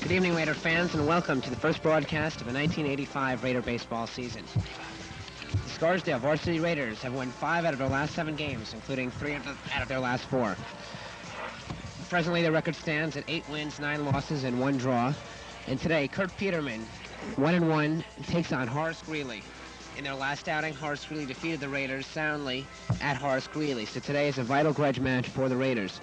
Good evening, Raider fans, and welcome to the first broadcast of the 1985 Raider baseball season. The Scarsdale varsity Raiders have won 5 out of their last 7 games, including 3 out of their last 4. Presently, their record stands at 8 wins, 9 losses, and 1 draw. And today, Kurt Peterman, 1-1, takes on Horace Greeley. In their last outing, Horace Greeley defeated the Raiders soundly at Horace Greeley. So today is a vital grudge match for the Raiders.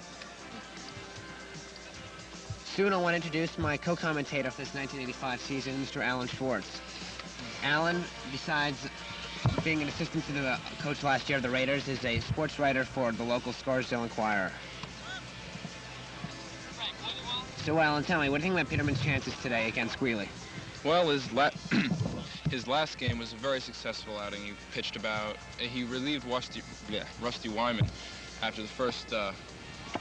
Soon I want to introduce my co-commentator for this 1985 season, Mr. Alan Schwartz. Alan, besides being an assistant to the coach last year of the Raiders, is a sports writer for the local Scarsdale Enquirer. So, Alan, tell me, what do you think about Peterman's chances today against Greeley? Well, his last game was a very successful outing. He relieved Rusty Wyman after the first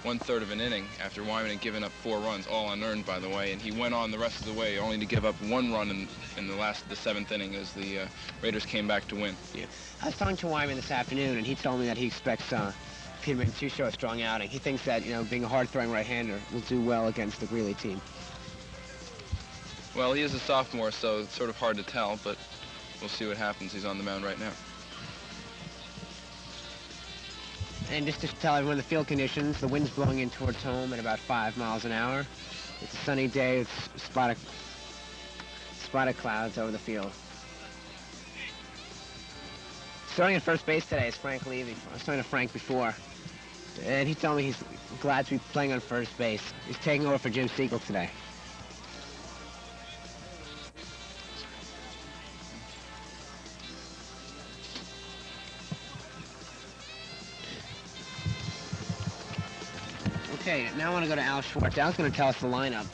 one-third of an inning, after Wyman had given up 4 runs, all unearned, by the way, and he went on the rest of the way, only to give up 1 run in the 7th inning as the Raiders came back to win. Yeah. I was talking to Wyman this afternoon, and he told me that he expects Peterman to show a strong outing. He thinks that, being a hard-throwing right-hander will do well against the Greeley team. Well, he is a sophomore, so it's sort of hard to tell, but we'll see what happens. He's on the mound right now. And just to tell everyone the field conditions, the wind's blowing in towards home at about 5 miles an hour. It's a sunny day with spotted clouds over the field. Starting at first base today is Frank Levy. I was talking to Frank before, and he told me he's glad to be playing on first base. He's taking over for Jim Siegel today. Okay, now I want to go to Al Schwartz. Al's going to tell us the lineup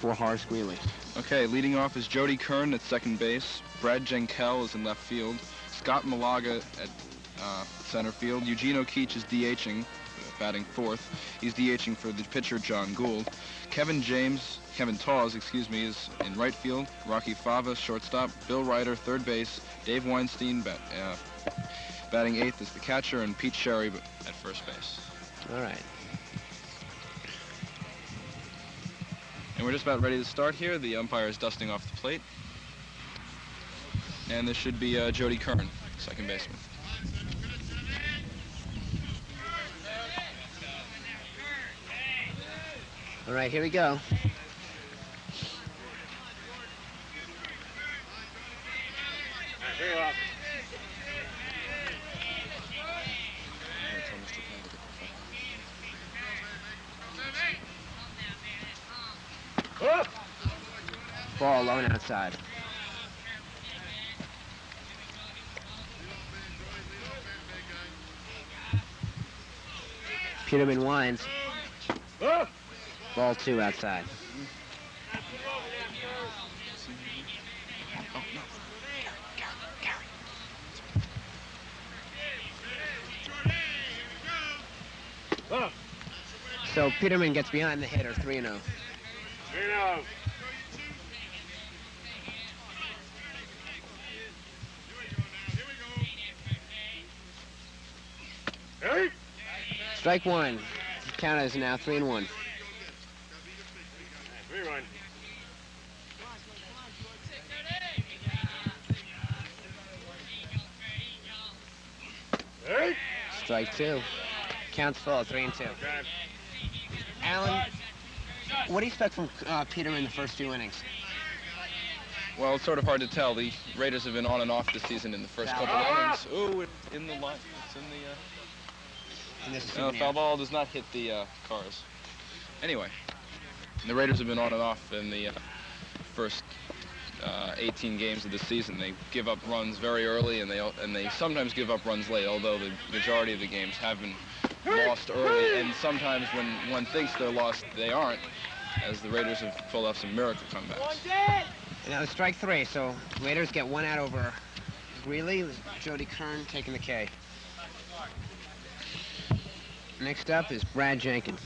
for Horace Greeley. Okay, leading off is Jody Kern at second base. Brad Jenkel is in left field. Scott Malaga at center field. Eugene O'Keefe is DHing, batting 4th. He's DHing for the pitcher, John Gould. Kevin Tawes, is in right field. Rocky Fava, shortstop. Bill Ryder, third base. Dave Weinstein, batting 8th, is the catcher, and Pete Chery at first base. All right. And we're just about ready to start here. The umpire is dusting off the plate. And this should be Jody Kern, second baseman. All right, here we go. Ball alone outside. Peterman winds. Ball 2 outside. So Peterman gets behind the hitter, 3-0. 3-0. Strike 1. Count is now 3-1. 3-1. Strike 2. Counts full, 3-2. Alan, what do you expect from Peterman in the first 2 innings? Well, it's sort of hard to tell. The Raiders have been on and off this season in the first couple of innings. Ooh, in the line. It's in the... No, foul ball does not hit the cars. Anyway, the Raiders have been on and off in the first 18 games of the season. They give up runs very early, and they sometimes give up runs late, although the majority of the games have been lost early, and sometimes when one thinks they're lost, they aren't, as the Raiders have pulled off some miracle comebacks. And that was strike 3, so Raiders get 1 out over Greeley. Jody Kern taking the K. Next up is Brad Jenkins.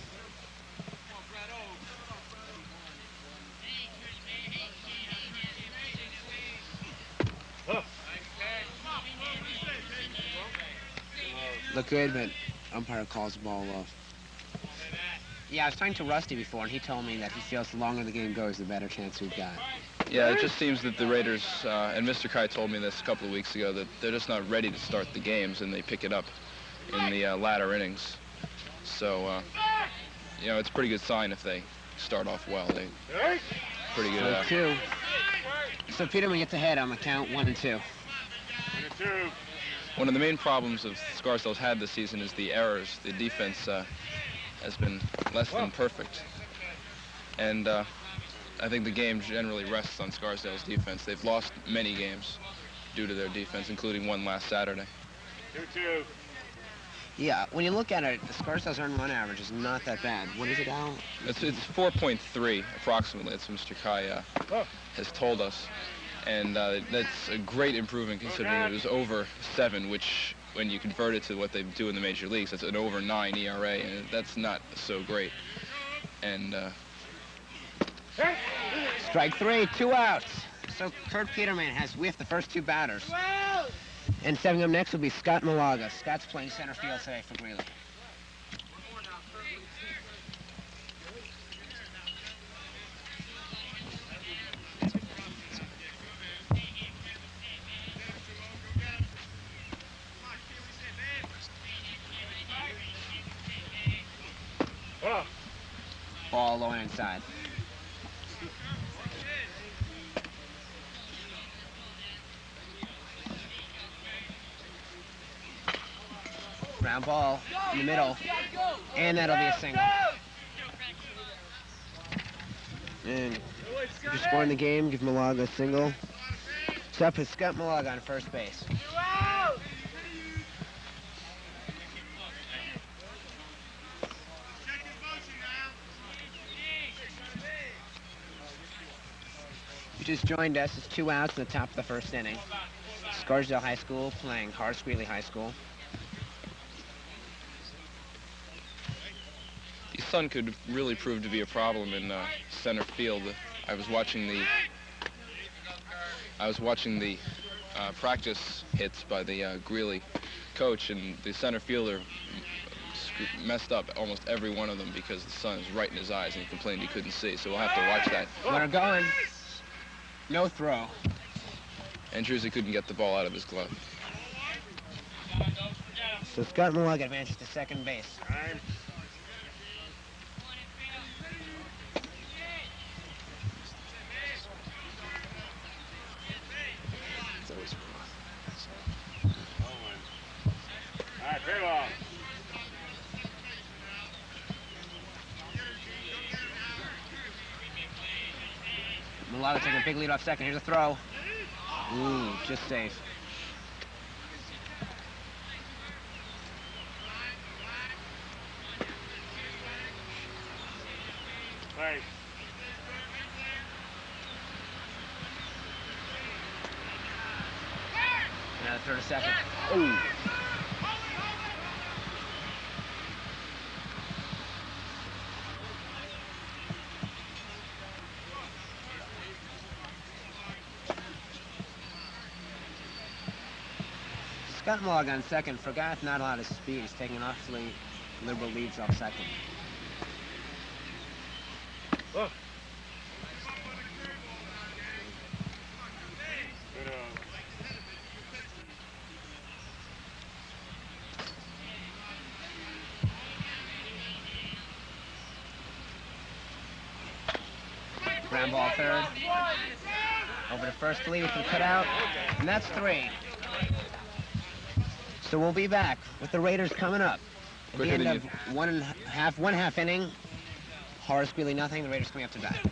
Look good, but umpire calls the ball off. Yeah, I was talking to Rusty before, and he told me that he feels the longer the game goes, the better chance we've got. Yeah, it just seems that the Raiders, and Mr. Kai told me this a couple of weeks ago, that they're just not ready to start the games, and they pick it up in the latter innings. So, you know, it's a pretty good sign if they start off well. They pretty good. Two. So Peterman gets ahead on the count 1-2. One of the main problems of Scarsdale's had this season is the errors. The defense has been less than perfect. And I think the game generally rests on Scarsdale's defense. They've lost many games due to their defense, including one last Saturday. 2-2. Yeah, when you look at it, the Scarsdale's earned run average is not that bad. What is it, Al? It's 4.3 approximately. That's what Mr. Kai has told us. And that's a great improvement considering it was over 7, which when you convert it to what they do in the major leagues, that's an over 9 ERA, and that's not so great. And strike 3, 2 outs. So Kurt Peterman has whiffed the first 2 batters. And stepping up next will be Scott Malaga. Scott's playing center field today for Greeley. Ball low and inside. Ground ball in the middle, and that'll be a single. And just scoring the game, give Malaga a single. So up is Scott Malaga on first base. You just joined us. It's 2 outs in the top of the first inning. Scarsdale High School playing Greeley High School. the sun could really prove to be a problem in center field. I was watching the practice hits by the Greeley coach, and the center fielder messed up almost every one of them because the sun is right in his eyes and he complained he couldn't see. So we'll have to watch that. Runner going. No throw. And Druzy couldn't get the ball out of his glove. So Scott Malaga advances to second base. All right, fair ball. Malaga taking a big lead off second. Here's a throw. Ooh, just safe. Right. Another third of second. Ooh. Scott Malaga on second forgot not a lot of speed. He's taking awfully liberal leads off second. Look. Ground ball third. Over to first, Lee can cut out, and that's 3. So we'll be back with the Raiders coming up. At the end of one half inning, Horace Greeley nothing, the Raiders coming up to bat.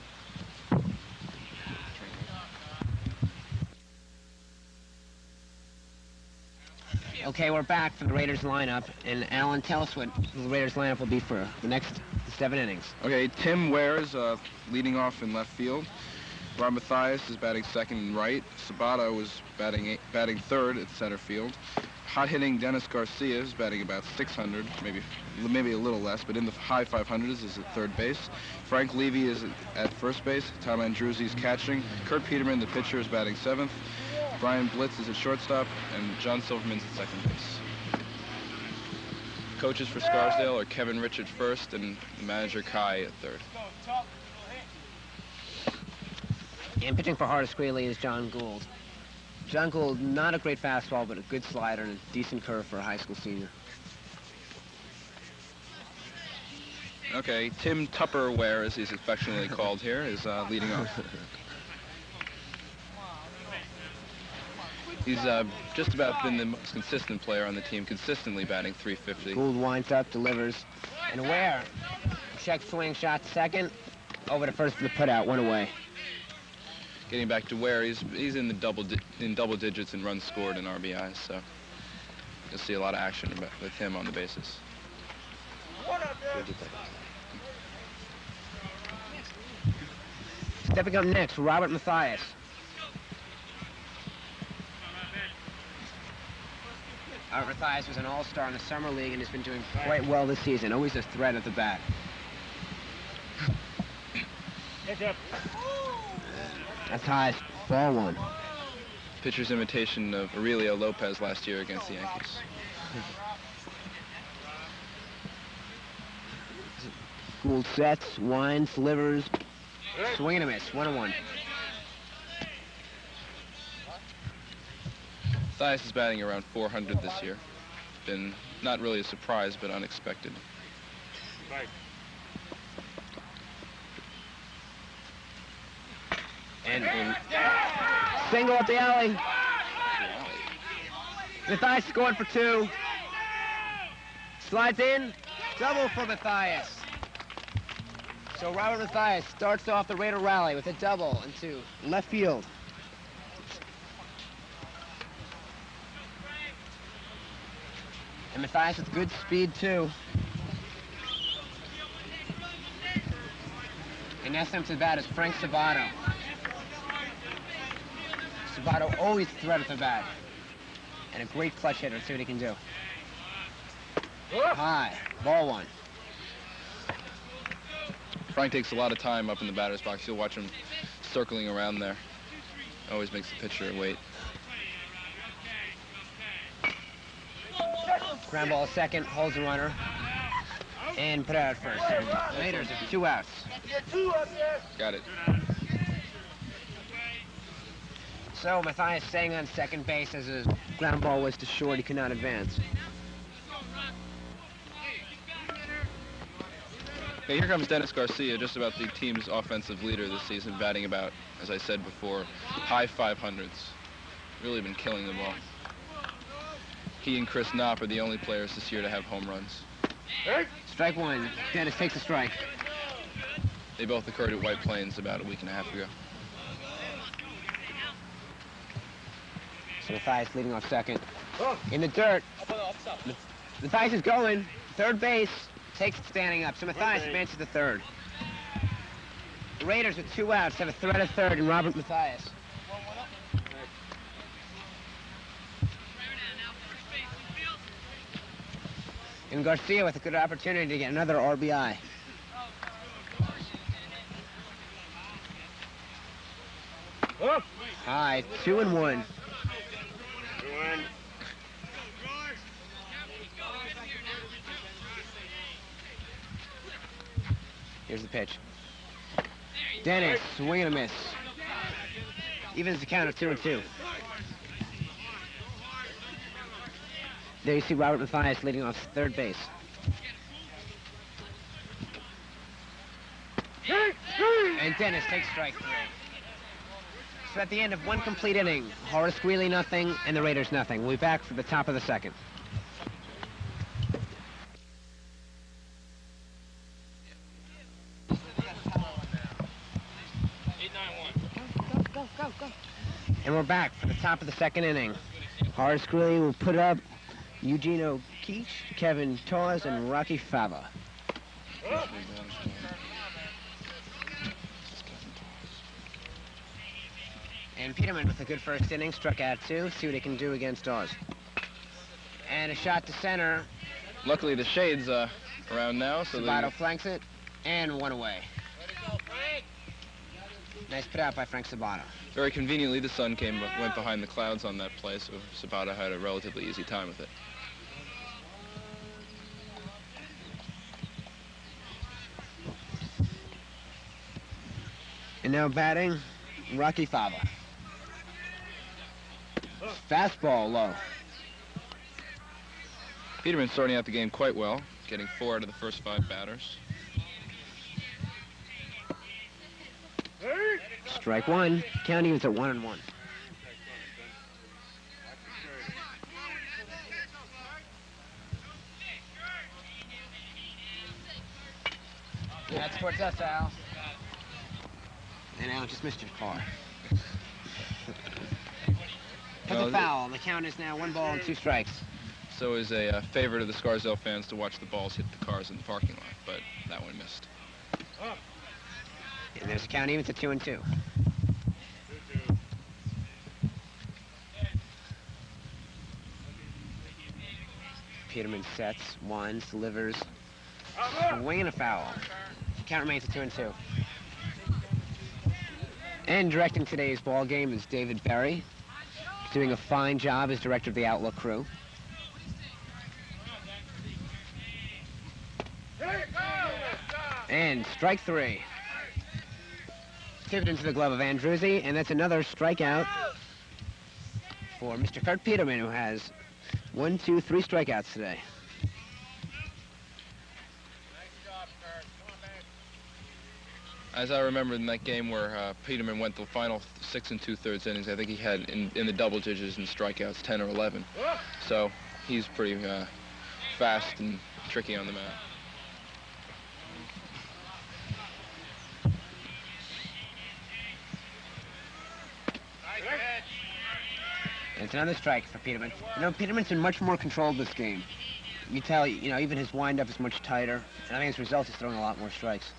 Okay, we're back for the Raiders lineup, and Alan, tell us what the Raiders lineup will be for the next 7 innings. Okay, Tim Ware's leading off in left field. Rob Mathias is batting second and right. Sabata was batting third at center field. Hot-hitting Dennis Garcia is batting about 600, maybe a little less, but in the high 500s is at third base. Frank Levy is at first base. Tom Andruzzi's catching. Kurt Peterman, the pitcher, is batting 7th. Brian Blitz is at shortstop, and John Silverman's at second base. coaches for Scarsdale are Kevin Richard first and manager Kai at third. And pitching for Horace Greeley is John Gould. John Gould, not a great fastball, but a good slider and a decent curve for a high school senior. Okay, Tim Tupperware, as he's affectionately called here, is leading off. He's just about been the most consistent player on the team, consistently batting .350. Gould winds up, delivers, and Ware. Check swing, shot to second, over to first for the putout, one away. Getting back to Ware, he's in the double digits in runs scored and RBIs, so you'll see a lot of action with him on the bases. Stepping up next, Robert Mathias. Robert Mathias was an all-star in the summer league and has been doing quite well this season. Always a threat at the bat. Mathias, ball one. Pitcher's imitation of Aurelio Lopez last year against the Yankees. Gould sets, winds, delivers, swing and a miss, 1-1. Mathias is batting around .400 this year. Been not really a surprise, but unexpected. And single up the alley. Mathias going for 2. Slides in, double for Mathias. So Robert Mathias starts off the Raider rally with a double into left field. And Mathias with good speed, too. And next time to the bat is Frank Sabato. Sabato always a threat at the bat. And a great clutch hitter. Let's see what he can do. High, ball one. Frank takes a lot of time up in the batter's box. You'll watch him circling around there. Always makes the pitcher wait. Ground ball second, holds the runner, and put out first. Raiders have 2 outs. Got it. So Mathias staying on second base as his ground ball was too short. He could not advance. Okay, here comes Dennis Garcia, just about the team's offensive leader this season, batting about, as I said before, high 500s. Really been killing the ball. He and Chris Knopp are the only players this year to have home runs. Strike one. Dennis takes a strike. They both occurred at White Plains about a week and a half ago. So Mathias leading off second. In the dirt. Mathias is going. Third base. Takes it standing up. So Mathias advances to third. The Raiders with 2 outs have a threat at third and Robert Mathias. And Garcia with a good opportunity to get another RBI. High, 2-1. Here's the pitch. Dennis, swing and a miss. Evens the count of 2-2. There you see Robert Mathias leading off third base. And Dennis takes strike 3. So at the end of 1 complete inning, Horace Greeley nothing and the Raiders nothing. We'll be back for the top of the second. And we're back for the top of the second inning. Horace Greeley will put up Eugene O'Keefe, Kevin Tawes, and Rocky Fava. And Peterman with a good first inning, struck out 2. See what he can do against Tawes. And a shot to center. Luckily the shade's around now, so Sabato flanks it, and 1 away. Nice put out by Frank Sabato. very conveniently the sun went behind the clouds on that play, so Sabato had a relatively easy time with it. And now batting, Rocky Fava. Fastball low. Peterman starting out the game quite well, getting 4 out of the first 5 batters. Strike one. Count evens at 1-1. That's towards us, Al. And Al just missed your car. That's a foul. The count is now 1 ball and 2 strikes. So is a favorite of the Scarsdale fans to watch the balls hit the cars in the parking lot, but that one missed. And there's a count even to 2-2. Peterman sets, winds, delivers, swing and a foul. Count remains at 2-2. And directing today's ball game is David Berry, doing a fine job as director of the Outlook crew. And strike 3. Tipped into the glove of Andruzzi, and that's another strikeout for Mr. Kurt Peterman, who has 1, 2, 3 strikeouts today. As I remember in that game where Peterman went the final 6 2/3 innings, I think he had in the double digits in strikeouts 10 or 11. So he's pretty fast and tricky on the mound. And it's another strike for Peterman. You know, Peterman's in much more control of this game. You tell, you know, even his windup is much tighter. And I think as a result, he's throwing a lot more strikes.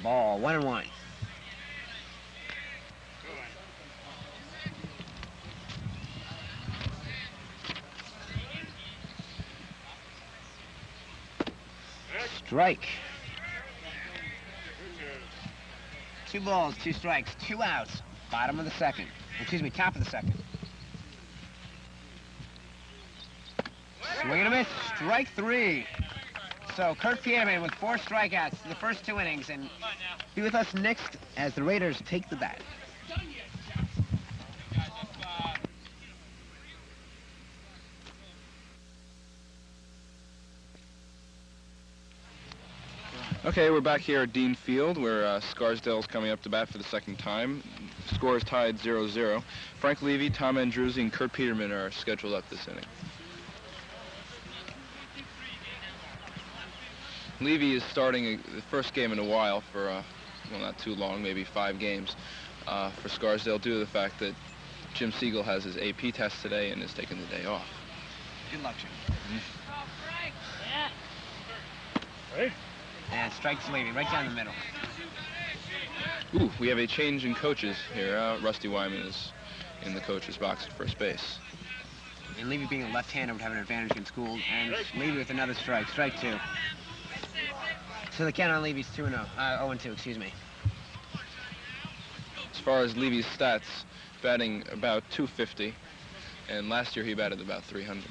Ball, 1-1. Strike. 2 balls, 2 strikes, 2 outs. Bottom of the second. Excuse me, top of the second. Swing and a miss. Strike 3. So Kurt Peterman with 4 strikeouts in the first 2 innings, and be with us next as the Raiders take the bat. Okay, we're back here at Dean Field, where Scarsdale's coming up to bat for the second time. Score is tied 0-0. Frank Levy, Tom Andruzzi, and Kurt Peterman are scheduled up this inning. Levy is starting the first game in a while for, well, not too long, maybe 5 games, for Scarsdale due to the fact that Jim Siegel has his AP test today and is taking the day off. Good luck, Jim. Hey. And strikes Levy right down the middle. Ooh, we have a change in coaches here. Rusty Wyman is in the coach's box at first base. And Levy being a left-hander would have an advantage against Gould. And Levy with another strike. Strike 2. So the count on Levy's 0-2, excuse me. As far as Levy's stats, batting about .250, and last year he batted about .300.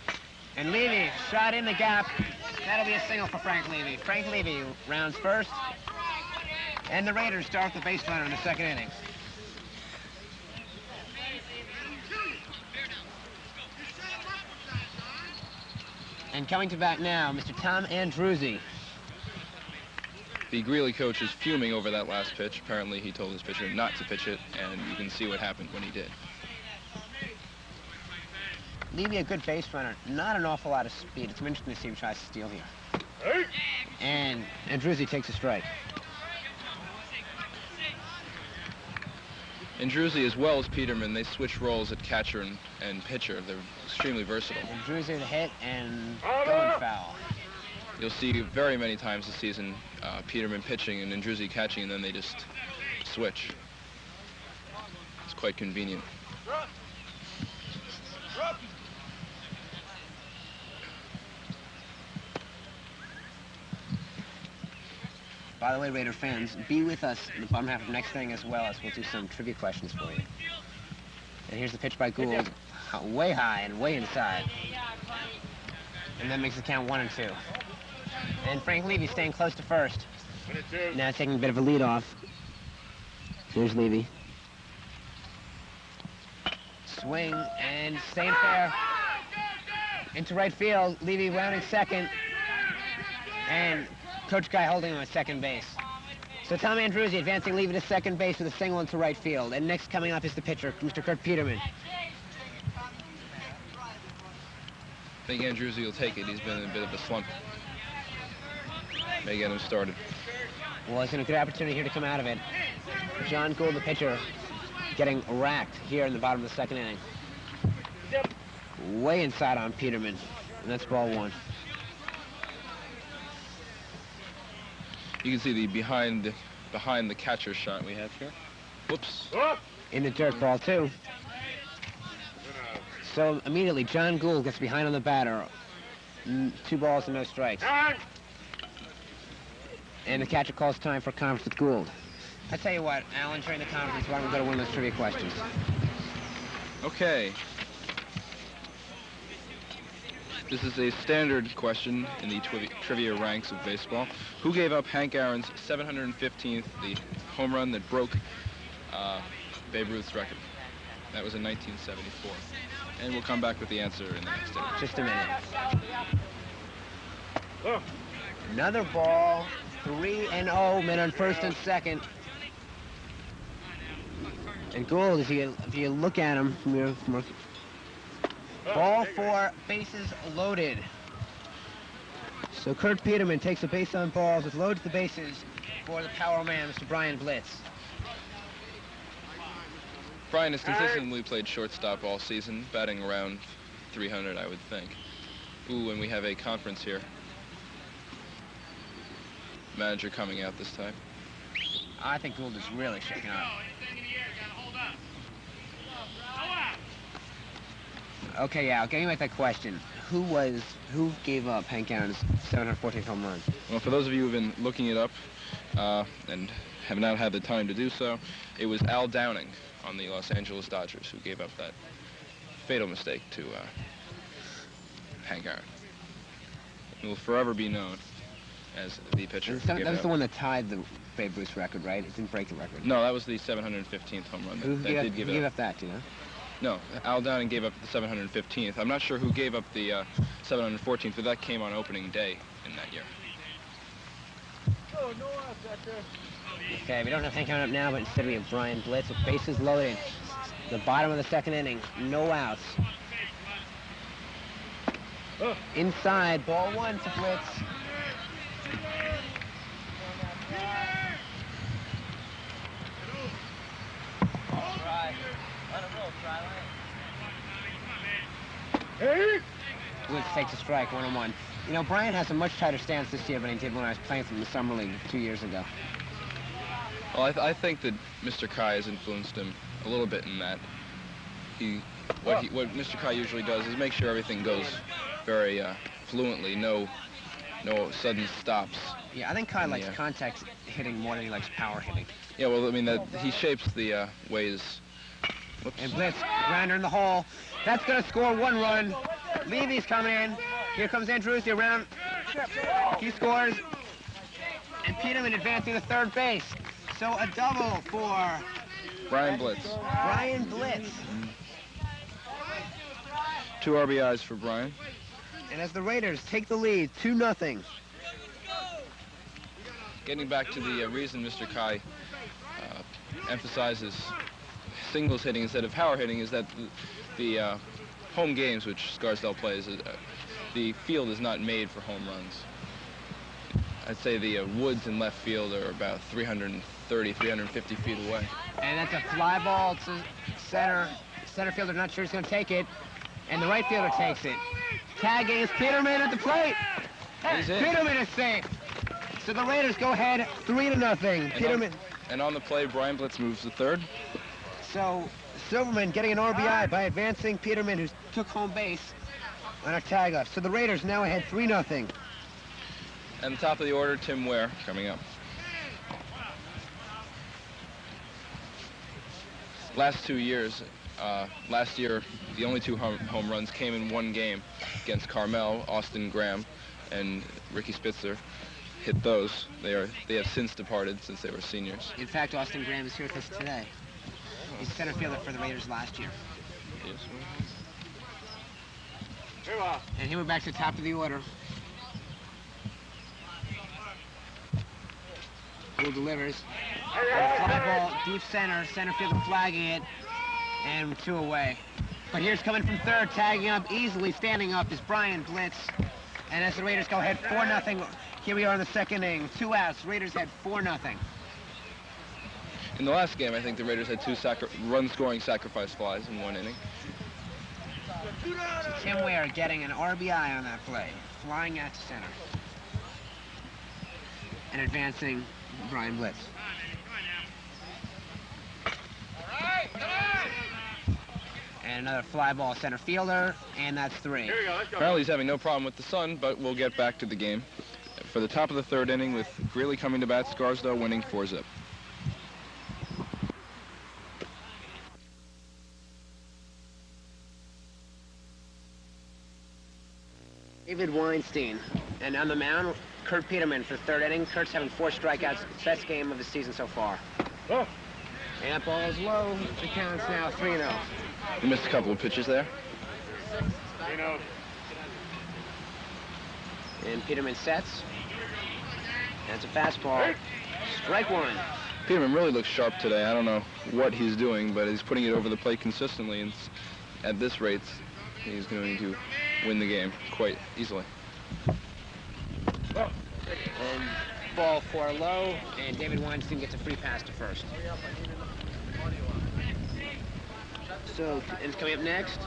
And Levy shot in the gap. That'll be a single for Frank Levy. Frank Levy rounds first. And the Raiders start the base runner in the second inning. And coming to bat now, Mr. Tom Andruzzi. The Greeley coach is fuming over that last pitch. Apparently he told his pitcher not to pitch it, and you can see what happened when he did. Levy a good base runner. Not an awful lot of speed. It's interesting to see him try to steal here. And Andruzzi takes a strike. Andruzzi, as well as Peterman, they switch roles at catcher and pitcher. They're extremely versatile. Andruzzi to hit and going foul. You'll see very many times this season Peterman pitching and Andruzzi catching, and then they just switch. It's quite convenient. By the way, Raider fans, be with us in the bottom half of next inning as well, as we'll do some trivia questions for you. And here's the pitch by Gould, way high and way inside. And that makes the count 1-2. And Frank Levy staying close to first. Now taking a bit of a lead off. Here's Levy. Swing and staying fair. Into right field. Levy rounding second. And Coach Guy holding him at second base. So Tom Andruzzi advancing Levy to second base with a single into right field. And next coming up is the pitcher, Mr. Kurt Peterman. I think Andruzzi will take it. He's been in a bit of a slump. May get him started. Well, it's a good opportunity here to come out of it. John Gould, the pitcher, getting racked here in the bottom of the second inning. Way inside on Peterman, and that's ball one. You can see the behind the catcher shot we have here. Whoops. In the dirt, ball two. So immediately John Gould gets behind on the batter. 2 balls and no strikes. And the catcher calls time for conference with Gould. I tell you what, Alan, during the conference, why don't we go to one of those trivia questions? Okay. This is a standard question in the trivia ranks of baseball. Who gave up Hank Aaron's 715th, the home run that broke Babe Ruth's record? That was in 1974. And we'll come back with the answer in the next inning. Just a minute. Another ball. 3-0, men on first and second. And Gould, if you look at him from your ball 4, bases loaded. So Kurt Peterman takes a base on balls, it loads the bases for the power man, Mr. Brian Blitz. Brian has consistently played shortstop all season, batting around 300, I would think. Ooh, and we have a conference here. Manager coming out this time. I think Gould is really shaking up. Okay, yeah, getting back that question. Who gave up Hank Aaron's 714th home run? Well, for those of you who've been looking it up and have not had the time to do so, it was Al Downing on the Los Angeles Dodgers who gave up that fatal mistake to Hank Aaron. He will forever be known as the pitcher. That was the one that tied the Babe Ruth record, right? It didn't break the record. No, that was the 715th home run. Who gave up that, do you know? No, Al Downing gave up the 715th. I'm not sure who gave up the 714th, but that came on opening day in that year. Okay, we don't have Hank Aaron up now, but instead we have Brian Blitz with bases loaded. The bottom of the second inning, no outs. Inside, ball 1 to Blitz. Blitz takes a strike, 1-1. You know, Brian has a much tighter stance this year than he did when I was playing for him in the Summer League 2 years ago. Well, I think that Mr. Kai has influenced him a little bit in that. What Mr. Kai usually does is make sure everything goes very fluently, no sudden stops. Yeah, I think Kai likes contact hitting more than he likes power hitting. Yeah, well, I mean, that he shapes the ways. Whoops. And Blitz, grounder in the hole. That's going to score 1 run. Levy's coming in. Here comes Andruzzi around. He scores. And Peterman advancing to third base. So a double for Brian Blitz. Brian Blitz. 2 RBIs for Brian. And as the Raiders take the lead, 2-0. Getting back to the reason Mr. Kai emphasizes singles hitting instead of power hitting is that the home games which Scarsdale plays, the field is not made for home runs. I'd say the woods in left field are about 330, 350 feet away. And that's a fly ball to center. Center fielder not sure he's going to take it. And the right fielder takes it. Tagging is Peterman at the plate. Peterman is safe. So the Raiders go ahead 3-0. Peterman. And on the play, Brian Blitz moves to third. So Silverman getting an RBI by advancing Peterman, who took home base on a tag off. So the Raiders now ahead 3-0. And the top of the order, Tim Ware coming up. Last 2 years, last year, the only 2 home runs came in 1 game against Carmel, Austin Graham, and Ricky Spitzer. hit those. They have since departed since they were seniors. In fact, Austin Graham is here with us today. He's center fielder for the Raiders last year. Yes. And he went back to the top of the order. Who delivers. Fly ball, deep center. Center fielder flagging it. And 2 away. But here's coming from third, tagging up, easily standing up is Brian Blitz. And as the Raiders go ahead 4-0, here we are in the second inning. 2 outs. Raiders had 4-0. In the last game, I think the Raiders had 2 run-scoring sacrifice flies in 1 inning. So Tim Ware getting an RBI on that play, flying out to center. And advancing Brian Blitz. And another fly ball center fielder, and that's 3. Here we go, let's go. Apparently he's having no problem with the sun, but we'll get back to the game. For the top of the 3rd inning, with Greeley coming to bat, Scarsdale winning 4-zip. David Weinstein. And on the mound, Kurt Peterman for the 3rd inning. Kurt's having 4 strikeouts, best game of the season so far. Oh. And that ball is low. The count's now 3-0. You missed a couple of pitches there. And Peterman sets. That's a fastball. Strike 1. Peterman really looks sharp today. I don't know what he's doing, but he's putting it over the plate consistently, and at this rate, he's going to win the game quite easily. And ball 4 low, and David Weinstein gets a free pass to first. So, and coming up next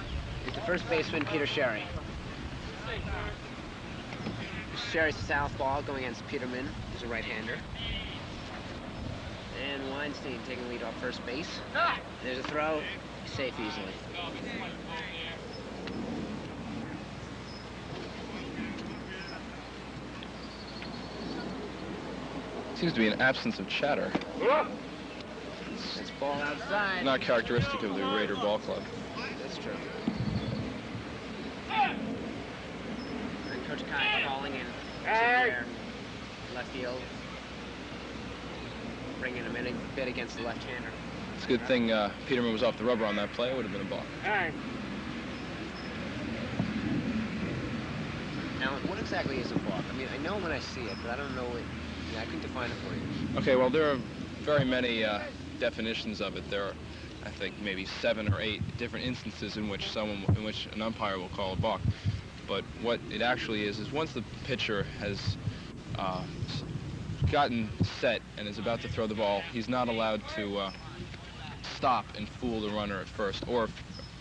is the first baseman, Peter Chery. Chery's southpaw going against Peterman, who's a right-hander. And Weinstein taking the lead off first base. There's a throw, safe easily. Seems to be an absence of chatter. It's ball outside. Not characteristic of the Raider ball club. That's true. And Coach Kai calling in there, left field, bringing him in a bit against the left-hander. It's a good thing Peterman was off the rubber on that play. It would have been a ball. Now, what exactly is a balk? I mean, I know when I see it, but I don't know it. Yeah, I can define it for you. Okay, well, there are very many definitions of it. There are, I think, maybe 7 or 8 different instances in which an umpire will call a balk. But what it actually is once the pitcher has gotten set and is about to throw the ball, he's not allowed to stop and fool the runner at first, or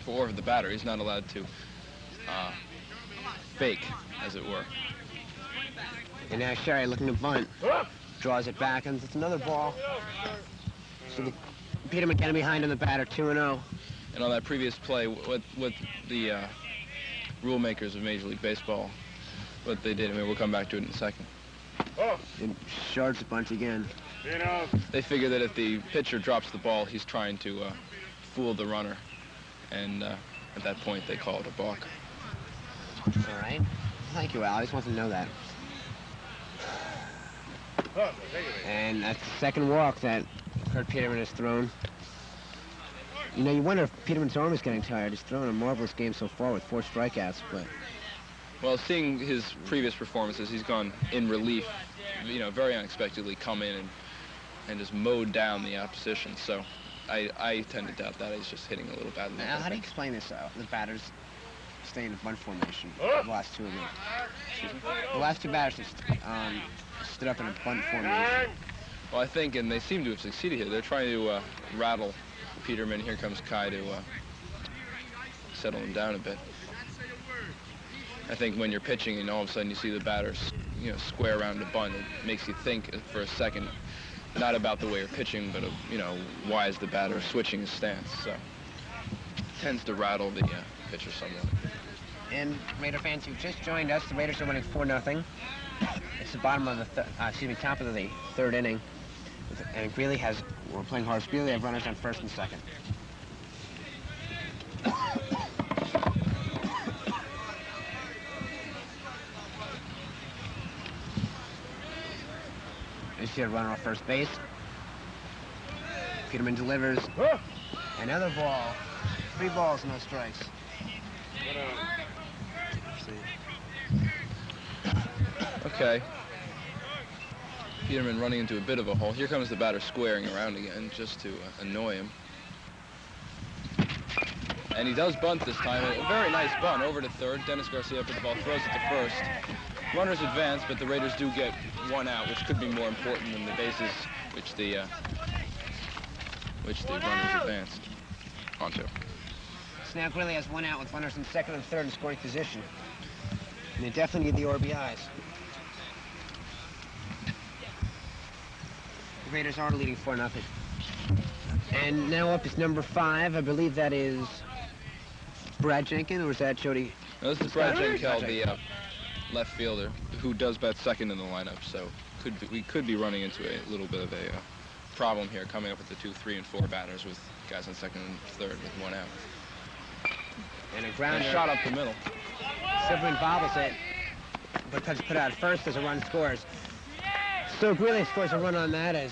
the batter. He's not allowed to fake, as it were. And now Chery looking to bunt. Draws it back, and it's another ball. So Peterman getting behind on the batter, 2-0. And on that previous play, what the rule makers of Major League Baseball, what they did, I mean, we'll come back to it in a second. And shards a bunch again. They figure that if the pitcher drops the ball, he's trying to fool the runner. And at that point, they call it a balk. All right. Thank you, Al. I just wanted to know that. And that's the second walk that Kurt Peterman has thrown. You know, you wonder if Peterman's arm is getting tired. He's thrown a marvelous game so far with 4 strikeouts, but... Well, seeing his previous performances, he's gone in relief, you know, very unexpectedly come in and just mowed down the opposition. So I tend to doubt that. He's just hitting a little badly. Now, how do you explain this, the batters stay in bunt formation, the last 2 of them? The last 2 batters just stood up in a bunt formation. Well, I think, and they seem to have succeeded here, they're trying to rattle Peterman. Here comes Kai to settle him down a bit. I think when you're pitching and all of a sudden you see the batters, you know, square around the bunt, it makes you think for a second, not about the way you're pitching, but, you know, why is the batter switching his stance? So it tends to rattle the pitcher somewhat. And Raider fans who've just joined us, the Raiders are winning 4-0. It's the bottom of the, top of the 3rd inning. And Greeley we're playing Horace Greeley, have runners on first and second. Garcia runner on first base. Peterman delivers. Another ball. 3 balls, no strikes. Okay. Peterman running into a bit of a hole. Here comes the batter squaring around again just to annoy him. And he does bunt this time. A very nice bunt over to third. Dennis Garcia put the ball, throws it to first. Runners advance, but the Raiders do get 1 out, which could be more important than the bases which the runners advanced onto. Snap really has 1 out with runners in second and third in scoring position. And they definitely need the RBIs. The Raiders are leading 4-0. And now up is number 5. I believe that is Brad Jenkins, or is that Jody? No, this is Brad Jenkins, the left fielder, who does bat second in the lineup. So we could be running into a little bit of a problem here, coming up with the 2, 3, and 4 batters with guys on second and third with 1 out. And a ground shot up the middle. Silverman bobbles it, but touch put out first as a run scores. So Greeley scores a run on that as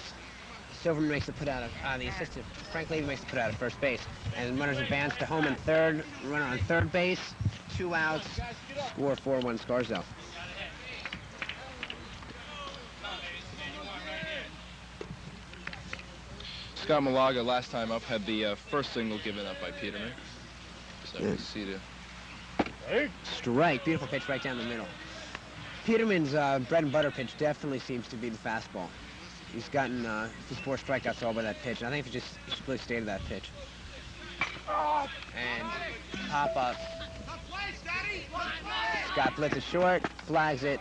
Silverman makes the put out of the assistant. Frank Levy makes the put out of first base. And runners advance to home and third. Runner on third base. 2 outs. Score 4-1 Scarsdale. Scott Malaga last time up had the first single given up by Peterman. So we see the strike. Beautiful pitch right down the middle. Peterman's bread and butter pitch definitely seems to be the fastball. He's gotten his 4 strikeouts all by that pitch. And I think he should really stay to that pitch. And pop up. Scott blitzes short, flags it,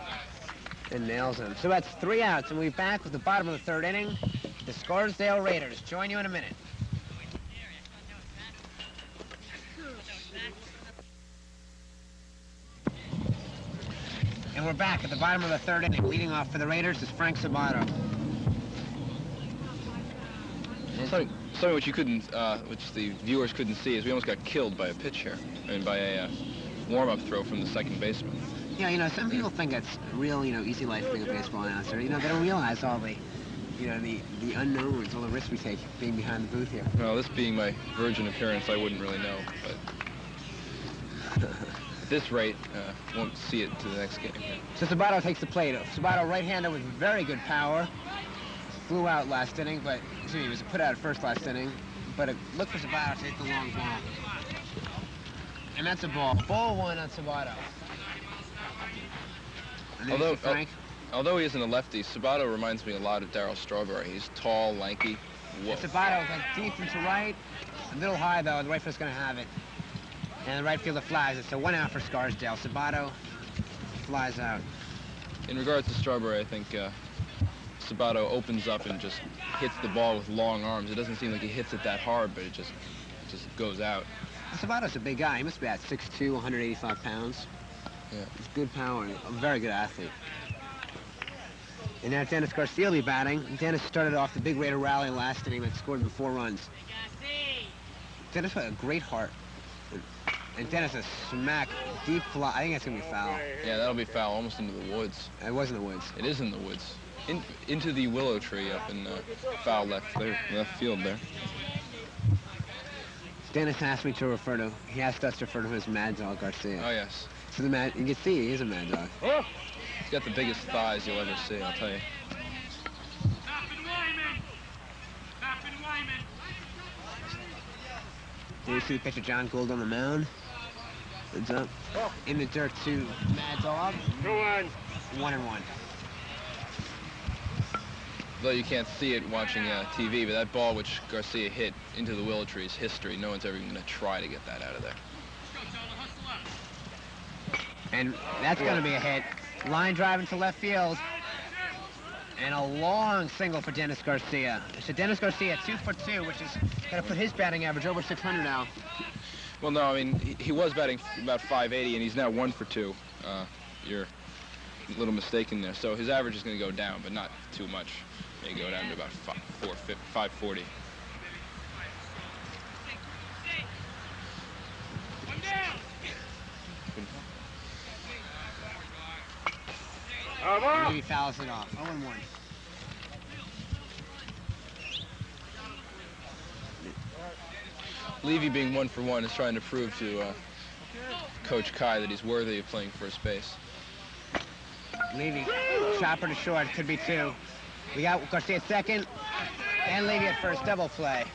and nails him. So that's 3 outs, and we're back with the bottom of the 3rd inning. The Scarsdale Raiders. Join you in a minute. And we're back at the bottom of the 3rd inning. Leading off for the Raiders is Frank Sabato. Something which you couldn't, which the viewers couldn't see, is we almost got killed by a pitch here. I mean, by a warm-up throw from the second baseman. Yeah, you know, some people think that's real, easy life being a baseball announcer. They don't realize all the, the unknowns, all the risks we take being behind the booth here. Well, this being my virgin appearance, I wouldn't really know, but at this rate, won't see it to the next game. So Sabato takes the plate. Sabato, right-hander with very good power. Flew out last inning, but he was put out at first last inning. But it looked for Sabato to hit the long ball. And that's a ball. Ball 1 on Sabato. Although he isn't a lefty, Sabato reminds me a lot of Darryl Strawberry. He's tall, lanky. Sabato like deep into right. A little high, though. The right field's going to have it. And the right fielder flies it. So 1 out for Scarsdale. Sabato flies out. In regards to Strawberry, I think Sabato opens up and just hits the ball with long arms. It doesn't seem like he hits it that hard, but it just goes out. Sabato's a big guy. He must be at 6'2", 185 pounds. Yeah. He's good power, a very good athlete. And now Dennis Garcia will be batting. Dennis started off the big Raider rally last inning and scored 4 runs. Dennis had a great heart. And Dennis a smack, deep fly. I think that's going to be foul. Yeah, that'll be foul, almost into the woods. It was in the woods. It is in the woods. Into the willow tree up in foul left field there. Dennis asked me to refer to, he asked us to refer to him as Mad Dog Garcia. Oh, yes. So you can see he is a Mad Dog. Oh. He's got the biggest thighs you'll ever see, I'll tell you. Did you see the pitcher John Gould on the mound? Heads up. In the dirt to Mad Dog. 2-1. 1-1. Though you can't see it watching TV, but that ball which Garcia hit into the willow tree is history. No one's ever even going to try to get that out of there. And that's going to be a hit. Line drive into left field. And a long single for Dennis Garcia. So Dennis Garcia, 2 for 2, which is going to put his batting average over 600 now. Well, no, I mean, he was batting about 580, and he's now 1 for 2. You're a little mistaken there. So his average is going to go down, but not too much. May go down to about 540. Maybe fouls it off. 0-1. Levy, being 1 for 1, is trying to prove to Coach Kai that he's worthy of playing first base. Levy, chopper to short, could be 2. We got Garcia at second, and Levy at first, double play.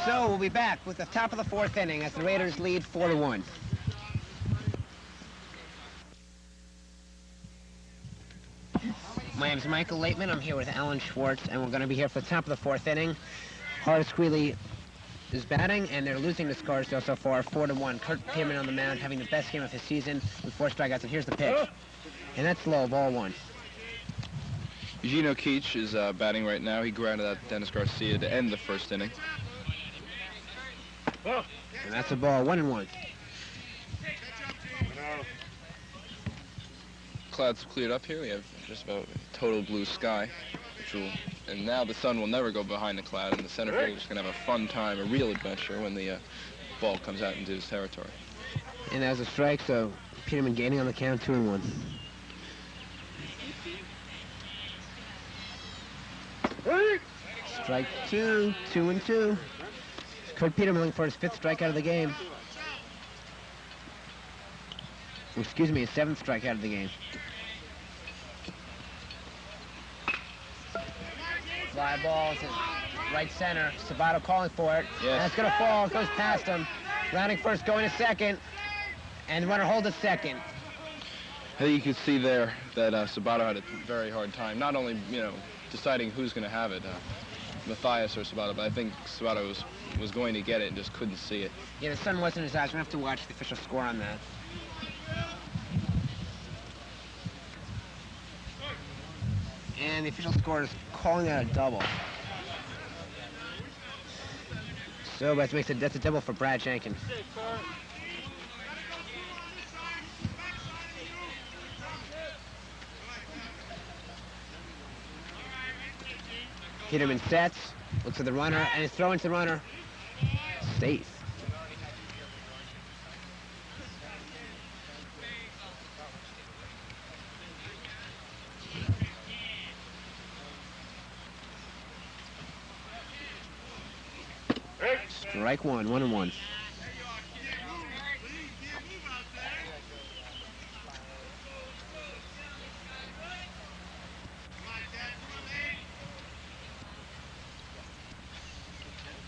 So we'll be back with the top of the 4th inning as the Raiders lead 4-1. My name is Michael Laitman. I'm here with Alan Schwartz, and we're going to be here for the top of the 4th inning. Horace Greeley is batting, and they're losing to Scarsdale so far, 4-1. Kurt Peterman on the mound, having the best game of his season with 4 strikeouts, and here's the pitch. And that's low, ball 1. Eugenio Keach is batting right now. He grounded out Dennis Garcia to end the 1st inning. And that's a ball, 1-1. Clouds have cleared up here. We have just about total blue sky, and now the sun will never go behind the cloud, and the center field is going to have a fun time, a real adventure when the ball comes out into his territory. And that was a strike, so Peterman gaining on the count, 2-1. Strike 2, 2-2. Kurt Peterman looking for his 5th strikeout of the game. Excuse me, his 7th strikeout of the game. Fly ball to right center. Sabato calling for it. Yes. And it's going to fall. It goes past him. Rounding first, going to second. And the runner holds at second. I think you can see there that Sabato had a very hard time, not only, deciding who's going to have it, Mathias or Sabato, but I think Sabato was going to get it and just couldn't see it. Yeah, the sun wasn't in his eyes. We're going to have to watch the official score on that. And the official score is calling out a double. So that's a double for Brad Jenkins. Peterman sets, looks at the runner, and is throwing to the runner. Safe. Strike 1, 1-1.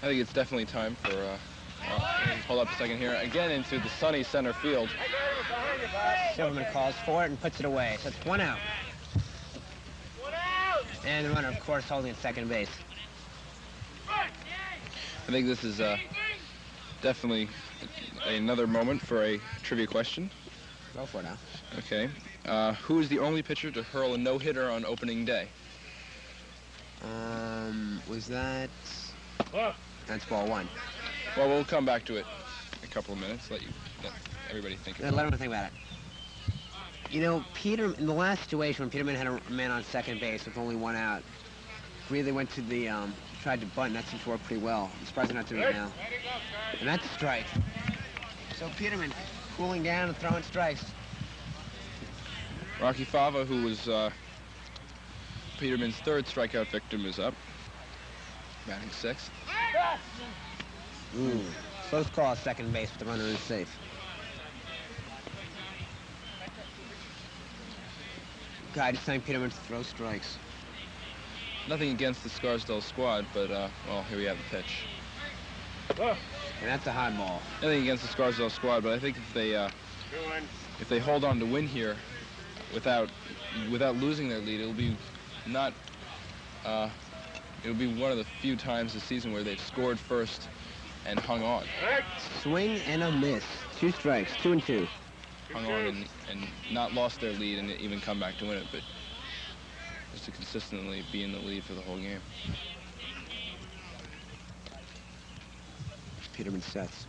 I think it's definitely time for, hold up a second here, again into the sunny center field. Silverman calls for it and puts it away, so it's 1 out. And the runner, of course, holding at second base. I think this is definitely another moment for a trivia question. Go for it now. Okay. Who is the only pitcher to hurl a no-hitter on opening day? Was that... That's ball 1. Well, we'll come back to it in a couple of minutes. Let everybody think about it. Let him think about it. You know, in the last situation when Peterman had a man on second base with only 1 out, Greeley went to the, tried to bunt, and that seems to work pretty well. I'm surprised they're not doing it now. And that's a strike. So Peterman cooling down and throwing strikes. Rocky Fava, who was Peterman's 3rd strikeout victim, is up. Batting 6th. Ooh. Close call at second base, but the runner is safe. God, just telling Peterman to throw strikes. Nothing against the Scarsdale squad, but, well, here we have the pitch. And that's a high ball. Nothing against the Scarsdale squad, but I think if they hold on to win here without losing their lead, it'll be one of the few times this season where they've scored first and hung on. Swing and a miss. 2 strikes, 2-2. Hung on and not lost their lead and even come back to win it, but just to consistently be in the lead for the whole game. Peterman sets.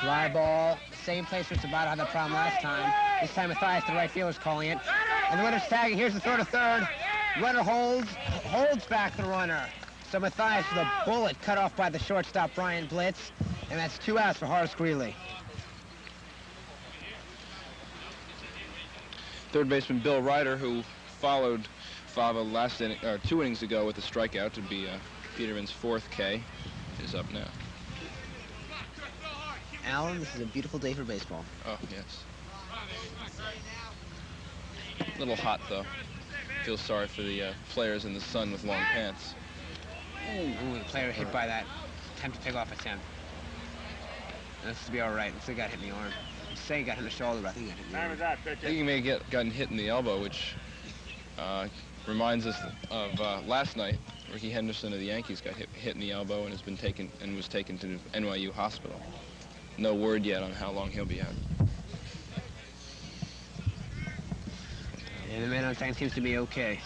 Fly ball. Same place where Sabato had that problem last time. This time Mathias, the right fielder's calling it. And the runner's tagging. Here's the throw to third. Runner holds back the runner. So Mathias with a bullet cut off by the shortstop, Brian Blitz. And that's 2 outs for Horace Greeley. Third baseman Bill Ryder, who followed Fava 2 innings ago with a strikeout to be Peterman's 4th K, is up now. Alan, this is a beautiful day for baseball. Oh, yes. A little hot, though. Feel sorry for the players in the sun with long pants. Ooh, the player hit by that attempt to pick off attempt. This will be all right. Looks like he got hit in the arm. You say he got hit in the shoulder, but I think he got hit in the arm. I think he may have gotten hit in the elbow, which reminds us of last night. Ricky Henderson of the Yankees got hit in the elbow and was taken to NYU Hospital. No word yet on how long he'll be out. And the man on second seems to be okay.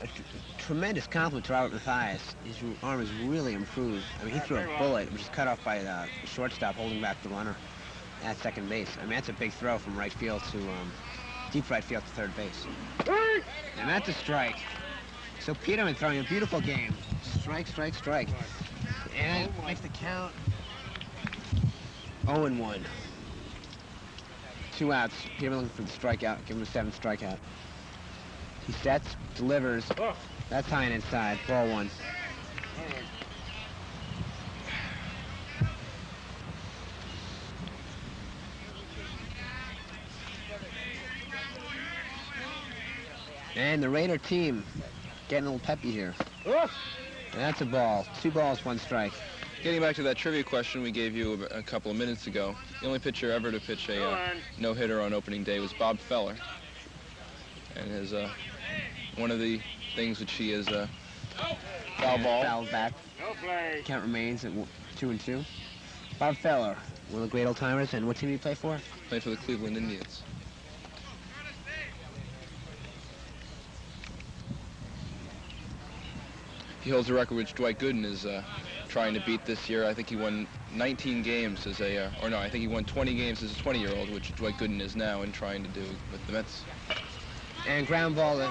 A tremendous compliment to Robert Mathias. His arm has really improved. I mean, he threw a bullet, which was cut off by the shortstop holding back the runner at second base. I mean, that's a big throw from right field to deep right field to third base. And that's a strike. So Peterman throwing a beautiful game. Strike, strike, strike. And makes the count 0-1. 2 outs. Peterman looking for the strikeout. Give him a 7th strikeout. He sets, delivers. That's high and inside. Ball 1. And the Raider team getting a little peppy here. And that's a ball. 2 balls, 1 strike. Getting back to that trivia question we gave you a couple of minutes ago, the only pitcher ever to pitch a no-hitter on opening day was Bob Feller. And his, one of the things which he is foul ball. Foul back. Count remains at 2-2. Bob Feller, one of the great old-timers. And what team did he play for? Played for the Cleveland Indians. He holds a record which Dwight Gooden is trying to beat this year. I think he won 19 games as a, I think he won 20 games as a 20-year-old, which Dwight Gooden is now and trying to do with the Mets. And ground ball to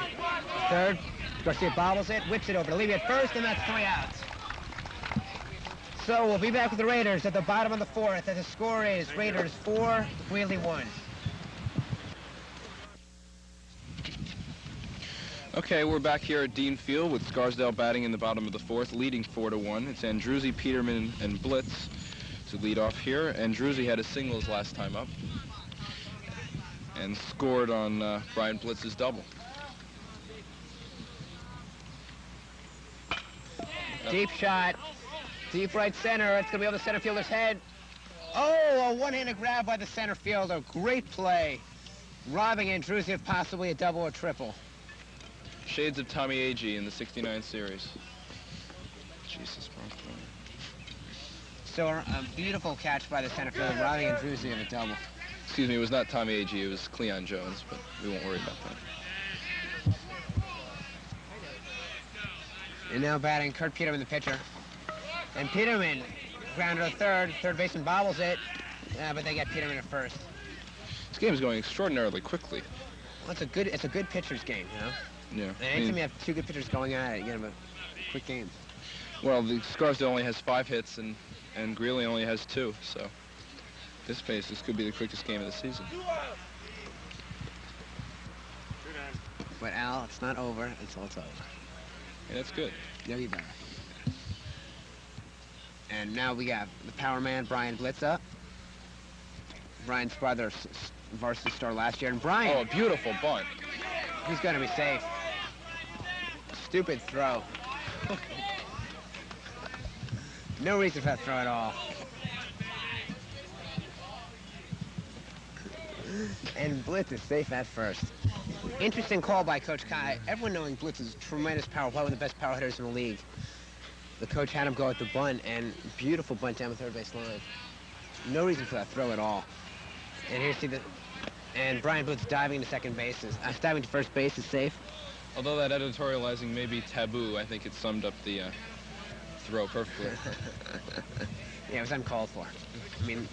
third. Garcia bobbles it, whips it over to Levy at first, and that's 3 outs. So we'll be back with the Raiders at the bottom of the 4th, and the score is Raiders 4, Wheelie 1. Okay, we're back here at Dean Field with Scarsdale batting in the bottom of the 4th, leading 4-1. It's Andruzzi, Peterman, and Blitz to lead off here. Andruzzi had a singles last time up and scored on Brian Blitz's double. Deep shot, deep right center. It's going to be over the center fielder's head. Oh, a one-handed grab by the center fielder. Great play, robbing Andruzzi of possibly a double or triple. Shades of Tommy Agee in the '69 series. Jesus, so a beautiful catch by the center fielder, robbing Andruzzi of a double. Excuse me, it was not Tommy Agee, it was Cleon Jones, but we won't worry about that. And now batting Kurt Peterman, the pitcher. And Peterman, grounder to third baseman bobbles it, but they get Peterman at first. This game is going extraordinarily quickly. Well, it's a good pitcher's game, you know? Yeah. And anytime you have 2 good pitchers going at it, you get a quick game. Well, the Scarsdale only has 5 hits, and Greeley only has 2, so this pace, this could be the quickest game of the season. But Al, it's not over until it's over. Yeah, that's good. There you go. And now we got the power man, Brian Blitz up. Brian's brother, varsity star last year, and Brian. Oh, a beautiful bunt. He's going to be safe. Stupid throw. No reason for that throw at all. And Blitz is safe at first. Interesting call by Coach Kai. Everyone knowing Blitz is a tremendous power, probably one of the best power hitters in the league. The coach had him go at the bunt, and beautiful bunt down the third base line. No reason for that throw at all. And here's and Brian Blitz diving to second base, diving to first base is safe. Although that editorializing may be taboo, I think it summed up the throw perfectly. Yeah, it was uncalled for. I mean,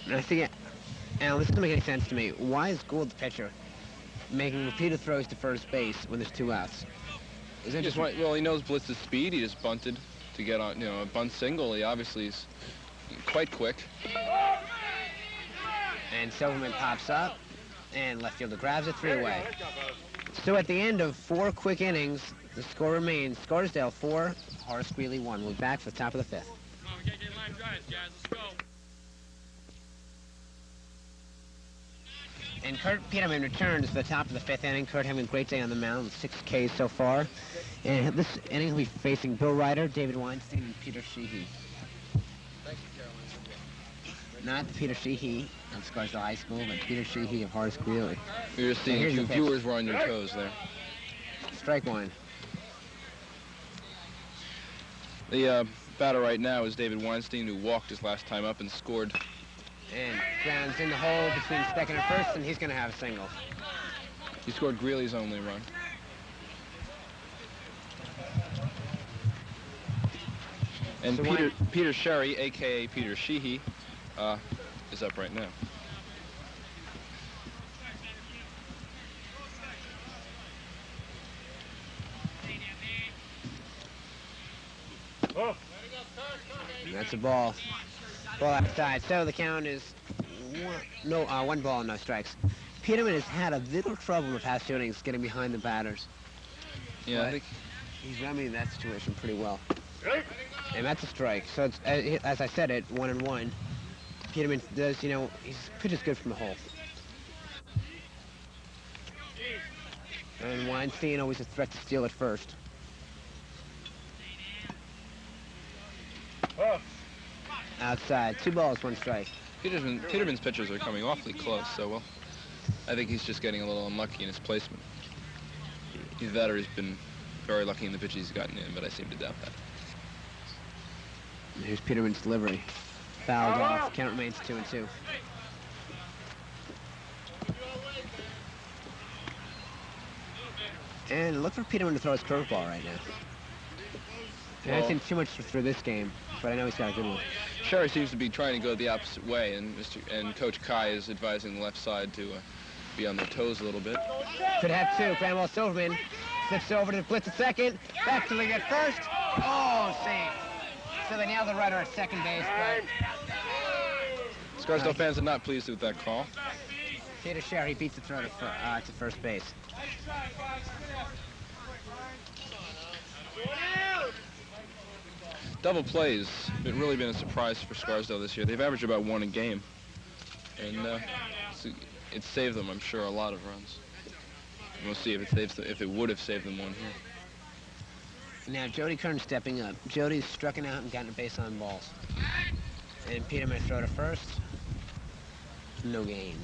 I think, Al, this doesn't make any sense to me. Why is Gould, the pitcher, making repeated throws to first base when there's 2 outs? Well, he knows Blitz's speed. He just bunted to get on, a bunt single. He obviously is quite quick. And Silverman pops up, and left fielder grabs it 3 away. So at the end of 4 quick innings, the score remains Scarsdale 4, Horace Greeley 1. We'll be back for the top of the 5th. Come on, we gotta get line drives, guys. Let's go. And Kurt Peterman returns to the top of the 5th inning. Kurt having a great day on the mound with 6 Ks so far. And this inning he'll be facing Bill Ryder, David Weinstein, and Peter Sheehy. Not Peter Sheehy of Scarsdale High School, but Peter Sheehy of Horace Greeley. You're seeing Here's you the pitch. viewers were on your toes there. Strike one. The batter right now is David Weinstein, who walked his last time up and scored. And grounds in the hole between second and first, and he's going to have a single. He scored Greeley's only run. And So Peter Chery, a.k.a. Peter Sheehy, is up right now. Oh. And that's a ball. Ball outside. So the count is one ball, no strikes. Peterman has had a little trouble in the past 2 innings getting behind the batters. Yeah, I think He's remedied that situation pretty well. Ready? And that's a strike. So it's, as I said, 1-1. Peterman does, he's pitches good from the hole. And Weinstein always a threat to steal at first. Oh. Outside. 2 balls, 1 strike. Peterman's pitchers are coming awfully close, so, well, I think he's just getting a little unlucky in his placement. Either that or he's been very lucky in the pitches he's gotten in, but I seem to doubt that. And here's Peterman's delivery. Fouled off. Count remains 2-2. And look for Peterman to throw his curveball right now. I haven't seen too much through this game, but I know he's got a good one. Chery seems to be trying to go the opposite way, and Coach Kai is advising the left side to be on their toes a little bit. Could have 2. Grandma Silverman slips over to the blitz at second. Back to the at first. Oh, safe. So they nailed the runner at second base, but Scarsdale fans are not pleased with that call. Peter Chery beats the throw to first base. Double plays have really been a surprise for Scarsdale this year. They've averaged about 1 a game, and it saved them, I'm sure, a lot of runs. We'll see if it would have saved them 1 here. Now Jody Kern stepping up. Jody's struck out and gotten a base on balls. And Peterman throw to first. No gain.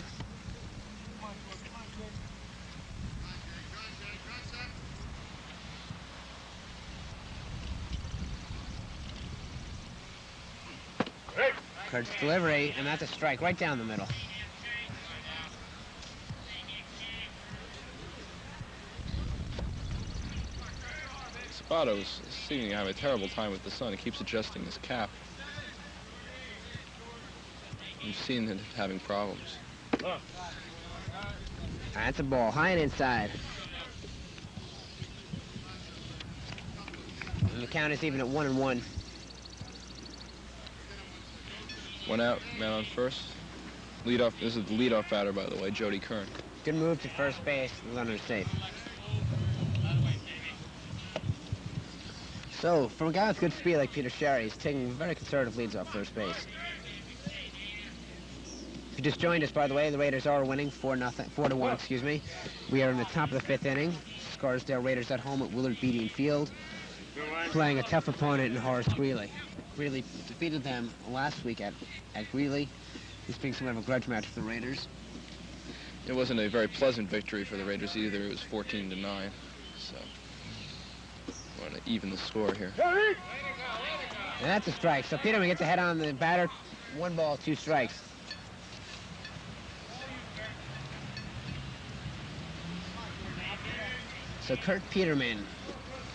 Ready? Kurt's delivery, and that's a strike right down the middle. Sabato's seeming to have a terrible time with the sun. He keeps adjusting his cap. You've seen him having problems. Oh. That's a ball, high and inside. And the count is even at 1-1. 1 out, man on first. Leadoff. This is the leadoff batter, by the way, Jody Kern. Good move to first base. The runner's safe. So, from a guy with good speed like Peter Chery, he's taking very conservative leads off first base. If you just joined us, by the way, the Raiders are winning 4-1, excuse me. We are in the top of the 5th inning. Scarsdale Raiders at home at Willard Beatty Field, playing a tough opponent in Horace Greeley. Greeley defeated them last week at Greeley. This being somewhat of a grudge match for the Raiders. It wasn't a very pleasant victory for the Raiders either. It was 14-9, so we want to even the score here. And that's a strike. So Peterman gets ahead on the batter. 1 ball, 2 strikes. So Kurt Peterman,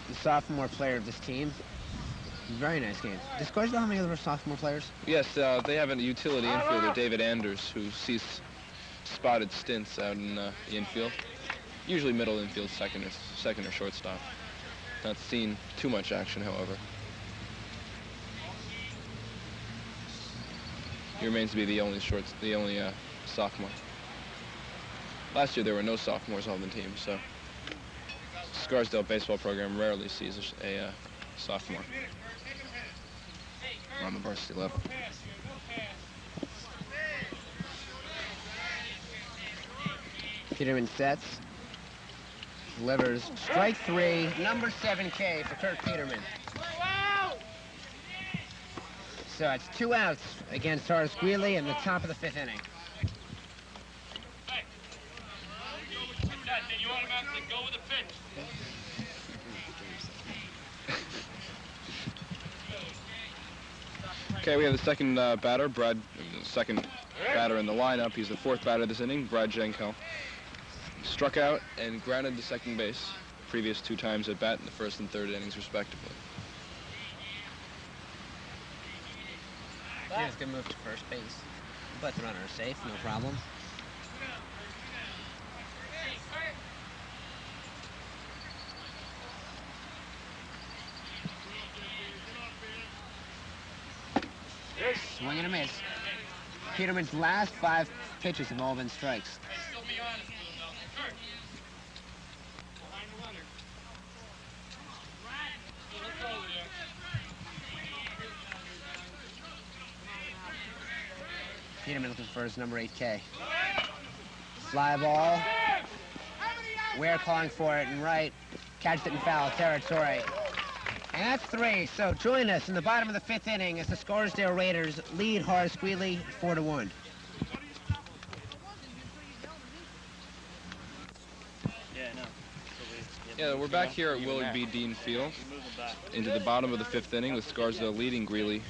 the sophomore player of this team. Very nice game. Does Scarsdale have any other sophomore players? Yes, they have a utility infielder, David Anders, who sees spotted stints out in the infield. Usually middle infield, second or shortstop. Not seen too much action, however. He remains to be the only sophomore. Last year there were no sophomores on the team, so Scarsdale Baseball program rarely sees a sophomore on the varsity level. Peterman sets. Delivers. Strike 3. Number 7K for Kurt Peterman. So it's 2 outs against Horace Greeley in the top of the 5th inning. You automatically go with the pitch. Okay, we have the second batter, second batter in the lineup. He's the 4th batter this inning, Brad Jenkel. Struck out and grounded to second base previous 2 times at bat in the 1st and 3rd innings, respectively. Here's a good move to first base. But the runner is safe, no problem. Swing and a miss. Peterman's last 5 pitches have all been strikes. Still be honest with him, though. Kurt. Behind the runner. Let's go there. Peterman looking for his number 8K. Fly ball. Ware calling for it in right. Catches it in foul territory. And that's 3. So join us in the bottom of the 5th inning as the Scarsdale Raiders lead Horace Greeley 4-1. Yeah, we're back here at Willard B. Dean Field into the bottom of the 5th inning with Scarsdale leading Greeley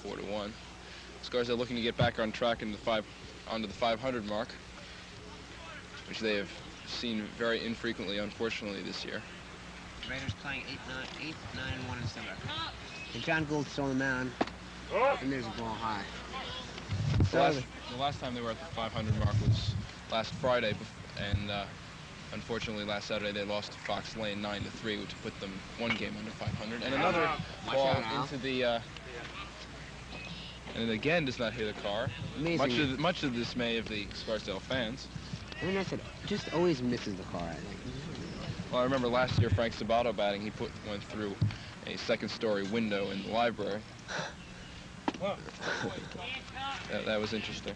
4-1. Scarsdale looking to get back on track onto the 500 mark, which they have seen very infrequently, unfortunately, this year. Raiders playing 8-9-1 in summer. And John Gould's still on the mound. And there's a ball high. The last time they were at the 500 mark was last Friday, and unfortunately last Saturday they lost to Fox Lane 9-3, which put them 1 game under 500. And another ball into the and again does not hit a car. Amazing. Much to the dismay of the Scarsdale fans. I mean, that's it. Just always misses the car, I think. Well, I remember last year Frank Sabato batting, he went through a 2nd-story window in the library. That was interesting.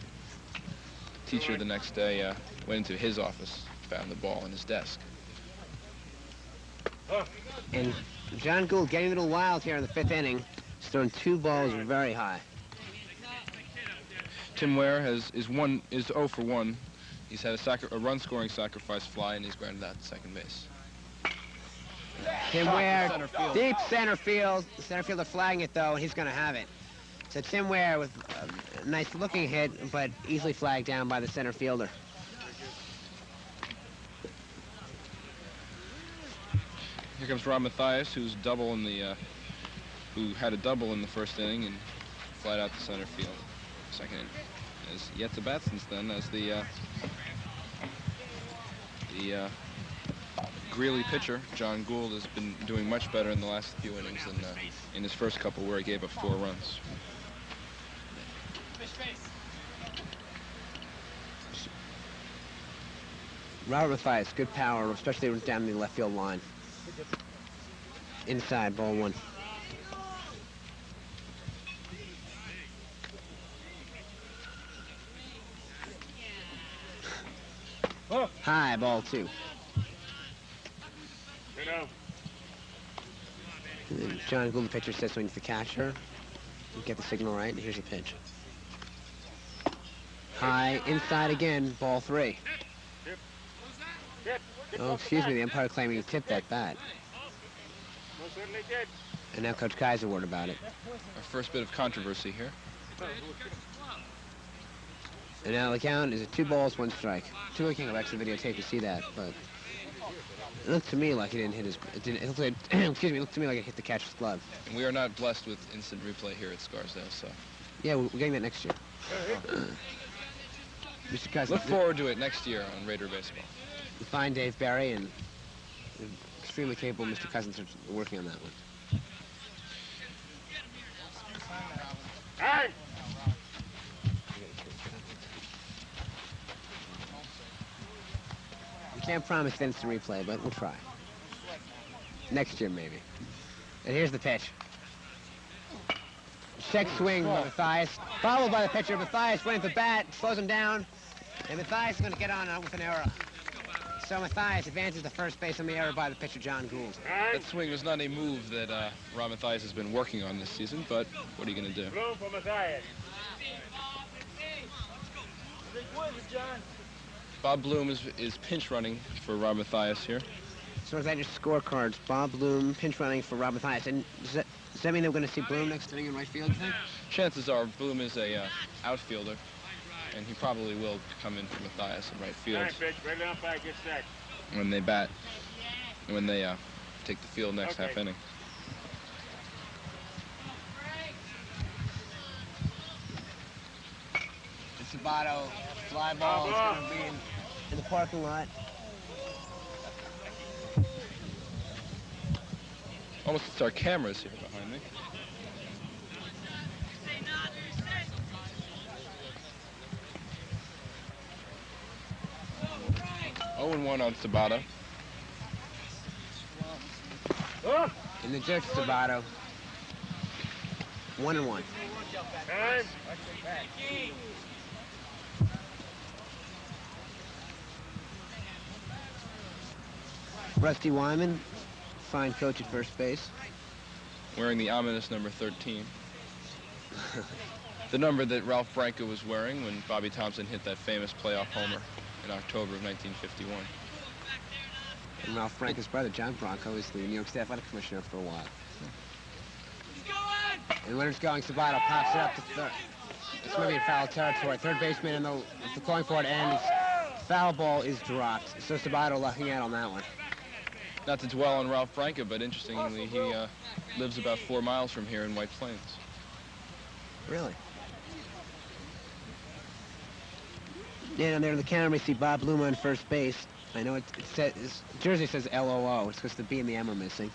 Teacher the next day went into his office, found the ball in his desk. And John Gould getting a little wild here in the 5th inning. He's thrown 2 balls very high. Tim Ware is 0 for 1. He's had a run-scoring sacrifice fly, and he's grounded out to second base. Tim Ware, deep center field. The center fielder flagging it, though, and he's going to have it. So Tim Ware with a nice-looking hit, but easily flagged down by the center fielder. Here comes Rob Mathias, who had a double in the 1st inning and flied out to center field. 2nd inning. Has yet to bat since then, as the Greeley pitcher, John Gould, has been doing much better in the last few innings than in his first couple, where he gave up 4 runs. Robert Mathias, good power, especially down the left field line. Inside, ball 1. High, ball 2. And then John Gould, the pitcher, says swing to the catcher. Get the signal right, and here's the pitch. High, inside again, ball 3. Oh, excuse me, the umpire claiming he tipped that bat. And now Coach Kaiser word about it. Our first bit of controversy here. And now the count is a 2 balls, 1 strike. We can't go back to the videotape to see that, but it looked to me like he didn't hit his. It looked like, excuse me, it looked to me like it hit the catcher's glove. And we are not blessed with instant replay here at Scarsdale, so. Yeah, we're getting that next year. Mr. Kaiser, look forward to it next year on Raider Baseball. We find Dave Barry and extremely capable Mr. Cousins are working on that one. Hey! We can't promise instant replay, but we'll try. Next year, maybe. And here's the pitch. Check swing by Mathias, followed by the pitcher. Mathias went at the bat, slows him down, and Mathias is going to get on with an error. So Mathias advances to first base on the error by the pitcher, John Gould. That swing was not a move that Rob Mathias has been working on this season, but what are you going to do? Bloom for Mathias. Bob Bloom is pinch running for Rob Mathias here. So is that your scorecards? Bob Bloom pinch running for Rob Mathias. And does that mean that we're going to see Bloom next inning in right field, you think? Chances are Bloom is a outfielder, and he probably will come in for Mathias in right field when they bat, when they take the field next half inning. The Sabato fly ball is going to be in the parking lot. Almost it's our cameras here behind me. Oh, and 1 on Sabato. In the jerk, Sabato. 1-1. Time. Rusty Wyman, fine coach at first base. Wearing the ominous number 13. The number that Ralph Branco was wearing when Bobby Thompson hit that famous playoff homer in October of 1951. And Ralph Branco's brother, John Branco, is the New York State Athletic Commissioner for a while. And when it's going, Sabato pops it up to third. It's going to be in foul territory. Third baseman, and the calling for it ends. Foul ball is dropped. So Sabato lucking out on that one. Not to dwell on Ralph Branco, but interestingly, he lives about 4 miles from here in White Plains. Really? Yeah, and there in the camera we see Bob Bloom on first base. I know it says, jersey says LOO. It's because the B and the M are missing.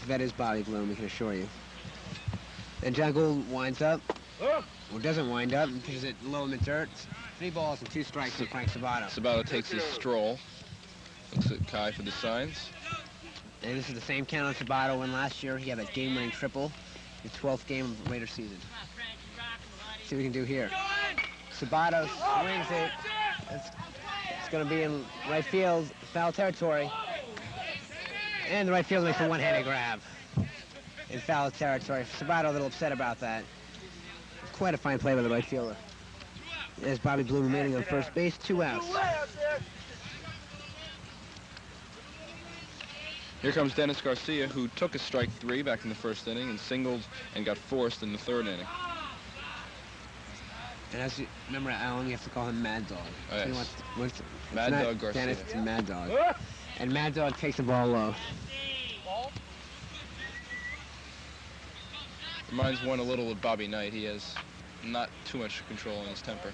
That is Bobby Bloom, we can assure you. And John Gould winds up, or doesn't wind up, because it low in the dirt. 3 balls and 2 strikes to Frank Sabato. Sabato takes his stroll. Looks at Kai for the signs. And this is the same count on Sabato when last year he had that game-winning triple, the 12th game of the Raider season. See what we can do here. Sabato swings it. It's going to be in right field, foul territory. And the right fielder makes a one-handed grab in foul territory. Sabato a little upset about that. Quite a fine play by the right fielder. There's Bobby Bloom remaining on first base, 2 outs. Here comes Dennis Garcia, who took a strike 3 back in the first inning and singled and got forced in the 3rd inning. And as you remember, Alan, you have to call him Mad Dog. Oh, yes. It's Mad not Dog Garcia. Dennis, it's Mad Dog. And Mad Dog takes the ball low. Reminds one a little of Bobby Knight. He has not too much control in his temper.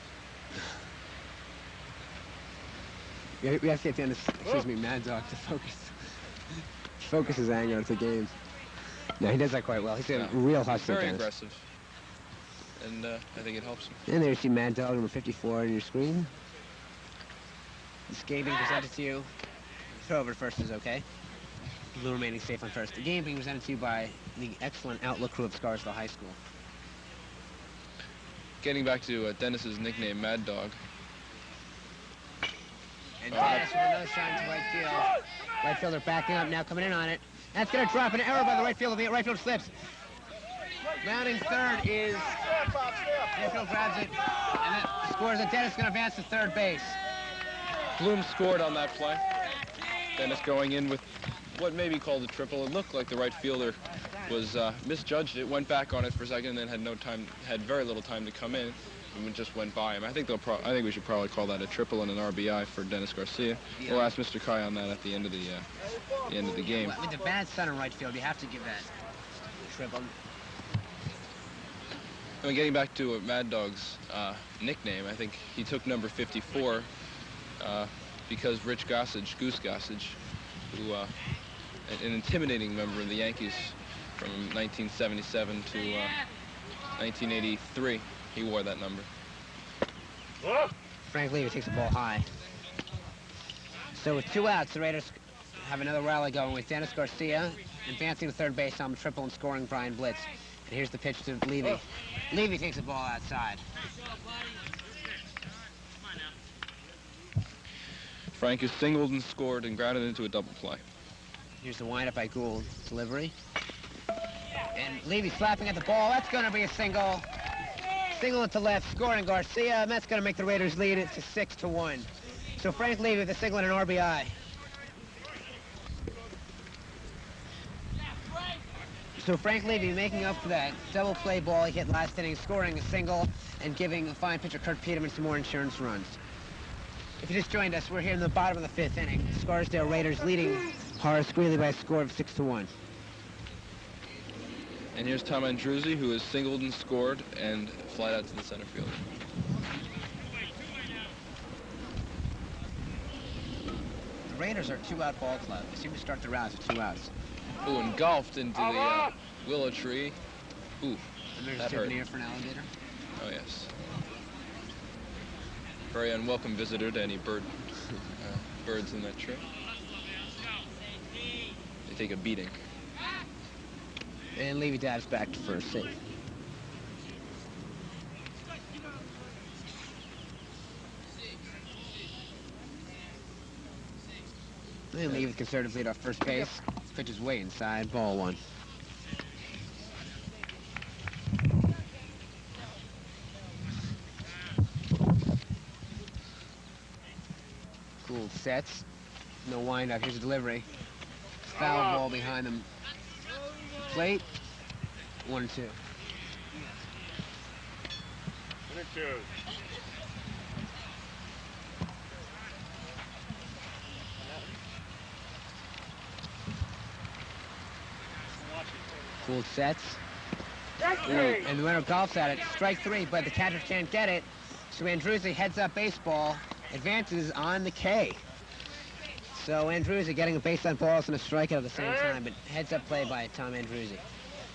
We have to get Dennis, excuse me, Mad Dog to focus his anger at the game. No, he does that quite well. He's a real hustler. Very aggressive. And I think it helps him. And there you see Mad Dog number 54 on your screen. This game being presented to you. Throw over to first is okay. Blue remaining safe on first. The game being presented to you by the excellent Outlook crew of Scarsdale High School. Getting back to Dennis's nickname, Mad Dog. And Dennis with another shot to right field. Right fielder backing up now, coming in on it. That's going to drop an error by the right fielder. The right field slips. Rounding third is... Infield grabs it, and it scores it. Dennis going to advance to third base. Bloom scored on that play. Dennis going in with what may be called a triple. It looked like the right fielder was misjudged it, went back on it for a second, and then had very little time to come in, and just went by him. I think we should probably call that a triple and an RBI for Dennis Garcia. Yeah. We'll ask Mr. Kai on that at the end of the game. With the bad sun in right field, you have to give that triple. I mean, getting back to Mad Dog's nickname, I think he took number 54 because Rich Gossage, Goose Gossage, who an intimidating member of the Yankees from 1977 to 1983, he wore that number. Frank Levy takes the ball high. So with 2 outs, the Raiders have another rally going with Dennis Garcia advancing to third base on the triple and scoring Brian Blitz. And here's the pitch to Levy. Levy takes the ball outside. Frank is singled and scored and grounded into a double play. Here's the windup by Gould. Delivery. And Levy slapping at the ball. That's going to be a single. Single to left, scoring Garcia. And that's going to make the Raiders lead it to 6-1. So Frank Levy with a single and an RBI. So Frank Levy making up for that double play ball he hit last inning, scoring a single and giving a fine pitcher Kurt Peterman some more insurance runs. If you just joined us, we're here in the bottom of the 5th inning. Scarsdale Raiders leading Horace Greeley by a score of 6-1. And here's Tom Andruzzi, who has singled and scored and flied out to the center field. The Raiders are 2-out ball club. They seem to start the rounds with 2 outs. Ooh, engulfed into the willow tree. Ooh, And there's that a hurt. souvenir for an alligator. Oh, yes. Very unwelcome visitor to any birds in that tree. They take a beating. And Levy dives back to first, safe. And Levy with conservative lead off first base. Pitch is way inside, ball 1. Gould sets. No windup. Here's a delivery. Foul ball behind them. Plate. 1-2. 1-2. Gould sets. And the runner golfs at it. Strike 3, but the catcher can't get it. So Andruzzi heads up baseball, advances on the K. So Andruzzi getting a base on balls and a strikeout at the same time, but heads up play by Tom Andruzzi.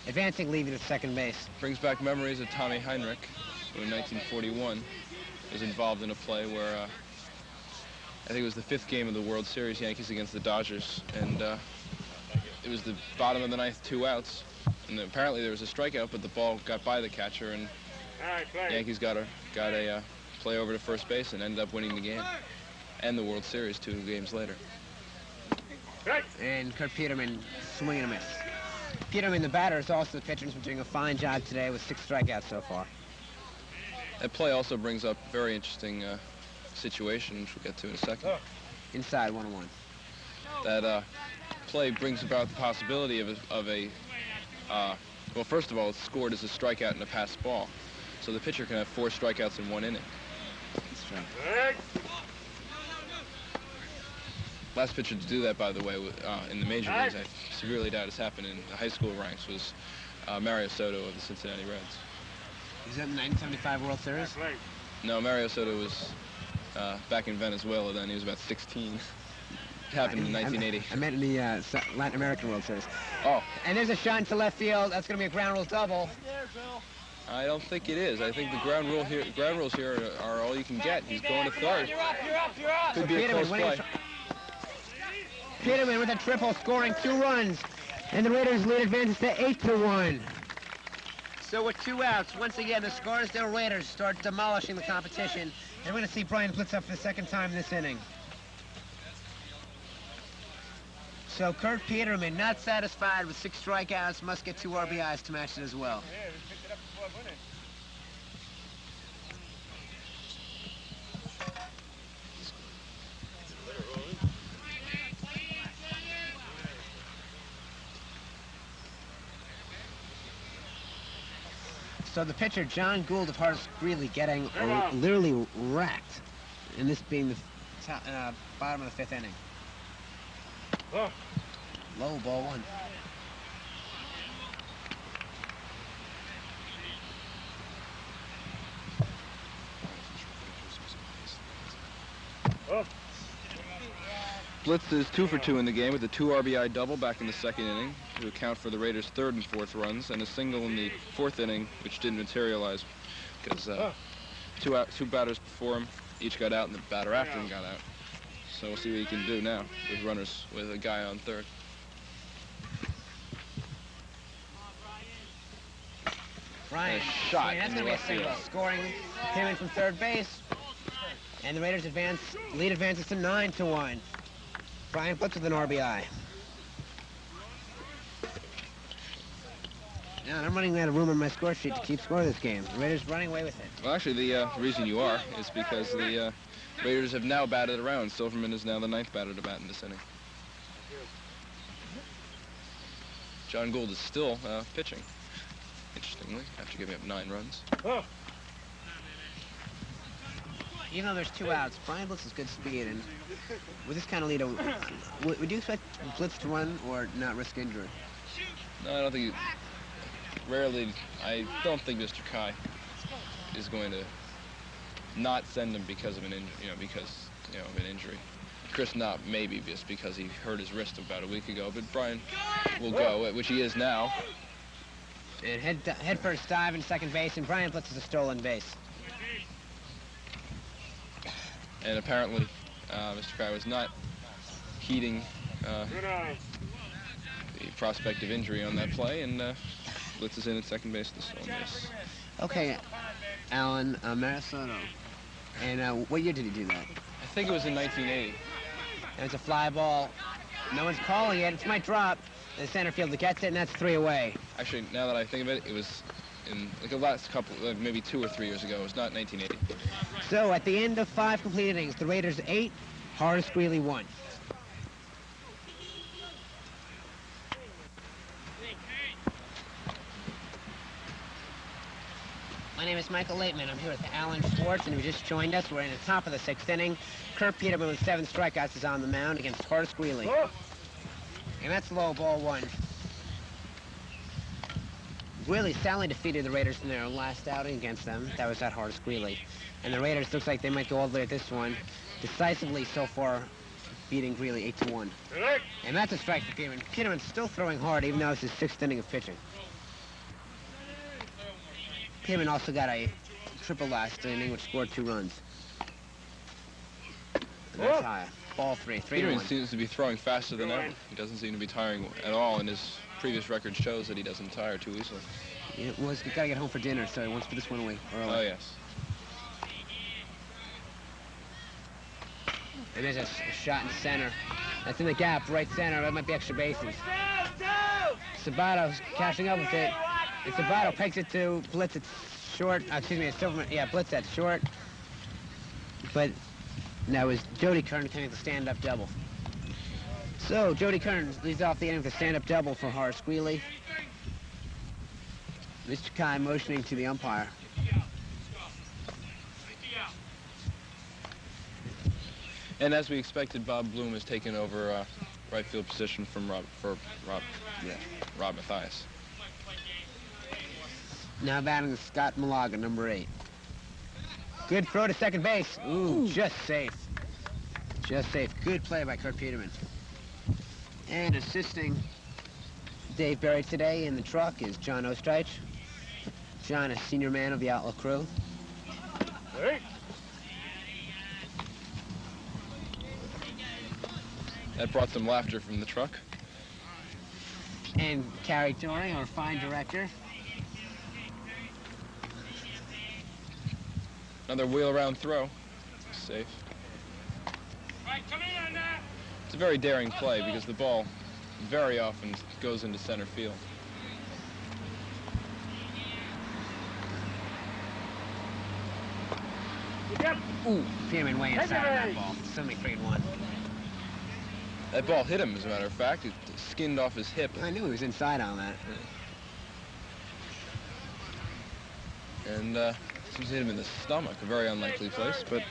Advancing Levy to second base. Brings back memories of Tommy Heinrich, who in 1941 was involved in a play where I think it was the 5th game of the World Series, Yankees against the Dodgers, and it was the bottom of the 9th, 2 outs, and apparently there was a strikeout, but the ball got by the catcher, and Yankees got a play over to first base and ended up winning the game and the World Series 2 games later. And Kurt Peterman swinging a miss. Peterman, the batter, is also the pitcher, has been doing a fine job today with 6 strikeouts so far. That play also brings up a very interesting situation, which we'll get to in a second. Inside 1-1. That play brings about the possibility of a well, first of all, it's scored as a strikeout and a passed ball. So the pitcher can have 4 strikeouts in 1 inning. That's right. Last pitcher to do that, by the way, in the major leagues, I severely doubt it's happened in the high school ranks, was Mario Soto of the Cincinnati Reds. Is that in the 1975 World Series? No, Mario Soto was back in Venezuela then. He was about 16. It happened in 1980. I meant in the Latin American World Series. Oh. And there's a shot into left field. That's going to be a ground rule double. I don't think it is. I think the ground rules here are all you can get. He's going to third. Could be a close play. Peterman with a triple, scoring 2 runs. And the Raiders lead advances to 8-1. So with 2 outs, once again, the Scarsdale Raiders start demolishing the competition. And we're going to see Brian Blitz up for the 2nd time this inning. So Kurt Peterman, not satisfied with 6 strikeouts, must get 2 RBIs to match it as well. So the pitcher, John Gould of Horace Greeley, getting literally racked, and this being the bottom of the 5th inning. Low, ball 1. Blitz is 2 for 2 in the game with a 2 RBI double back in the 2nd inning to account for the Raiders' 3rd and 4th runs, and a single in the 4th inning, which didn't materialize because 2 batters before him each got out, and the batter after him got out. So we'll see what he can do now with runners, with a guy on third. Brian, shot that's in going to the be a left single. field. Scoring him in from third base. And the Raiders lead advances to 9-1. Brian Blitz with an RBI. Now, I'm running out of room on my score sheet to keep score of this game. The Raiders running away with it. Well, actually, the reason you are is because the Raiders have now batted around. Silverman is now the 9th batter to bat in this inning. John Gould is still pitching, interestingly, after giving up 9 runs. Oh. Even though there's 2 outs, Brian Blitz has good speed, and with this kind of lead, would you expect Blitz to run or not risk injury? No, I don't think. Rarely, I don't think Mr. Kai is going to not send him because of an injury, of an injury. Chris Knopp maybe just because he hurt his wrist about a week ago, but Brian will go, which he is now. And head first dive in second base, and Brian Blitz is a stolen base. And apparently, Mr. Kai was not heeding the prospect of injury on that play, and Blitz is in at second base, the stolen base. Okay, Alan Marisoto. And what year did he do that? I think it was in 1980. And it's a fly ball. No one's calling it. It might drop. The center fielder gets it, and that's 3 away. Actually, now that I think of it, it was in like the last couple, maybe 2 or 3 years ago. It was not 1980. So at the end of 5 complete innings, the Raiders 8, Horace Greeley 1. My name is Michael Laitman. I'm here with Alan Schwartz, and who just joined us. We're in the top of the 6th inning. Kurt Peterman with 7 strikeouts is on the mound against Horace Greeley. Oh. And that's low, ball 1. Greeley soundly defeated the Raiders in their last outing against them. That was at Horace Greeley. And the Raiders looks like they might go all the way at this one. Decisively so far, beating Greeley 8-1. And that's a strike for Peterman. Peterman's still throwing hard, even though it's his 6th inning of pitching. Peterman also got a triple last inning, which scored 2 runs. And that's high. Ball 3. Peterman seems to be throwing faster than ever. He doesn't seem to be tiring at all, and his previous record shows that he doesn't tire too easily. It was, he's got to get home for dinner, so he wants to put this one away early. Oh, yes. And there's a shot in center. That's in the gap, right center. That might be extra bases. Sabato's catching up with it. And Sabato pegs it to Blitz at short. Excuse me, it's Silverman. Yeah, Blitz at short. But that was Jody Kern coming with a stand-up double. So Jody Kern leads off the inning with a stand-up double for Horace Greeley. Mr. Kai motioning to the umpire. And as we expected, Bob Bloom has taken over right field position from Rob Mathias. Now batting Scott Malaga, number 8. Good throw to second base. Ooh, just safe. Just safe. Good play by Kurt Peterman. And assisting Dave Berry today in the truck is John Ostreich. John, a senior man of the Outlaw crew. Hey. That brought some laughter from the truck. And Carrie Torrey, our fine director. Another wheel-around throw. Safe. Right, come in on that. It's a very daring play because the ball very often goes into center field. Yep. Ooh, Peterman way inside on that ball. It's only 3-1. That ball hit him, as a matter of fact. It skinned off his hip. I knew he was inside on that. And seems to hit him in the stomach, a very unlikely place, but...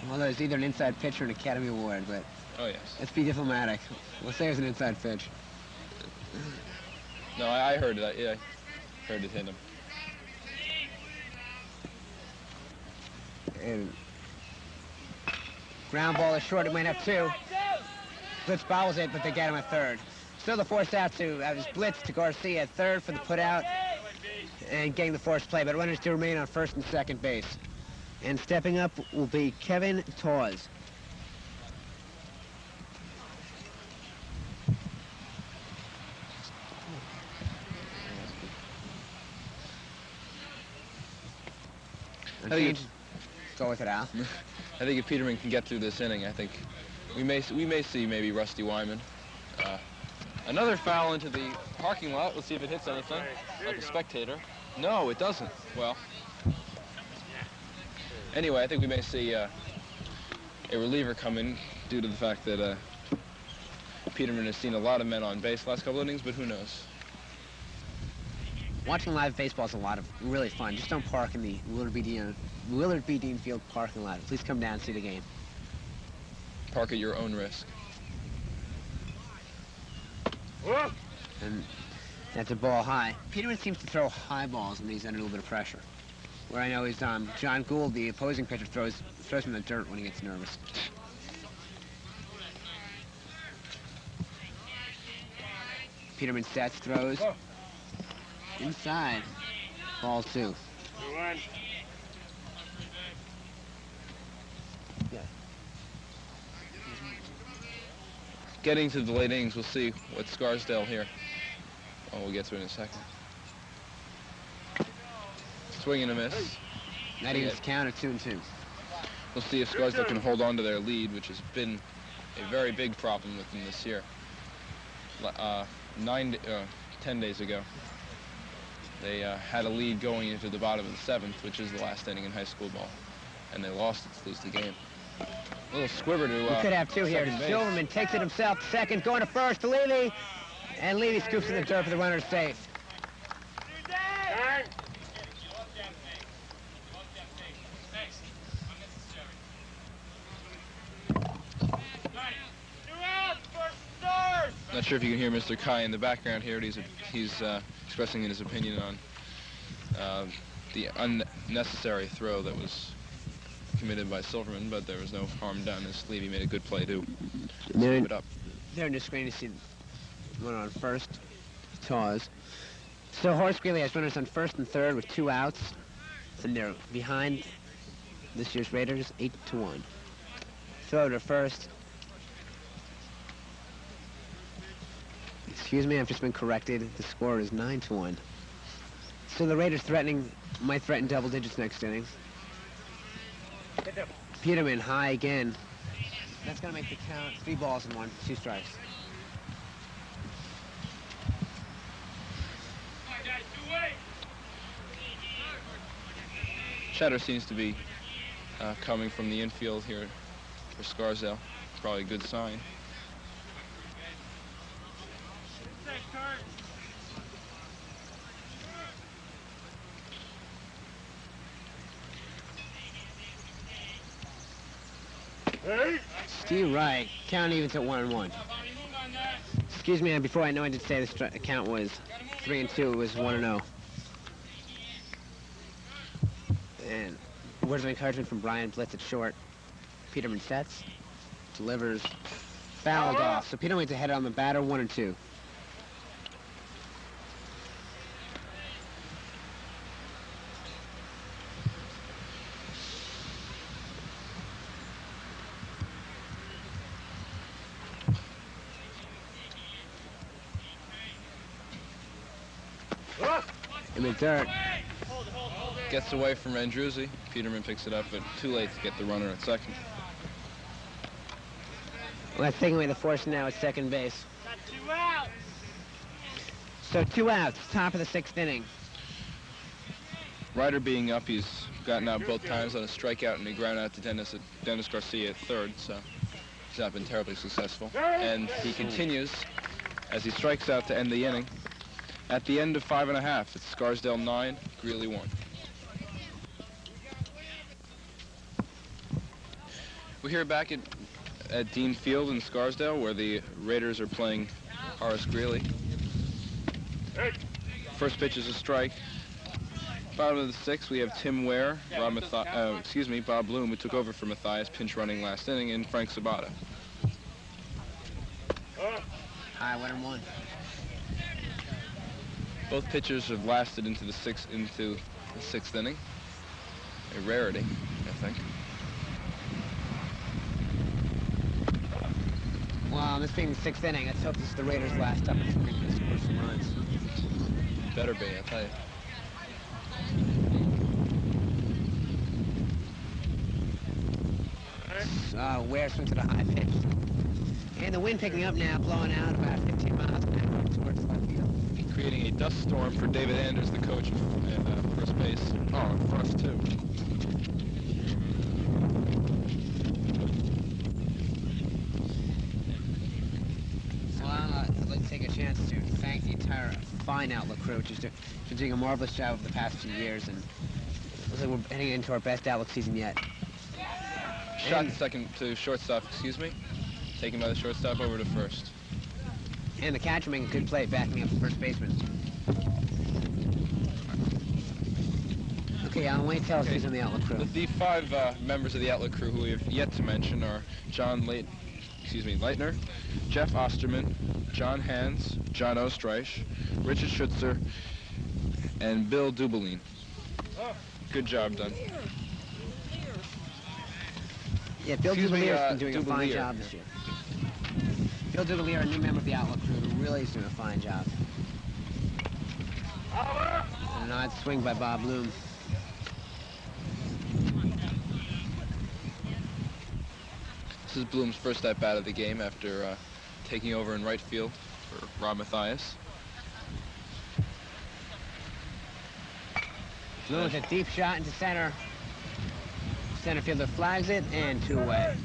Well, there's either an inside pitch or an Academy Award, but Oh, yes. let's be diplomatic. We'll say it was an inside pitch. No, I heard it. Yeah, I heard it hit him. And ground ball is short. It might have 2. Blitz bobbles it, but they get him at third. Still the force out to his Blitz to Garcia at third for the putout and getting the forced play, but runners do remain on first and second base. And stepping up will be Kevin Tawes. change. Go with it, Al. I think if Peterman can get through this inning, I think we may see maybe Rusty Wyman. Another foul into the parking lot. Let's see if it hits anything, like a spectator. No, it doesn't. Well, anyway, I think we may see a reliever come in due to the fact that Peterman has seen a lot of men on base the last couple innings, but who knows? Watching live baseball is a lot of really fun. Just don't park in the Willard B. Dean Field parking lot. Please come down and see the game. Park at your own risk. And that's a ball high. Peterman seems to throw high balls when he's under a little bit of pressure. Where I know is John Gould, the opposing pitcher, throws him in the dirt when he gets nervous. Peterman sets, throws. Inside. Ball 2. Getting to the late innings, we'll see what Scarsdale here. Oh, we'll get to it in a second. Swing and a miss. That is count at 2-2. We'll see if Scarsdale can hold on to their lead, which has been a very big problem with them this year. 10 days ago, they had a lead going into the bottom of the 7th, which is the last inning in high school ball, and they lost it to lose the game. A little squibber to we could have 2 here. Silverman takes it himself to second, going to first to Levy, and Levy scoops in the dirt for the runner safe. Not sure if you can hear Mr. Kai in the background here. He's expressing his opinion on the unnecessary throw that was committed by Silverman, but there was no harm done as Levy made a good play to scoop it up. They're in the screen to see one on first. Tawes. So Horace Greeley has runners on first and third with 2 outs, and they're behind this year's Raiders 8-1. Throw to first. Excuse me, I've just been corrected. The score is 9-1. So the Raiders might threaten double digits next inning. Peterman high again. That's going to make the count 3 balls and 2 strikes. Chatter seems to be coming from the infield here for Scarsdale. Probably a good sign. Steve Wright, count evens at 1-1. Excuse me, before I know I did say the count was 3-2, it was 1-0. And words of encouragement from Brian Blitz at short. Peterman sets, delivers, fouled off. So Peterman's ahead on the batter, 1-2. In the dirt. Gets away from Andruzzi. Peterman picks it up, but too late to get the runner at second. Well, that's taking away the force now at second base. So 2 outs, top of the 6th inning. Ryder being up, he's gotten out both times on a strikeout and a ground out to Dennis Garcia at third, so he's not been terribly successful. And he continues as he strikes out to end the inning. At the end of 5.5, it's Scarsdale 9, Greeley 1. We're here back at Dean Field in Scarsdale, where the Raiders are playing Horace Greeley. First pitch is a strike. Bottom of the 6th, we have Tim Ware, Bob Bloom, who took over for Mathias, pinch running last inning, and Frank Sabata. High 1-1. Both pitchers have lasted into the 6th inning. A rarity, I think. Well, this being the 6th inning, let's hope this is the Raiders' last opportunity to score some runs. Better be, I tell you. Ware swings to the high pitch. And the wind picking up now, blowing out about 15 miles an hour towards left field. Creating a dust storm for David Anders, the coach at first base. Oh, for us too. Well, I'd like to take a chance to thank the entire Fine Outlook crew, which is been doing a marvelous job over the past few years, and looks like we're heading into our best Outlook season yet. Shot second to shortstop, excuse me. Taken by the shortstop over to first. And the catcher making a good play, backing up the first baseman. Okay, Alan, why don't you tell us who's in the Outlook crew? The five members of the Outlook crew who we have yet to mention are Leitner, Jeff Osterman, John Hans, John Ostreich, Richard Schutzer, and Bill Dubeline. Good job done. Yeah, Bill Dubeline has been doing a fine job this year. Bill Dubeline, a new member of the Outlook crew, really is doing a fine job. And an odd swing by Bob Bloom. This is Bloom's first at-bat of the game after taking over in right field for Rob Mathias. Bloom with a deep shot into center. Center fielder flags it, and 2 away.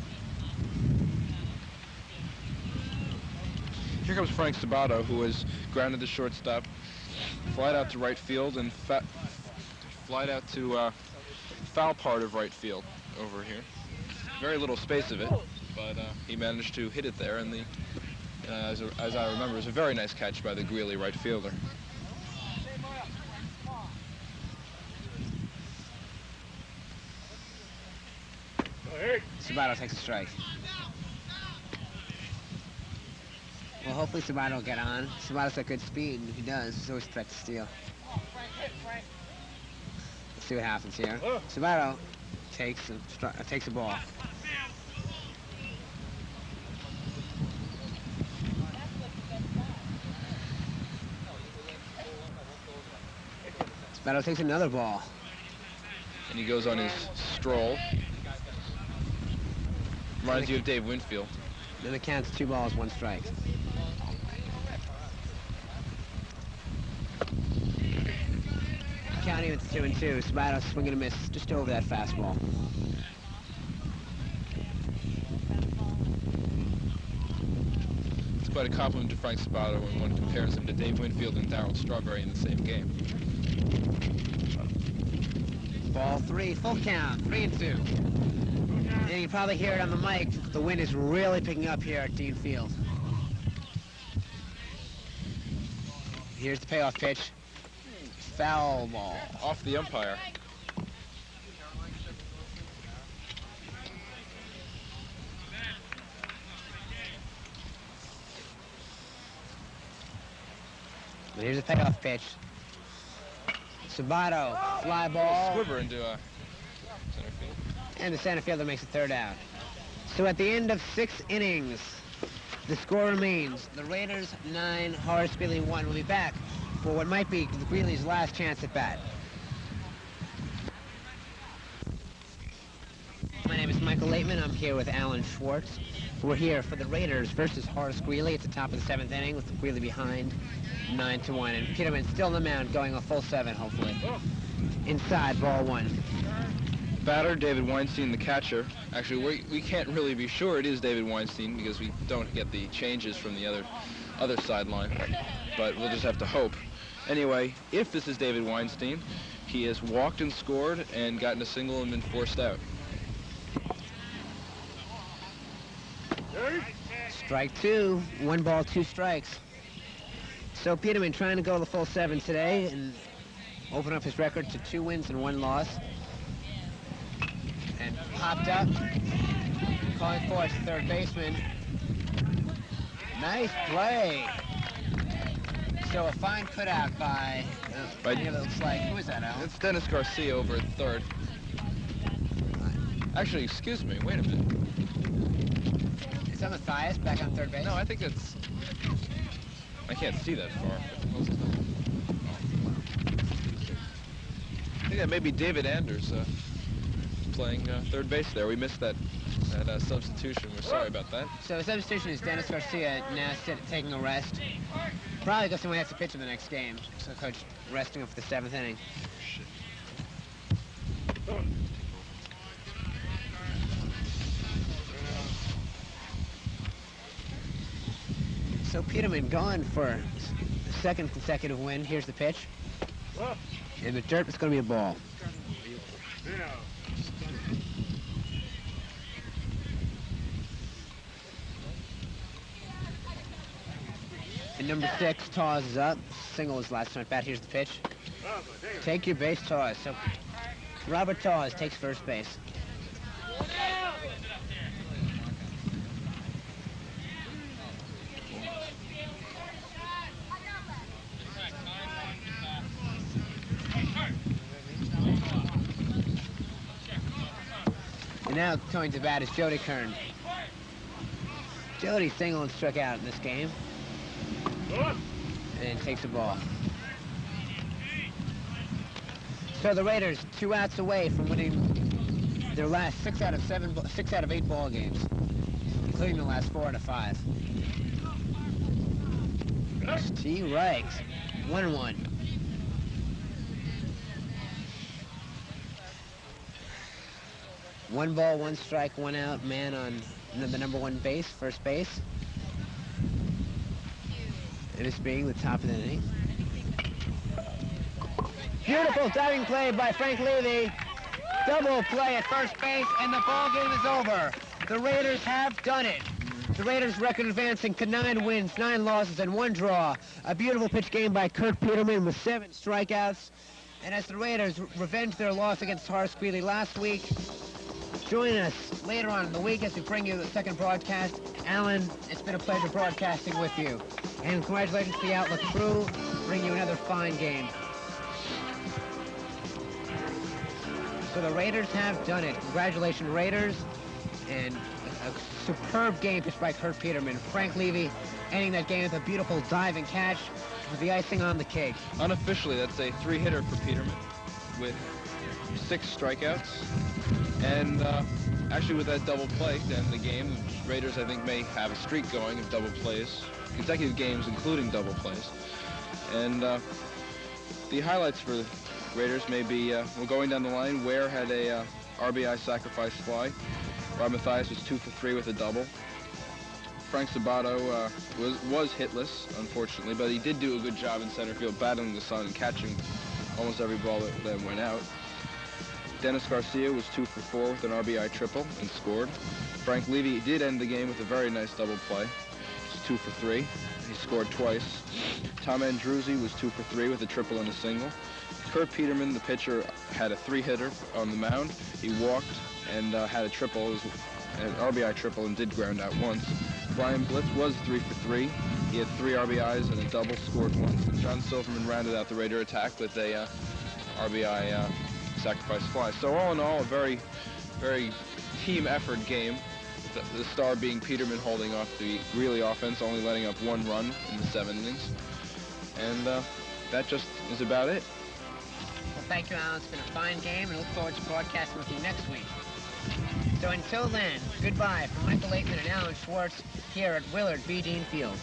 Here comes Frank Sabato, who has grounded the shortstop, flied out to right field, and flied out to foul part of right field over here. Very little space of it, but he managed to hit it there, and as I remember, it was a very nice catch by the Greeley right fielder. Sabato takes a strike. Well, hopefully Sabato will get on. Sabato's got good speed, and if he does, he's always a threat to steal. Let's see what happens here. Sabato takes a ball. Sabato takes another ball. And he goes on his stroll. Reminds you of Dave Winfield. Then the count's 2 balls, 1 strike. Counting with 2-2. Sabato swinging a miss just over that fastball. It's quite a compliment to Frank Sabato when one compares him to Dave Winfield and Darryl Strawberry in the same game. Ball 3, full count, 3-2. And you can probably hear it on the mic. The wind is really picking up here at Dean Field. Here's the payoff pitch. Foul ball. Off the umpire. And here's the payoff pitch. Sabato, fly ball. Squiver into center field. And the center fielder makes the 3rd out. So at the end of 6 innings, the score remains the Raiders 9, Horace Greeley 1. We'll be back for what might be Greeley's last chance at bat. My name is Michael Laitman. I'm here with Alan Schwartz. We're here for the Raiders versus Horace Greeley at the top of the 7th inning with Greeley behind 9-1. And Peterman still on the mound going a full 7, hopefully. Inside, ball 1. Batter, David Weinstein, the catcher. Actually, we can't really be sure it is David Weinstein because we don't get the changes from the other sideline, but we'll just have to hope. Anyway, if this is David Weinstein, he has walked and scored and gotten a single and been forced out. Strike 2, 1 ball, 2 strikes. So Peterman trying to go the full 7 today and open up his record to 2 wins and 1 loss. And popped up, calling for his 3rd baseman. Nice play. So a fine cutout by it looks like, who is that, Alan? It's Dennis Garcia over at 3rd. Actually, excuse me, wait a minute. Is that Mathias back on 3rd base? No, I think it's... I can't see that far. I think that may be David Anders playing 3rd base there. We missed that At a substitution, we're sorry about that. So the substitution is Dennis Garcia now taking a rest. Probably because someone has to pitch in the next game. So coach resting him for the 7th inning. So Peterman going for the 2nd consecutive win. Here's the pitch. In the dirt, it's going to be a ball. And number 6, Taws is up. Single his last time at bat. Here's the pitch. Take your base, Taws. So Robert Taws takes first base. And now going to bat is Jody Kern. Jody single and struck out in this game. And takes the ball. So the Raiders 2 outs away from winning their last 6 out of 8 ball games, including the last 4 out of 5. T. Riggs, 1-1. One ball, 1 strike, 1 out, man on the number 1 base, first base. And it's being the top of the inning. Beautiful diving play by Frank Levy. Double play at first base, and the ball game is over. The Raiders have done it. The Raiders' record advancing to 9 wins, 9 losses, and 1 draw. A beautiful pitch game by Kurt Peterman with 7 strikeouts. And as the Raiders revenge their loss against Horace Greeley last week, join us later on in the week as we bring you the second broadcast. Alan, it's been a pleasure broadcasting with you. And congratulations to the Outlook crew, bring you another fine game. So the Raiders have done it. Congratulations, Raiders. And a superb game pitched by Kurt Peterman. Frank Levy ending that game with a beautiful diving catch with the icing on the cake. Unofficially, that's a 3-hitter for Peterman with 6 strikeouts. And actually with that double play to end the game, the Raiders, I think, may have a streak going of double plays, consecutive games including double plays. And the highlights for the Raiders may be, well, going down the line, Ware had a RBI sacrifice fly. Rob Mathias was 2 for 3 with a double. Frank Sabato was hitless, unfortunately, but he did do a good job in center field, battling the sun and catching almost every ball that went out. Dennis Garcia was 2 for 4 with an RBI triple and scored. Frank Levy did end the game with a very nice double play. He was 2 for 3. He scored twice. Tom Andruzzi was 2 for 3 with a triple and a single. Kurt Peterman, the pitcher, had a 3-hitter on the mound. He walked and had a triple, an RBI triple, and did ground out once. Brian Blitz was 3 for 3. He had 3 RBIs and a double, scored once. And John Silverman rounded out the Raider attack with a RBI sacrifice fly. So all in all, a very, very team effort game. The star being Peterman holding off the Greeley offense, only letting up 1 run in the 7 innings. And that just is about it. Well, thank you, Alan. It's been a fine game, and I look forward to broadcasting with you next week. So until then, goodbye from Michael Laitman and Alan Schwartz here at Willard B. Dean Field.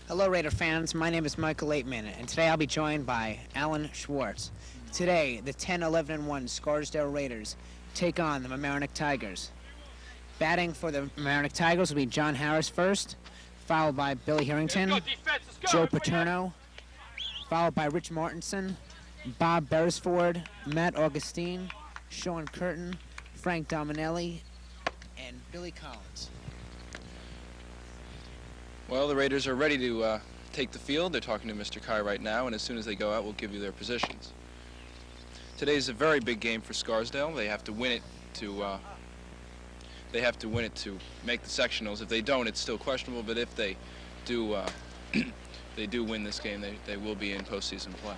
Hello, Raider fans. My name is Michael Laitman, and today I'll be joined by Alan Schwartz. Today, the 10-11-1 Scarsdale Raiders take on the Mamaroneck Tigers. Batting for the Mamaroneck Tigers will be John Harris first, followed by Billy Harrington, Joe Paterno, followed by Rich Martinson, Bob Beresford, Matt Augustine, Sean Curtin, Frank Dominelli, and Billy Collins. Well, the Raiders are ready to take the field. They're talking to Mr. Kai right now, and as soon as they go out, we'll give you their positions. Today's a very big game for Scarsdale. They have to win it to make the sectionals. If they don't, it's still questionable. But if they do, they do win this game, they will be in postseason play.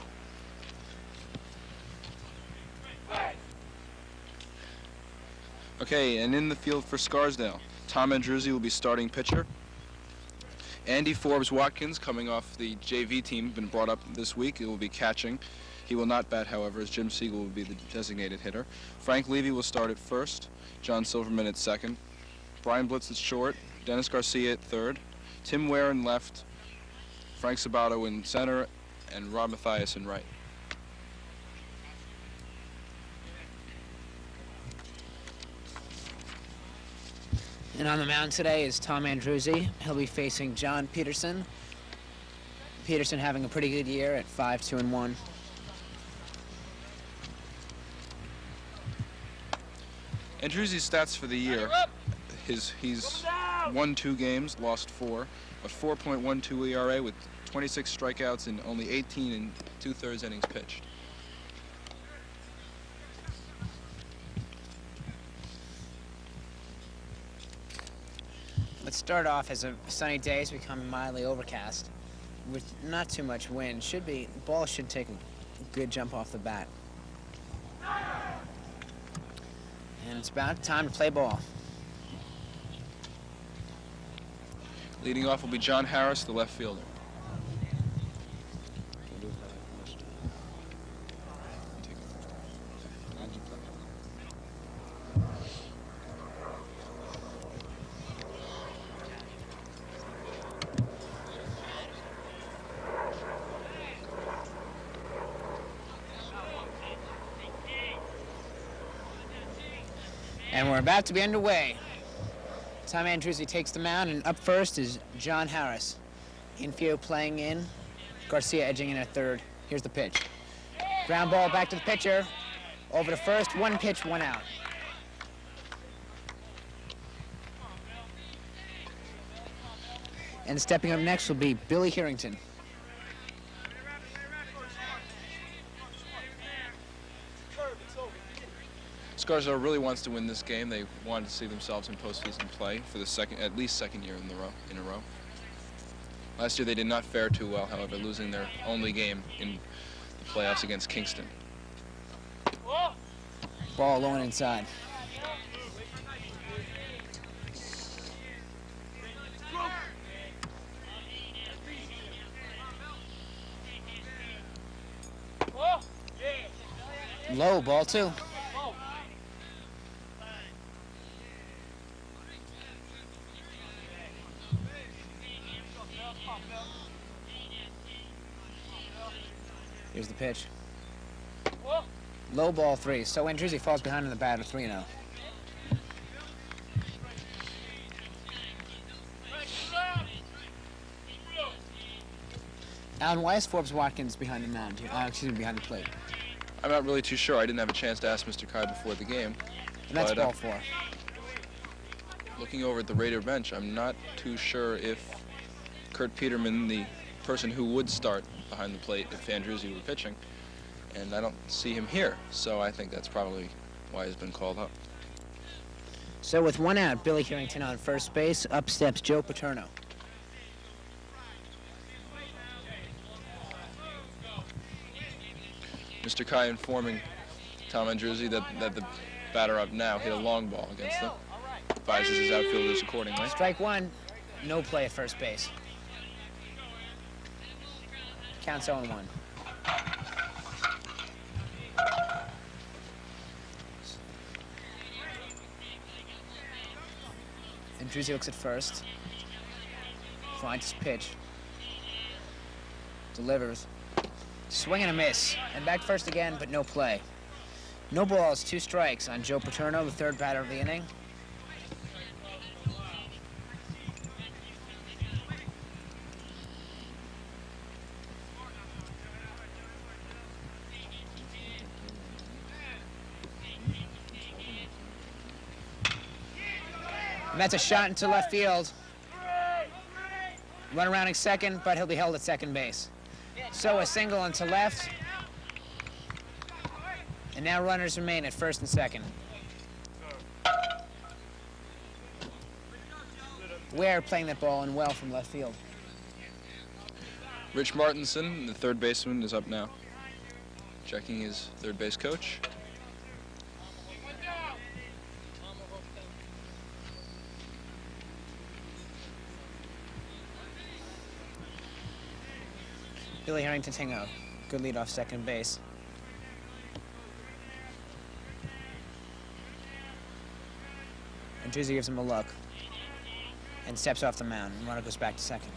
Okay, and in the field for Scarsdale, Tom Andruzzi will be starting pitcher. Andy Forbes-Watkins, coming off the JV team, been brought up this week. He will be catching. He will not bat, however, as Jim Siegel will be the designated hitter. Frank Levy will start at first. John Silverman at second. Brian Blitz at short. Dennis Garcia at third. Tim Ware in left. Frank Sabato in center. And Rob Mathias in right. And on the mound today is Tom Andruzzi. He'll be facing John Peterson. Peterson having a pretty good year at 5-2-1. Andruzzi's stats for the year, he's won 2 games, lost 4, a 4.12 ERA with 26 strikeouts and only 18 2/3 innings pitched. Let's start off as a sunny day has become mildly overcast with not too much wind. The ball should take a good jump off the bat. And it's about time to play ball. Leading off will be John Harris, the left fielder. And we're about to be underway. Tom Andruzzi takes the mound, and up first is John Harris. Infield playing in, Garcia edging in at third. Here's the pitch. Ground ball back to the pitcher. Over to first, 1 pitch, 1 out. And stepping up next will be Billy Harrington. Scarsdale really wants to win this game. They want to see themselves in postseason play for the at least second year in a row. Last year they did not fare too well, however, losing their only game in the playoffs against Kingston. Ball low and inside. Low, ball 2. Here's the pitch. Low, ball 3. So Andruzzi falls behind in the bat at 3-0. Alan, why is Forbes-Watkins behind the mound? Behind the plate? I'm not really too sure. I didn't have a chance to ask Mr. Kai before the game. And that's ball 4. Looking over at the Raider bench, I'm not too sure if Kurt Peterman, the person who would start behind the plate if Andruzzi were pitching, and I don't see him here, so I think that's probably why he's been called up. So with 1 out, Billy Harrington on first base. Up steps Joe Paterno. Mr. Kai informing Tom Andruzzi that the batter up now hit a long ball against them. Advises his outfielders accordingly. Strike 1, no play at first base. Counts 0-1. Andruzzi looks at first. Finds his pitch. Delivers. Swing and a miss. And back first again, but no play. No balls, 2 strikes on Joe Paterno, the 3rd batter of the inning. And that's a shot into left field. Runner rounding second, but he'll be held at second base. So a single into left. And now runners remain at first and second. Ware playing that ball in well from left field. Rich Martinson, the third baseman, is up now, checking his third base coach. Billy Harrington taking a good lead off second base. And Drizzy gives him a look and steps off the mound. And runner goes back to second.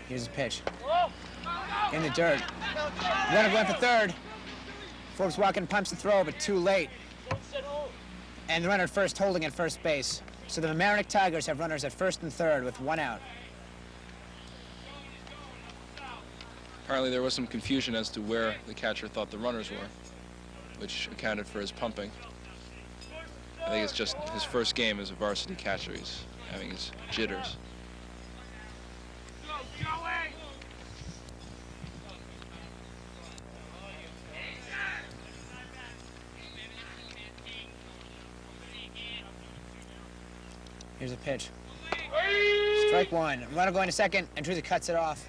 Here's a pitch. In the dirt. Runner going for third. Forbes walking, pumps the throw, but too late. And the runner at first holding at first base. So the Mamaroneck Tigers have runners at first and third with one out. Apparently there was some confusion as to where the catcher thought the runners were, which accounted for his pumping. I think it's just his first game as a varsity catcher. He's having his jitters. Here's a pitch. Strike one. Runner going to second, and Drizzy cuts it off.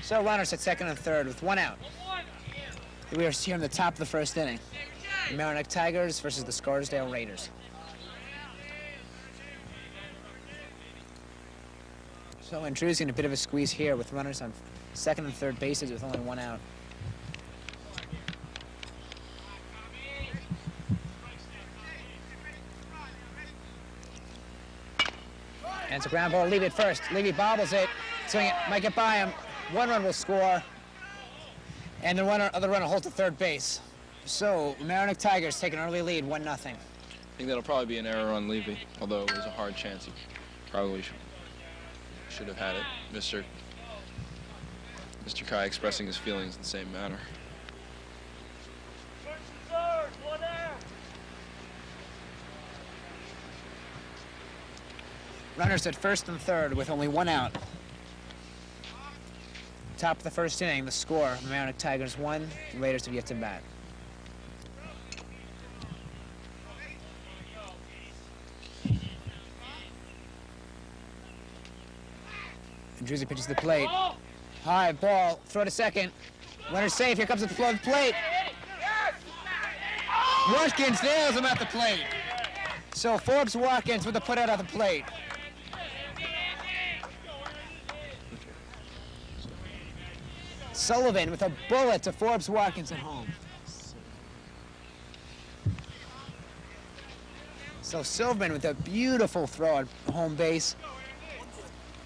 So runners at second and third with one out. We are here in the top of the first inning. The Mamaroneck Tigers versus the Scarsdale Raiders. So and Drizzy in a bit of a squeeze here with runners on second and third bases with only one out. And it's a ground ball. Levy at first. Levy bobbles it. Swing it. Might get by him. One run will score. And the other runner holds at third base. So Mamaroneck Tigers take an early lead, 1-0. I think that'll probably be an error on Levy, although it was a hard chance. He probably should have had it. Mr. Kai expressing his feelings in the same manner. Runners at first and third with only one out. Top of the first inning, the score, Mamaroneck Tigers 1, the Raiders have yet to bat. And Drizzy pitches to the plate. High ball, throw to second. Runner safe, here comes the flow of the plate. Watkins nails him at the plate. So Forbes Watkins with the put out of the plate. Sullivan with a bullet to Forbes Watkins at home. So Silverman with a beautiful throw at home base.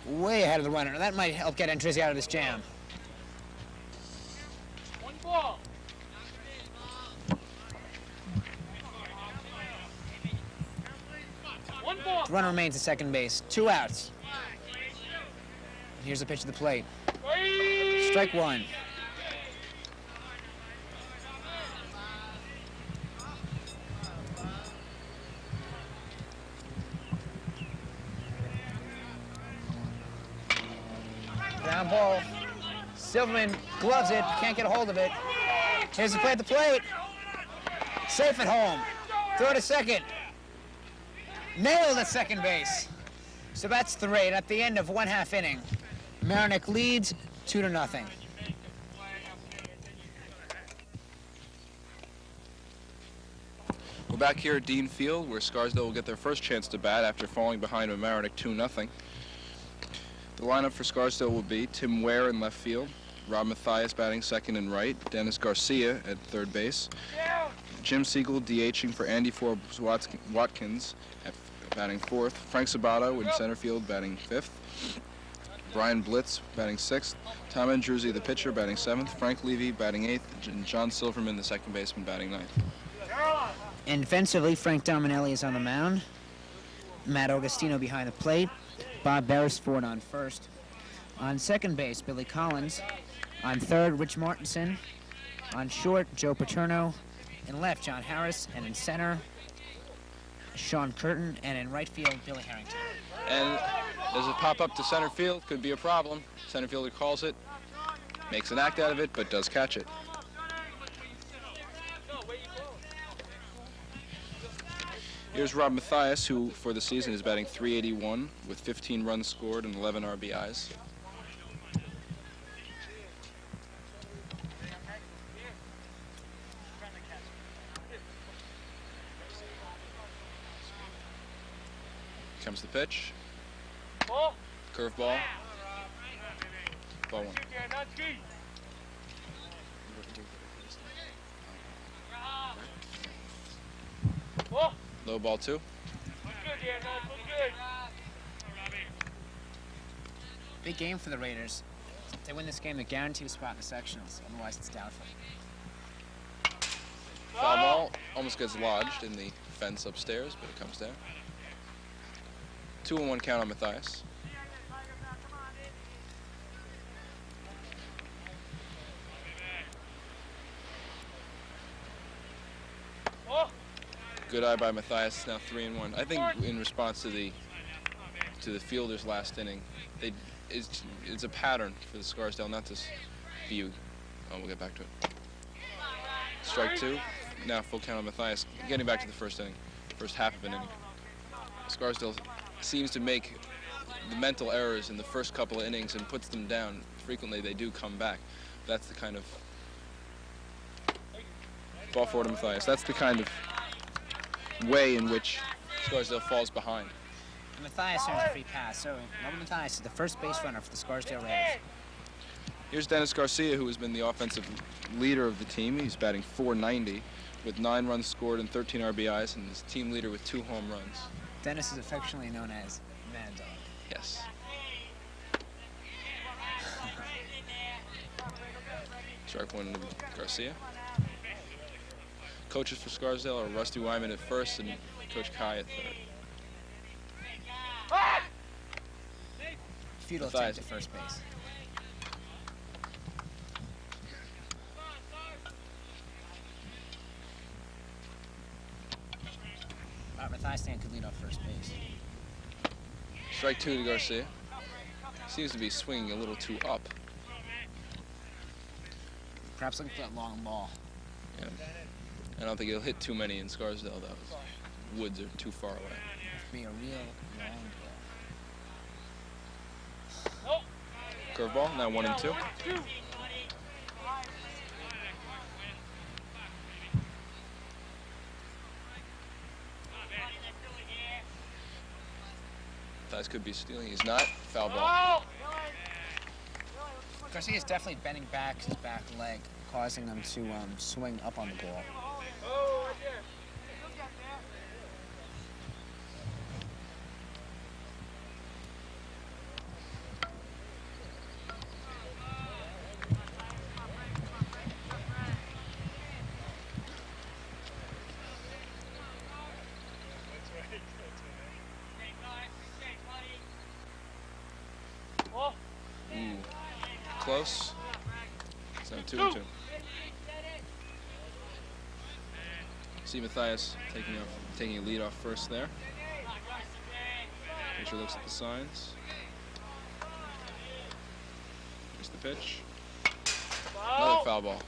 Way ahead of the runner. That might help get Drizzy out of this jam. One ball. One ball. The runner remains at second base. 2 outs. Here's a pitch to the plate. Strike one. Ground ball. Silverman gloves it, can't get a hold of it. Here's the play at the plate. Safe at home. Throw to second. Nailed at second base. So that's 3 at the end of 1/2 inning. Mamaroneck leads 2-0. We're back here at Dean Field, where Scarsdale will get their first chance to bat after falling behind Mamaroneck 2-0. The lineup for Scarsdale will be Tim Ware in left field, Rob Mathias batting second and right, Dennis Garcia at third base, Jim Siegel DHing for Andy Forbes Watkins at batting fourth, Frank Sabato in center field batting fifth, Brian Blitz batting sixth, Tom Andruzzi the pitcher batting seventh, Frank Levy batting eighth, and John Silverman the second baseman batting ninth. And defensively, Frank Dominelli is on the mound. Matt Augustino behind the plate. Bob Beresford on first. On second base, Billy Collins. On third, Rich Martinson. On short, Joe Paterno. In left, John Harris. And in center, Sean Curtin. And in right field, Billy Harrington. And there's a pop-up to center field. Could be a problem. Center fielder calls it, makes an act out of it, but does catch it. Here's Rob Mathias, who for the season is batting .381 with 15 runs scored and 11 RBIs. Comes the pitch. Curveball. Ball one. Low ball two. Big game for the Raiders. If they win this game, they guarantee a spot in the sectionals. Otherwise, it's doubtful. Foul ball almost gets lodged in the fence upstairs, but it comes down. 2-1 count on Mathias. Good eye by Mathias. Now 3-1. I think in response to the fielders last inning, it's a pattern for the Scarsdale not to be. Oh, we'll get back to it. Strike two. Now full count on Mathias. Getting back to the first inning, first half of an inning. Scarsdale seems to make the mental errors in the first couple of innings and puts them down. Frequently, they do come back. That's the kind of ball forward to Mathias. That's the kind of way in which Scarsdale falls behind. And Mathias earns a free pass, so Robert Mathias is the first base runner for the Scarsdale Raiders. Here's Dennis Garcia, who has been the offensive leader of the team. He's batting .490 with 9 runs scored and 13 RBIs, and is team leader with 2 home runs. Dennis is affectionately known as Mad Dog. Yes. Strike one to Garcia. Coaches for Scarsdale are Rusty Wyman at first and Coach Kai at third. Futile attempt at first base. Mathias could lead off first base. Strike two to Garcia. Seems to be swinging a little too up. Perhaps looking for that long ball. Yeah. I don't think he'll hit too many in Scarsdale, though. Woods are too far away. It'll be a real long ball. Curveball, now 1 and 2. Mathias could be stealing. He's not. Foul ball. Garcia is definitely bending back his back leg, causing them to swing up on the ball. Close. So 2 and 2. See Mathias taking a lead off first there. Pitcher looks at the signs. Here's the pitch. Another foul ball.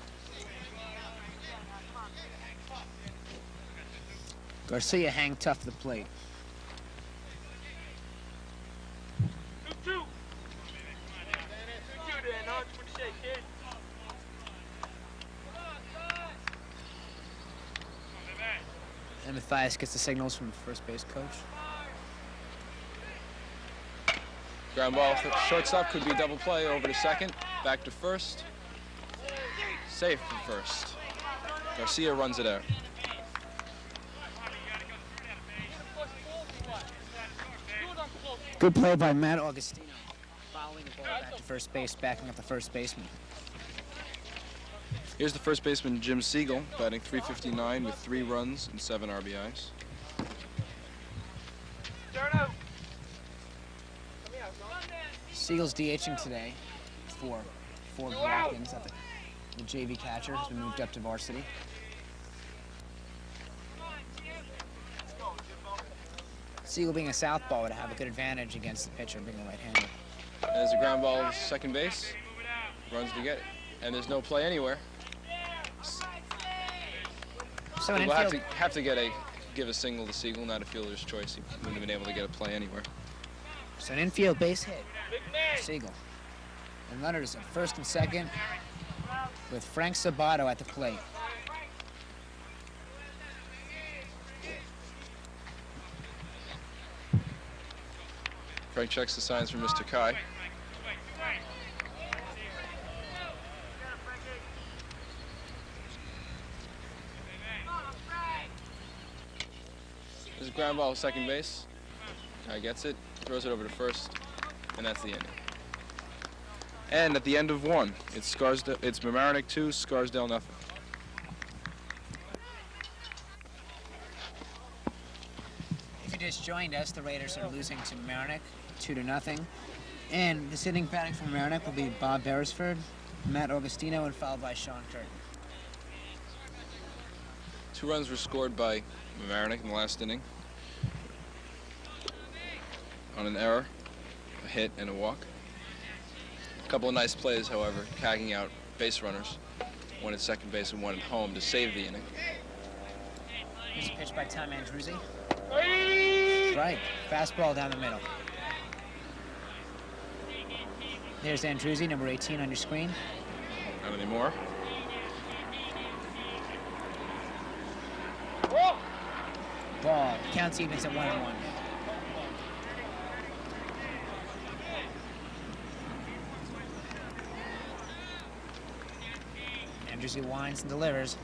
Garcia hang tough to the plate. 2-2. And Mathias gets the signals from the first base coach. Ground ball for shortstop, could be a double play, over to second, back to first. Safe for first. Garcia runs it out. Good play by Matt Augustino, following the ball back to first base, backing up the first baseman. Here's the first baseman, Jim Siegel, batting .359 with 3 runs and 7 RBIs. Siegel's DHing today for 4 blockings at the JV catcher has been moved up to varsity. Siegel being a southpaw would have a good advantage against the pitcher being a right-hander. There's a ground ball to second base. Runs to get it. And there's no play anywhere. So an we'll infield... have to give a single to Siegel, not a fielder's choice. He wouldn't have been able to get a play anywhere. So an infield base hit for Siegel. And runners at first and second with Frank Sabato at the plate. Frank checks the signs from Mr. Kai. There's a ground ball to second base. Kai gets it, throws it over to first, and that's the inning. And at the end of 1, it's Mamaroneck 2, Scarsdale nothing. If you just joined us, the Raiders are losing to Mamaroneck 2-0. And the sitting batting for Mamaroneck will be Bob Beresford, Matt Augustino, and followed by Sean Curtin. 2 runs were scored by Mamaroneck in the last inning on an error, a hit, and a walk. A couple of nice plays, however, tagging out base runners, one at second base and one at home to save the inning. Here's a pitch by Tom Andruzzi. Strike. Fastball down the middle. There's Andruzzi, number 18 on your screen. Not anymore. Ball. Counts evens at 1-1. Andruzzi winds and delivers.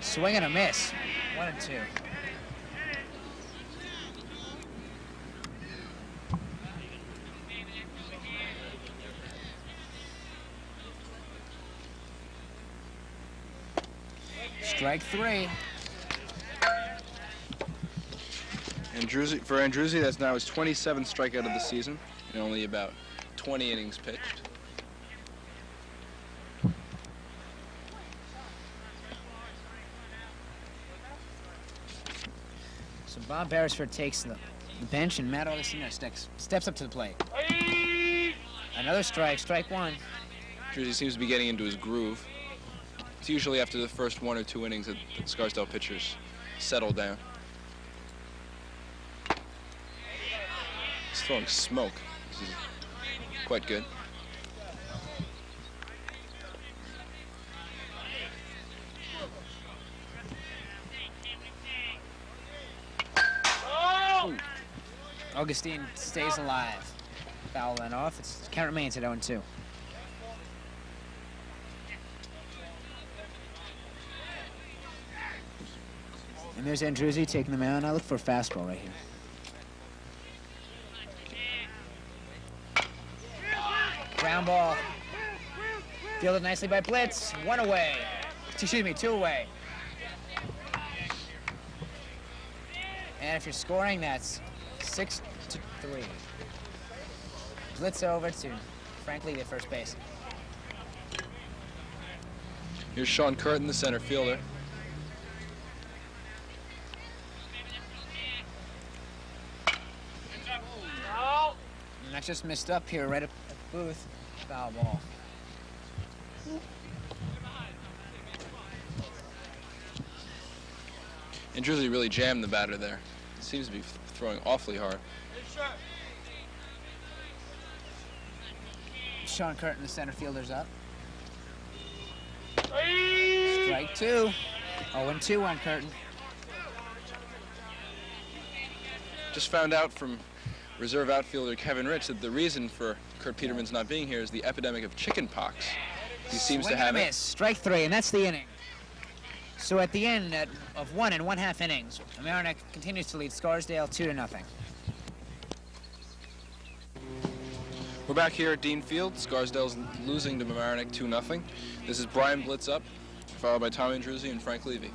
Swing and a miss. 1-2. Strike 3. For Andruzzi, that's now his 27th strikeout of the season, and only about 20 innings pitched. So Bob Beresford takes the bench, and Matt Augustino steps up to the plate. Another strike, strike 1. Andruzzi seems to be getting into his groove. It's usually after the first 1 or 2 innings that the Scarsdale pitchers settle down. He's throwing smoke. This is quite good. Augustine stays alive. Foul went off. Its count remains at 0-2. And there's Andruzzi taking the mound. I look for a fastball right here. Ground ball. Fielded nicely by Blitz. 1 away. Excuse me, 2 away. And if you're scoring, that's 6-3. Blitz over to Frank Lee at first base. Here's Sean Curtin, the center fielder. And that's just missed up here right up at the booth. Foul ball. Andruzzi really jammed the batter there. He seems to be throwing awfully hard. Sean Curtin, the center fielder's up. Strike 2. 0-2 on Curtin. Just found out from reserve outfielder Kevin Rich that the reason for Kurt Peterman's not being here is the epidemic of chicken pox. He seems to have it. Strike 3, and that's the inning. So at the end of 1 1/2 innings, Mamaroneck continues to lead Scarsdale 2-0. We're back here at Dean Field. Scarsdale's losing to Mamaroneck 2-0. This is Brian Blitz up, followed by Tom Andruzzi and Frank Levy.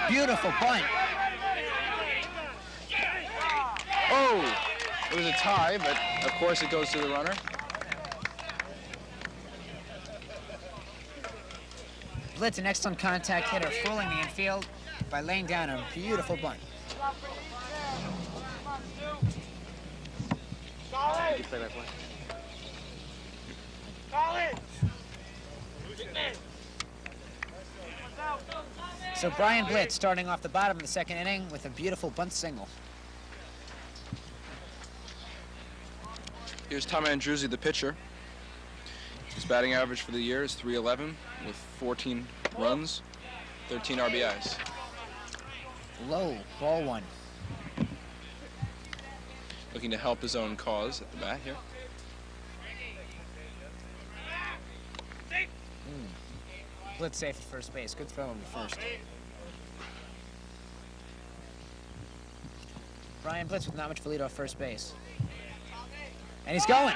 Beautiful bunt. Oh, it was a tie, but of course it goes to the runner. Blitz, an excellent contact hitter, fooling the infield by laying down a beautiful bunt. So Brian Blitz starting off the bottom of the second inning with a beautiful bunt single. Here's Tom Andruzzi, the pitcher. His batting average for the year is .311 with 14 runs, 13 RBIs. Low, ball one. Looking to help his own cause at the bat here. Blitz safe at first base. Good throw over first. Brian Blitz with not much of a lead off first base. And he's going.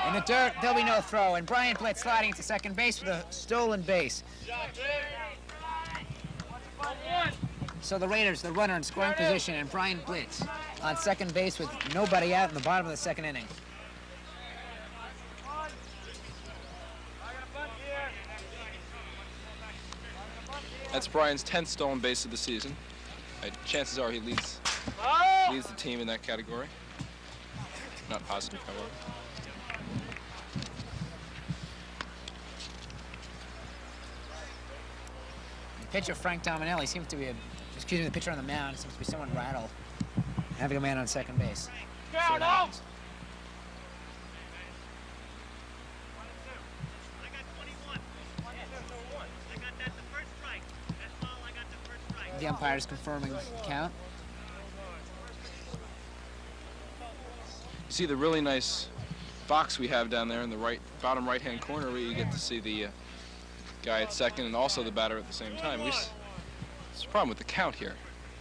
In the dirt, there'll be no throw. And Brian Blitz sliding to second base with a stolen base. So the Raiders, the runner in scoring position, and Brian Blitz on second base with nobody out in the bottom of the second inning. That's Brian's 10th stolen base of the season. Chances are he leads the team in that category. Not positive, however. The pitcher, Frank Dominelli, seems to be the pitcher on the mound seems to be somewhat rattled, having a man on second base. The umpire's confirming the count. You see the really nice box we have down there in the bottom right-hand corner where you get to see the guy at second and also the batter at the same time. There's a problem with the count here.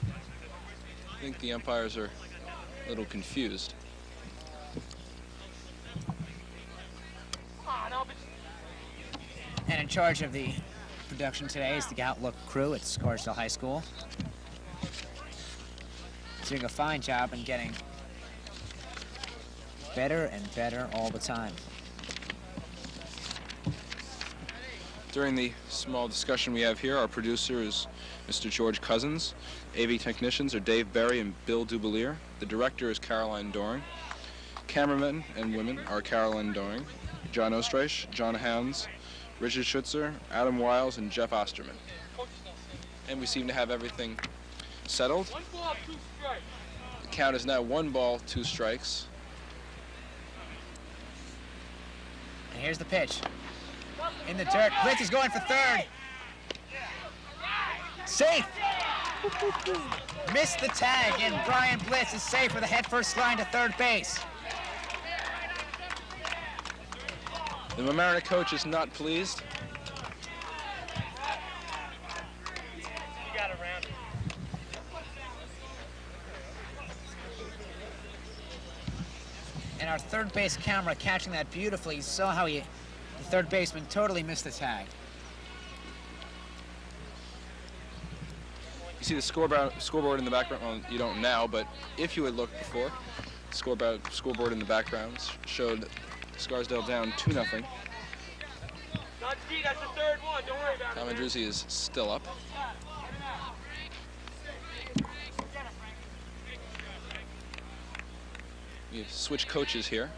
I think the umpires are a little confused. And in charge of the production today is the Outlook crew at Scarsdale High School. Doing a fine job in getting better and better all the time. During the small discussion we have here, our producer is Mr. George Cousins. AV technicians are Dave Berry and Bill Dubelier. The director is Caroline Doring. Cameramen and women are Caroline Doring, John Ostreich, John Hounds, Richard Schutzer, Adam Wiles, and Jeff Osterman. And we seem to have everything settled. 1 ball, 2 strikes. The count is now 1 ball, 2 strikes. And here's the pitch. In the dirt, Blitz is going for third. Safe. Missed the tag, and Brian Blitz is safe with a head-first line to third base. The Mamaroneck coach is not pleased. And our third base camera catching that beautifully. You saw how the third baseman totally missed the tag. You see the scoreboard in the background. Well, you don't now, but if you had looked before, the scoreboard in the background showed Scarsdale down 2-0. That's the third one. Don't worry about it. Tom Andruzzi is still up. We have switched coaches here.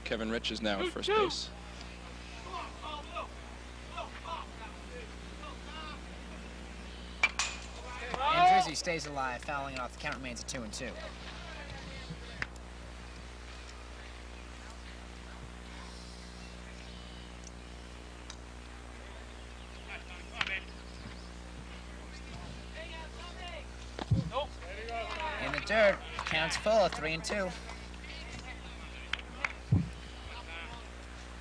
Kevin Rich is now at first base. Andruzzi stays alive, fouling it off. The count remains at 2-2. In the dirt, count's full of 3-2.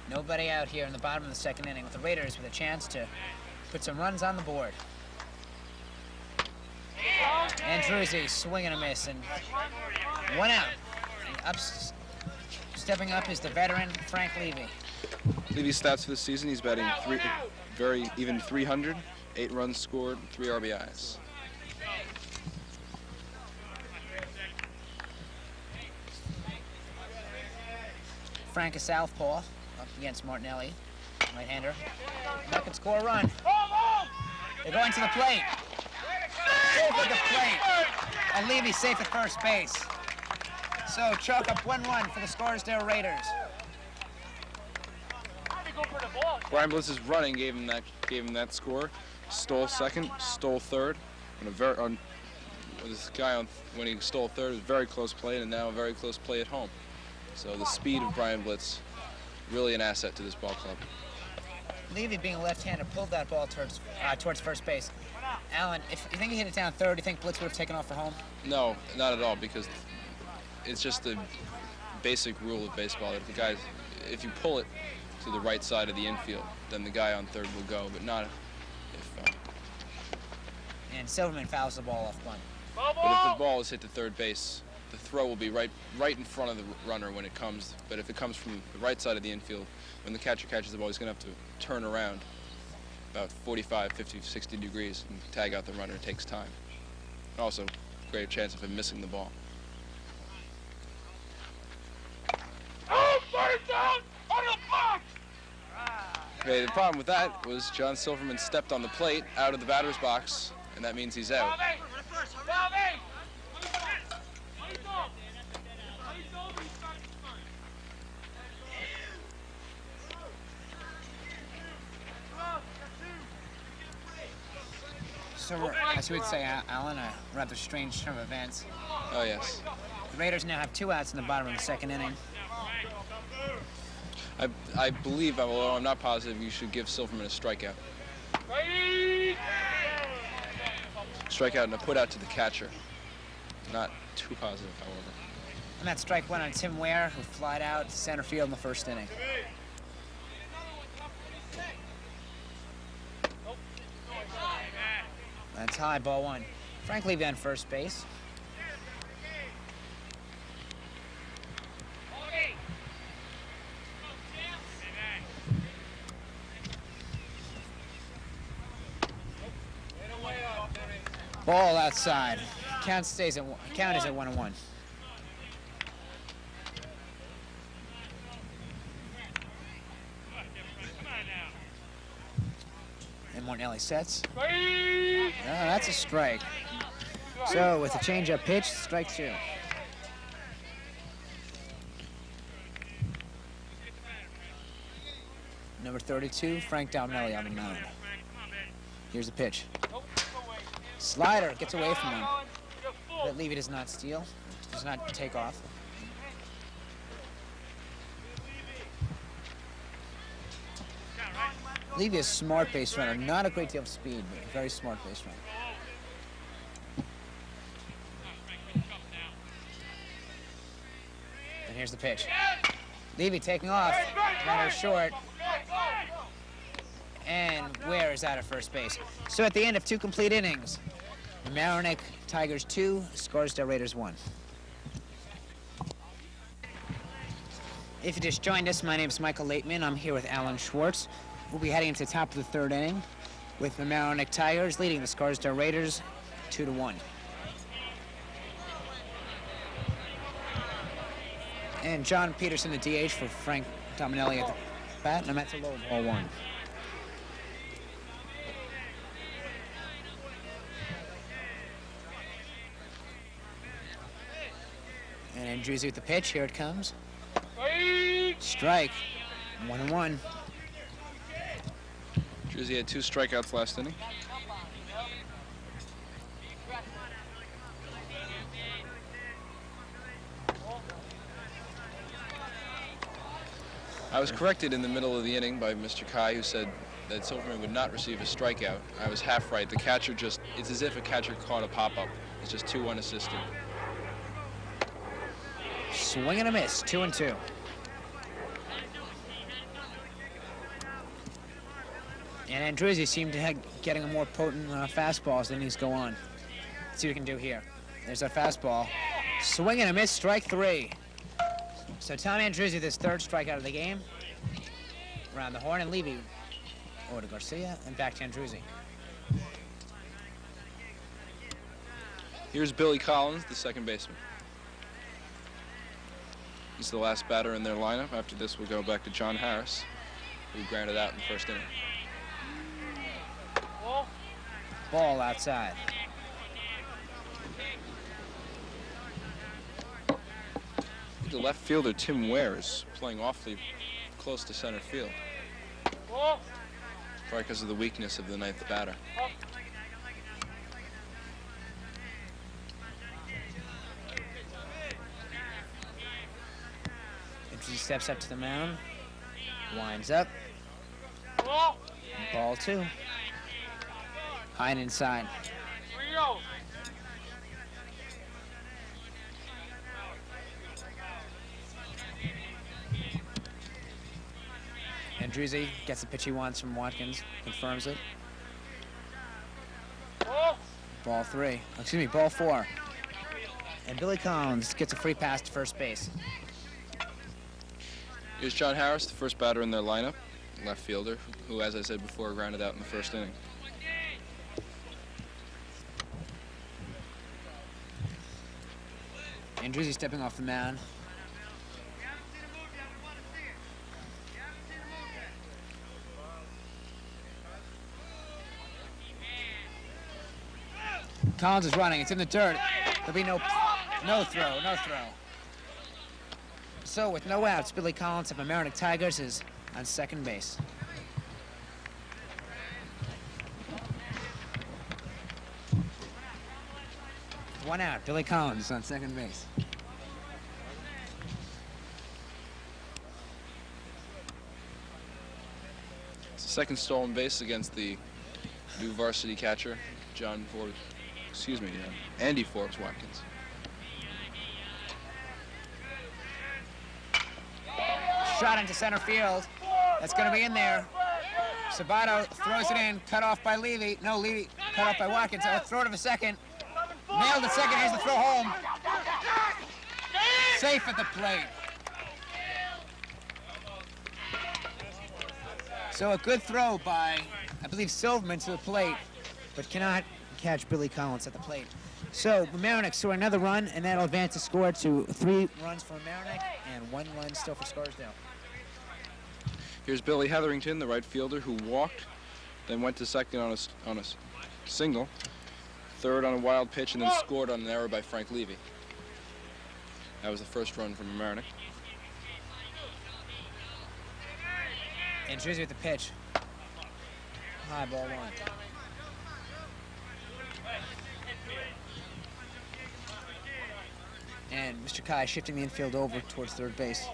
Nobody out here in the bottom of the second inning with the Raiders with a chance to put some runs on the board. Andruzzi swing and a miss, and 1 out. And stepping up is the veteran Frank Levy. Levy's stats for the season: he's batting very even 300, 8 runs scored, 3 RBIs. Frank is southpaw up against Martinelli. Right-hander. That could score a run. They're going to the plate. Safe at the plate. And Levy's safe at first base. So chalk up 1-1 for the Scarsdale Raiders. Brian Blitz's running gave him that score. Stole second, stole third, and this guy when he stole third was very close play, and now a very close play at home. So the speed of Brian Blitz, really an asset to this ball club. Levy, being a left-hander, pulled that ball towards first base. Alan, if you think he hit it down third, do you think Blitz would have taken off for home? No, not at all, because it's just the basic rule of baseball that if you pull it to the right side of the infield, then the guy on third will go, but not if... And Silverman fouls the ball off bunt. But if the ball is hit to third base, the throw will be right in front of the runner when it comes. But if it comes from the right side of the infield, when the catcher catches the ball, he's going to have to turn around about 45, 50, 60 degrees and tag out the runner. It takes time. And also, great chance of him missing the ball. Okay, the problem with that was John Silverman stepped on the plate out of the batter's box, and that means he's out. So, as you would say, Alan, a rather strange turn of events. Oh, yes. The Raiders now have 2 outs in the bottom of the second inning. I believe, although I'm not positive, you should give Silverman a strikeout. Strikeout and a put out to the catcher. Not too positive, however. And that strike went on Tim Ware, who flied out to center field in the first inning. That's high, ball 1. Frank Levy on first base. Ball outside. Count is at 1-1. And Mornelli sets. Oh, that's a strike. So with a changeup pitch, strike 2. Number 32, Frank Dominelli on the mound. Here's the pitch. Slider gets away from him. But Levy does not steal, does not take off. Levy is a smart base runner, not a great deal of speed, but a very smart base runner. And here's the pitch. Levy taking off, runner short. And Ware is out at first base. So at the end of 2 complete innings, Mamaroneck Tigers 2, Scarsdale Raiders 1. If you just joined us, my name is Michael Laitman. I'm here with Alan Schwartz. We'll be heading into the top of the 3rd inning with the Mamaroneck Tigers leading the Scarsdale Raiders 2-1. And John Peterson, the DH, for Frank Dominelli at the bat, and I'm at the low, ball 1. And Andruzzi with the pitch. Here it comes. Strike. 1-1. Andruzzi had 2 strikeouts last inning. I was corrected in the middle of the inning by Mr. Kai, who said that Silverman would not receive a strikeout. I was half right. The catcher it's as if a catcher caught a pop-up. It's just 2 unassisted. Swing and a miss, 2-2. And Andruzzi seemed to be getting a more potent fastball as the innings go on. Let's see what we can do here. There's our fastball. Swing and a miss, strike 3. So Tom Andruzzi with his 3rd strikeout of the game. Around the horn, and Levy over to Garcia and back to Andruzzi. Here's Billy Collins, the 2nd baseman. He's the last batter in their lineup. After this, we'll go back to John Harris. who grounded out in the first inning. Ball outside. The left fielder, Tim Ware, is playing awfully close to center field. Probably because of the weakness of the ninth batter. He steps up to the mound, winds up. Ball 2. High and inside. Andruzzi gets the pitch he wants from Watkins, confirms it. Ball 3. Excuse me, ball 4. And Billy Collins gets a free pass to first base. Here's John Harris, the first batter in their lineup, left fielder, who, as I said before, grounded out in the first inning. Andruzzi stepping off the mound. Collins is running. It's in the dirt. There'll be no throw. So with no outs, Billy Collins of Mamaroneck Tigers is on second base. One out, Billy Collins on second base. It's the second stolen base against the new varsity catcher, Andy Forbes Watkins. Shot into center field. That's going to be in there. Sabato throws it in, cut off by Levy. No, Levy cut off by Watkins. Throw to the second. Nailed the second. Here's the throw home. Safe at the plate. So a good throw by, I believe, Silverman to the plate, but cannot catch Billy Collins at the plate. So Mamaroneck score another run, and that'll advance the score to 3 runs for Mamaroneck and 1 run still for Scarsdale. Here's Billy Hetherington, the right fielder, who walked, then went to second on a single, third on a wild pitch, and then scored on an error by Frank Levy. That was the first run from Mamaroneck. Andruzzi with the pitch. High, ball 1. And Mr. Kai shifting the infield over towards third base.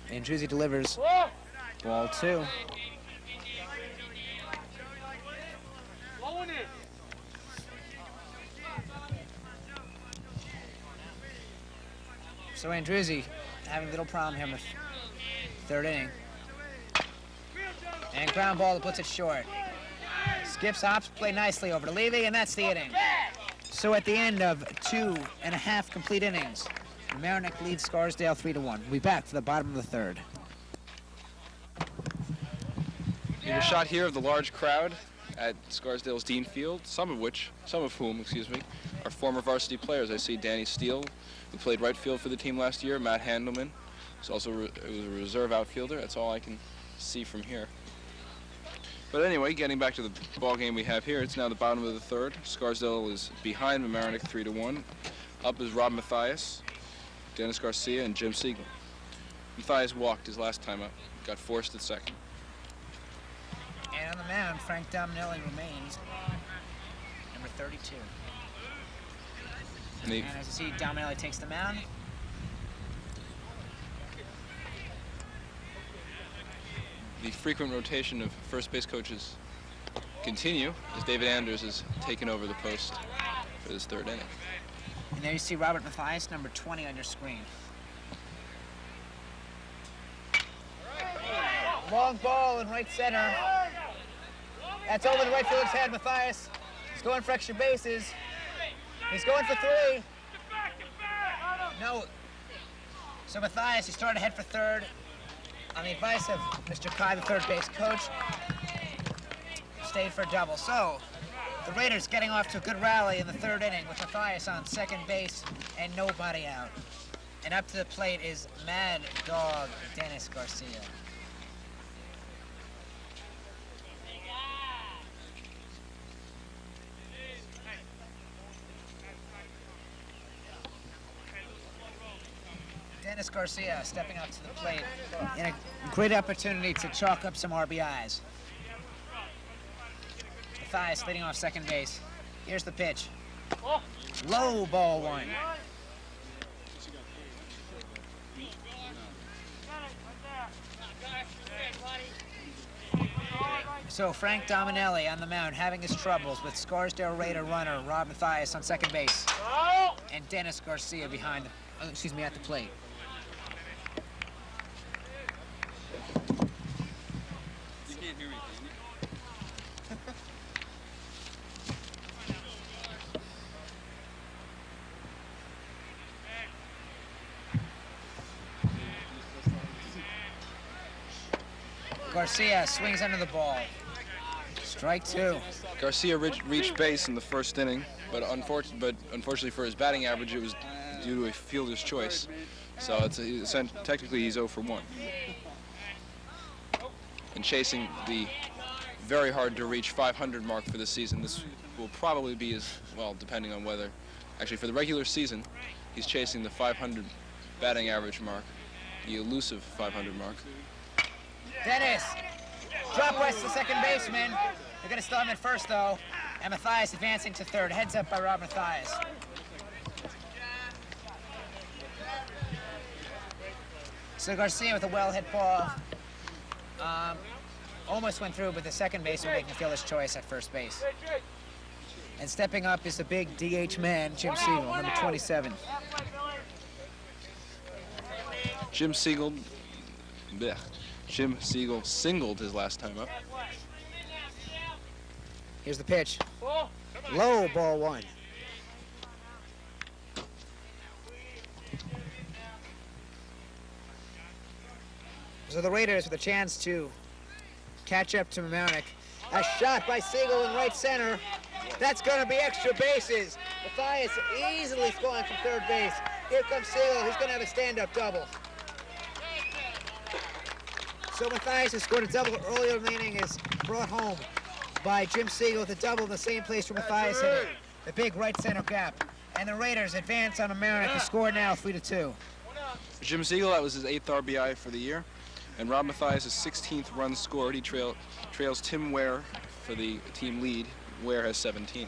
Andruzzi delivers. Ball 2. So Andruzzi having a little problem here in the third inning. And ground ball that puts it short. Skips, hops, play nicely over to Levy, and that's the inning. So at the end of 2.5 complete innings, Mamaroneck leads Scarsdale 3-1. We'll be back for the bottom of the third. We have a shot here of the large crowd at Scarsdale's Dean Field, some of whom, are former varsity players. I see Danny Steele, who played right field for the team last year, Matt Handelman, who's also was a reserve outfielder. That's all I can see from here. But anyway, getting back to the ball game we have here, it's now the bottom of the third. Scarsdale is behind Mamaroneck 3-1. Up is Rob Mathias, Dennis Garcia, and Jim Siegel. Mathias walked his last time up, got forced at second. And on the mound, Frank Dominelli remains, number 32. And as you see, Dominelli takes the mound. The frequent rotation of first base coaches continue as David Anders has taken over the post for this third inning. And there you see Robert Mathias, number 20 on your screen. Long ball in right center. That's over the right fielder's head. Mathias is going for extra bases. He's going for 3. No. So Mathias, he started to head for third. On the advice of Mr. Kai, the third base coach, stayed for a double. So the Raiders getting off to a good rally in the third inning with Mathias on second base and nobody out. And up to the plate is Mad Dog Dennis Garcia. Dennis Garcia stepping up to the plate in a great opportunity to chalk up some RBIs. Mathias leading off second base. Here's the pitch. Low, ball one. So Frank Dominelli on the mound having his troubles with Scarsdale Raider runner Rob Mathias on second base. And Dennis Garcia behind, at the plate. You can't hear me, can you? Garcia swings under the ball. Strike two. Garcia reached base in the first inning, but unfortunately for his batting average, it was due to a fielder's choice. So technically he's 0 for 1. And chasing the very hard to reach 500 mark for the season. This will probably be his, well, depending on whether, actually for the regular season, he's chasing the 500 batting average mark, the elusive 500 mark. Dennis, drop west to second baseman. They're going to stop him at first, though. And Mathias advancing to third. Heads up by Rob Mathias. So Garcia with a well-hit ball. Almost went through, but the second baseman making a fielder's choice at first base. And stepping up is the big DH man, Jim Siegel, number 27. Jim Siegel singled his last time up. Here's the pitch. Low, ball one. So the Raiders with a chance to catch up to Mamaroneck. A shot by Siegel in right center. That's going to be extra bases. Mathias easily scoring from third base. Here comes Siegel. He's going to have a stand-up double. So Mathias has scored a double earlier in the inning, is brought home by Jim Siegel with a double in the same place where Mathias hit it. The big right center gap. And the Raiders advance on Mamaroneck. The score now 3-2. Jim Siegel, that was his 8th RBI for the year. And Rob Mathias' 16th run scored. He trails Tim Ware for the team lead. Ware has 17.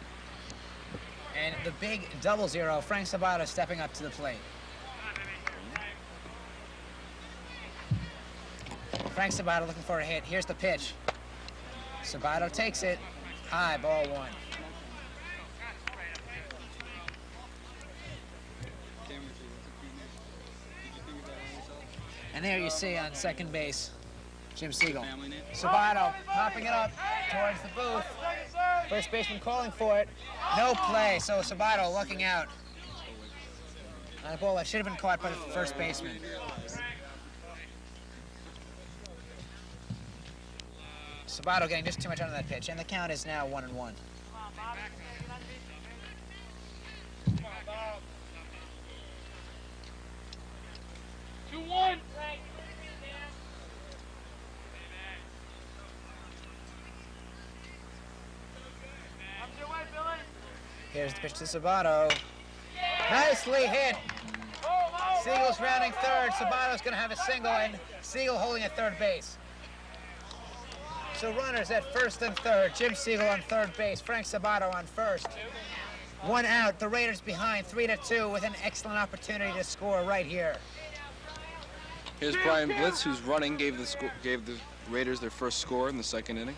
And the big 0-0, Frank Sabato stepping up to the plate. Frank Sabato looking for a hit. Here's the pitch. Sabato takes it. High, ball one. And there you see on second base, Jim Siegel. Sabato popping it up towards the booth. First baseman calling for it. No play, so Sabato looking out. On a ball that should have been caught by the first baseman. Sabato getting just too much under that pitch, and the count is now 1-1. 2-1. Here's the pitch to Sabato. Nicely hit. Siegel's rounding third. Sabato's going to have a single, and Siegel holding at third base. So runners at first and third. Jim Siegel on third base. Frank Sabato on first. One out. The Raiders behind 3-2 with an excellent opportunity to score right here. Here's Brian Blitz, who's running, gave the Raiders their first score in the second inning.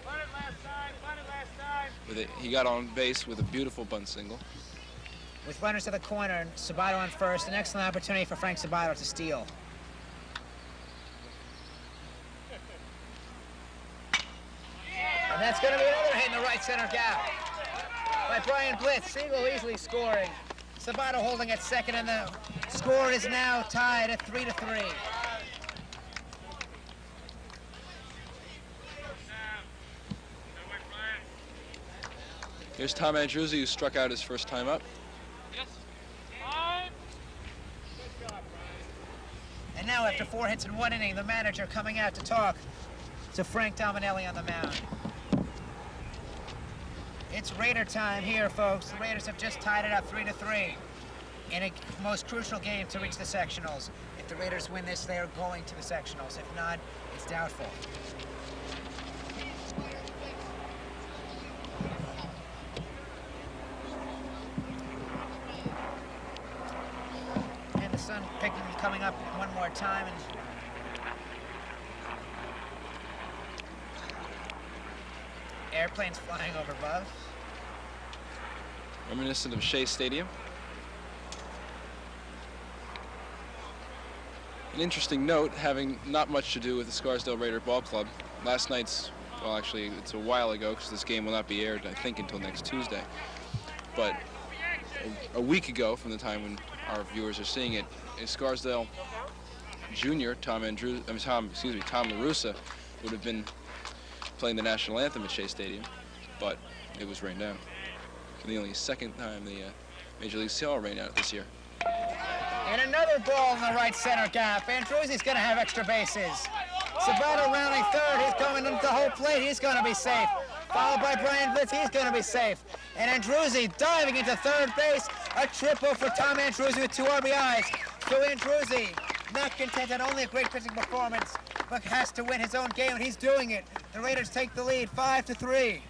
He got on base with a beautiful bunt single. With runners to the corner and Sabato on first, an excellent opportunity for Frank Sabato to steal. And that's going to be another hit in the right center gap by Brian Blitz. Siegel easily scoring. Sabato holding at second, and the score is now tied at 3-3. Here's Tom Andruzzi, who struck out his first time up. And now, after 4 hits in 1 inning, the manager coming out to talk to Frank Dominelli on the mound. It's Raider time here, folks. The Raiders have just tied it up 3-3 in a most crucial game to reach the sectionals. If the Raiders win this, they are going to the sectionals. If not, it's doubtful. And the sun coming up one more time. And airplanes flying over above. Reminiscent of Shea Stadium. An interesting note, having not much to do with the Scarsdale Raider Ball Club. Last night's, well, actually, it's a while ago because this game will not be aired, I think, until next Tuesday. But a week ago, from the time when our viewers are seeing it, a Scarsdale Jr., Tom LaRussa, would have been playing the national anthem at Shea Stadium, but it was rained out. For the only second time the Major League CL rained out this year. And another ball in the right center gap. Andruzzi's going to have extra bases. Sabato rounding third. He's coming into the whole plate. He's going to be safe. Followed by Brian Blitz. He's going to be safe. And Andruzzi diving into third base. A triple for Tom Andruzzi with 2 RBIs. So Andruzzi, not content at only a great pitching performance, but has to win his own game, and he's doing it. The Raiders take the lead 5-3.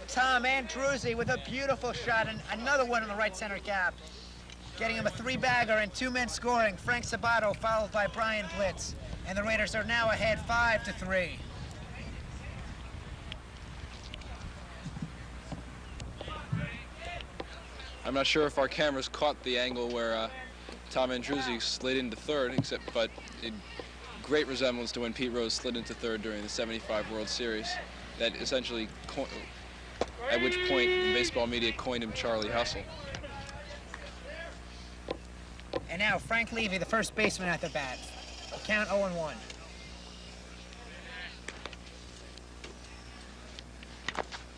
Tom Andruzzi with a beautiful shot, and another one in the right center gap. Getting him a 3-bagger and 2 men scoring. Frank Sabato followed by Brian Blitz. And the Raiders are now ahead 5-3. I'm not sure if our cameras caught the angle where Tom Andruzzi slid into third, but a great resemblance to when Pete Rose slid into third during the '75 World Series. That essentially, at which point the baseball media coined him Charlie Hustle. And now Frank Levy, the first baseman at the bat. Count 0-1.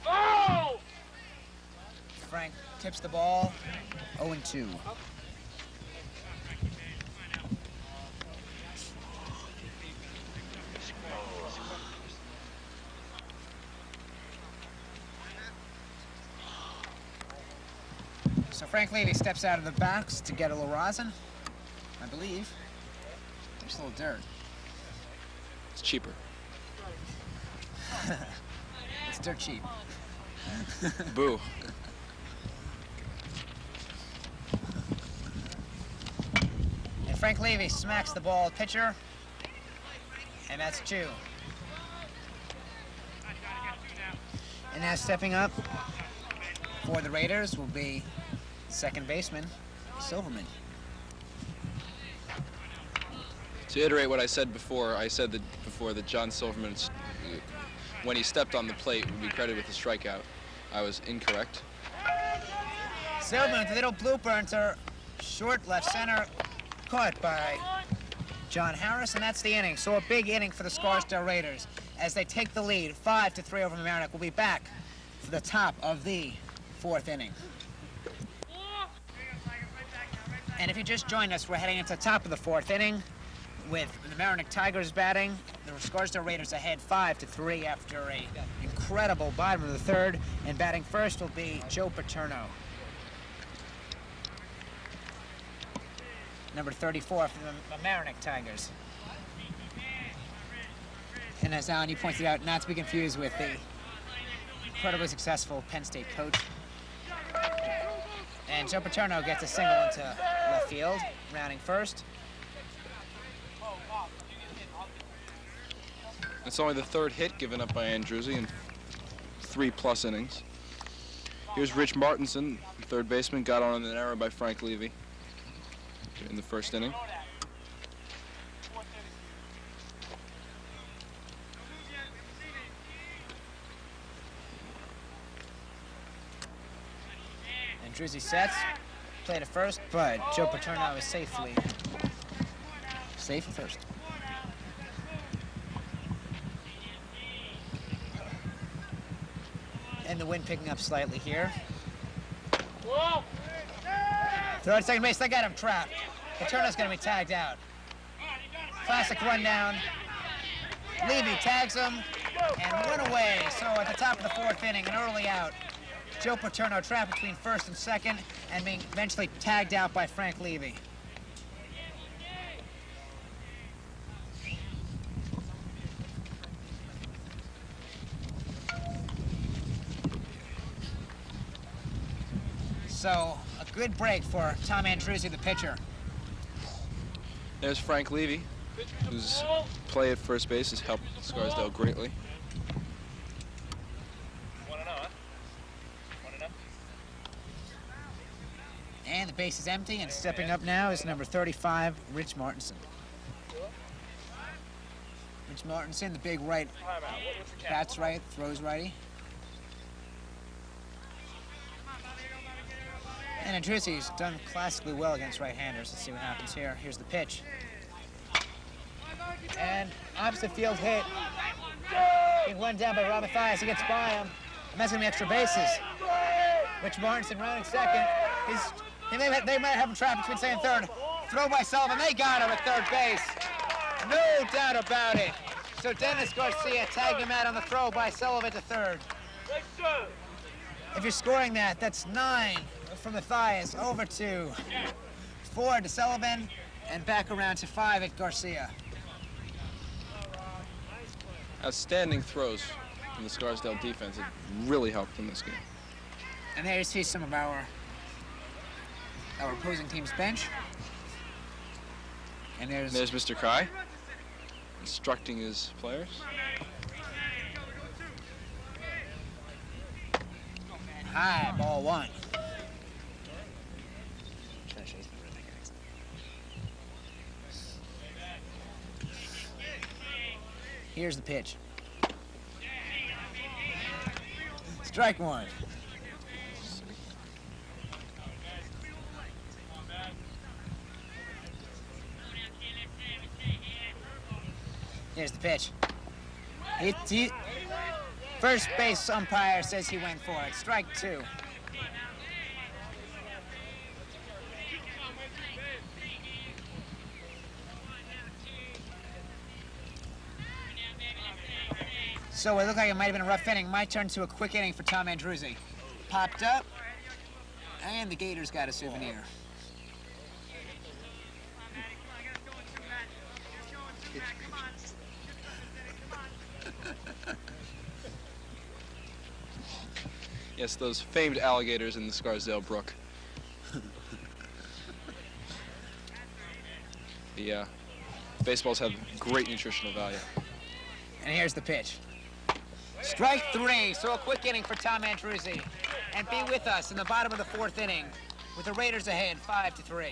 Oh! Frank tips the ball, 0-2. So Frank Levy steps out of the box to get a little rosin, I believe. There's a little dirt. It's cheaper. It's dirt cheap. Boo. And Frank Levy smacks the ball pitcher, and that's 2. And now stepping up for the Raiders will be second baseman, Silverman. To iterate what I said before, that John Silverman, when he stepped on the plate, would be credited with a strikeout. I was incorrect. Silverman with a little blooper into short left center, caught by John Harris, and that's the inning. So a big inning for the Scarsdale Raiders as they take the lead 5-3 over Mamaroneck. We'll be back for the top of the 4th inning. And if you just joined us, we're heading into the top of the 4th inning with the Mamaroneck Tigers batting. The Scarsdale Raiders ahead 5-3 after an incredible bottom of the 3rd. And batting first will be Joe Paterno, number 34 for the Mamaroneck Tigers. And as Alan, you pointed out, not to be confused with the incredibly successful Penn State coach. And Joe Paterno gets a single into left field, rounding first. It's only the 3rd hit given up by Andruzzi in 3+ innings. Here's Rich Martinson, the 3rd baseman, got on an error by Frank Levy in the 1st inning. Andruzzi sets, play to first, but Joe Paterno is safe at first. And the wind picking up slightly here. Throw at second base, they got him trapped. Paterno's gonna be tagged out. Classic rundown. Levy tags him and run away. So at the top of the fourth inning, an early out. Joe Paterno trapped between first and second and being eventually tagged out by Frank Levy. So a good break for Tom Andruzzi, the pitcher. There's Frank Levy, whose play at first base has helped Scarsdale greatly. And the base is empty, and stepping up now is number 35, Rich Martinson. Rich Martinson, the big right, bats right, throws righty. And Andruzzi's done classically well against right-handers. Let's see what happens here. Here's the pitch. And opposite field hit. Being run down by Mathias. He gets by him. And that's going to be extra bases. Rich Martinson rounding second. They might have him trapped between second and third. Throw by Sullivan. They got him at third base. No doubt about it. So Dennis Garcia tagged him out on the throw by Sullivan to third. If you're scoring that, that's 9 from Mathias over to 4 to Sullivan and back around to 5 at Garcia. Outstanding throws from the Scarsdale defense. It really helped in this game. And there you see some of our opposing team's bench. And there's Mr. Kai instructing his players. High, ball 1. Here's the pitch. Strike 1. Here's the pitch. First base umpire says he went for it. Strike 2. So it looked like it might have been a rough inning. Might turn to a quick inning for Tom Andruzzi. Popped up, and the Gators got a souvenir. Yes, those famed alligators in the Scarsdale Brook. The baseballs have great nutritional value. And here's the pitch. Strike 3, so a quick inning for Tom Andruzzi. And be with us in the bottom of the fourth inning with the Raiders ahead 5-3.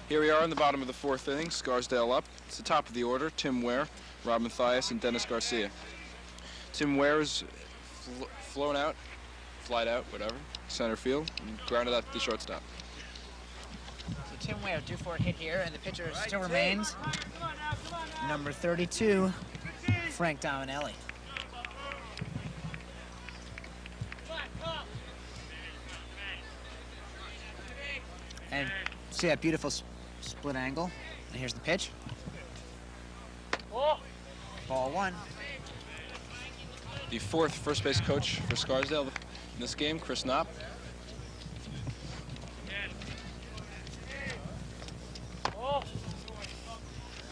Here we are in the bottom of the fourth inning, Scarsdale up. It's the top of the order, Tim Ware, Rob Mathias, and Dennis Garcia. Tim Ware is flied out, whatever, center field, and grounded out to the shortstop. So Tim Ware due for a hit here, and the pitcher still remains number 32, Frank Dominelli. And see that beautiful split angle. And here's the pitch. Ball 1. The fourth first base coach for Scarsdale in this game, Chris Knopp.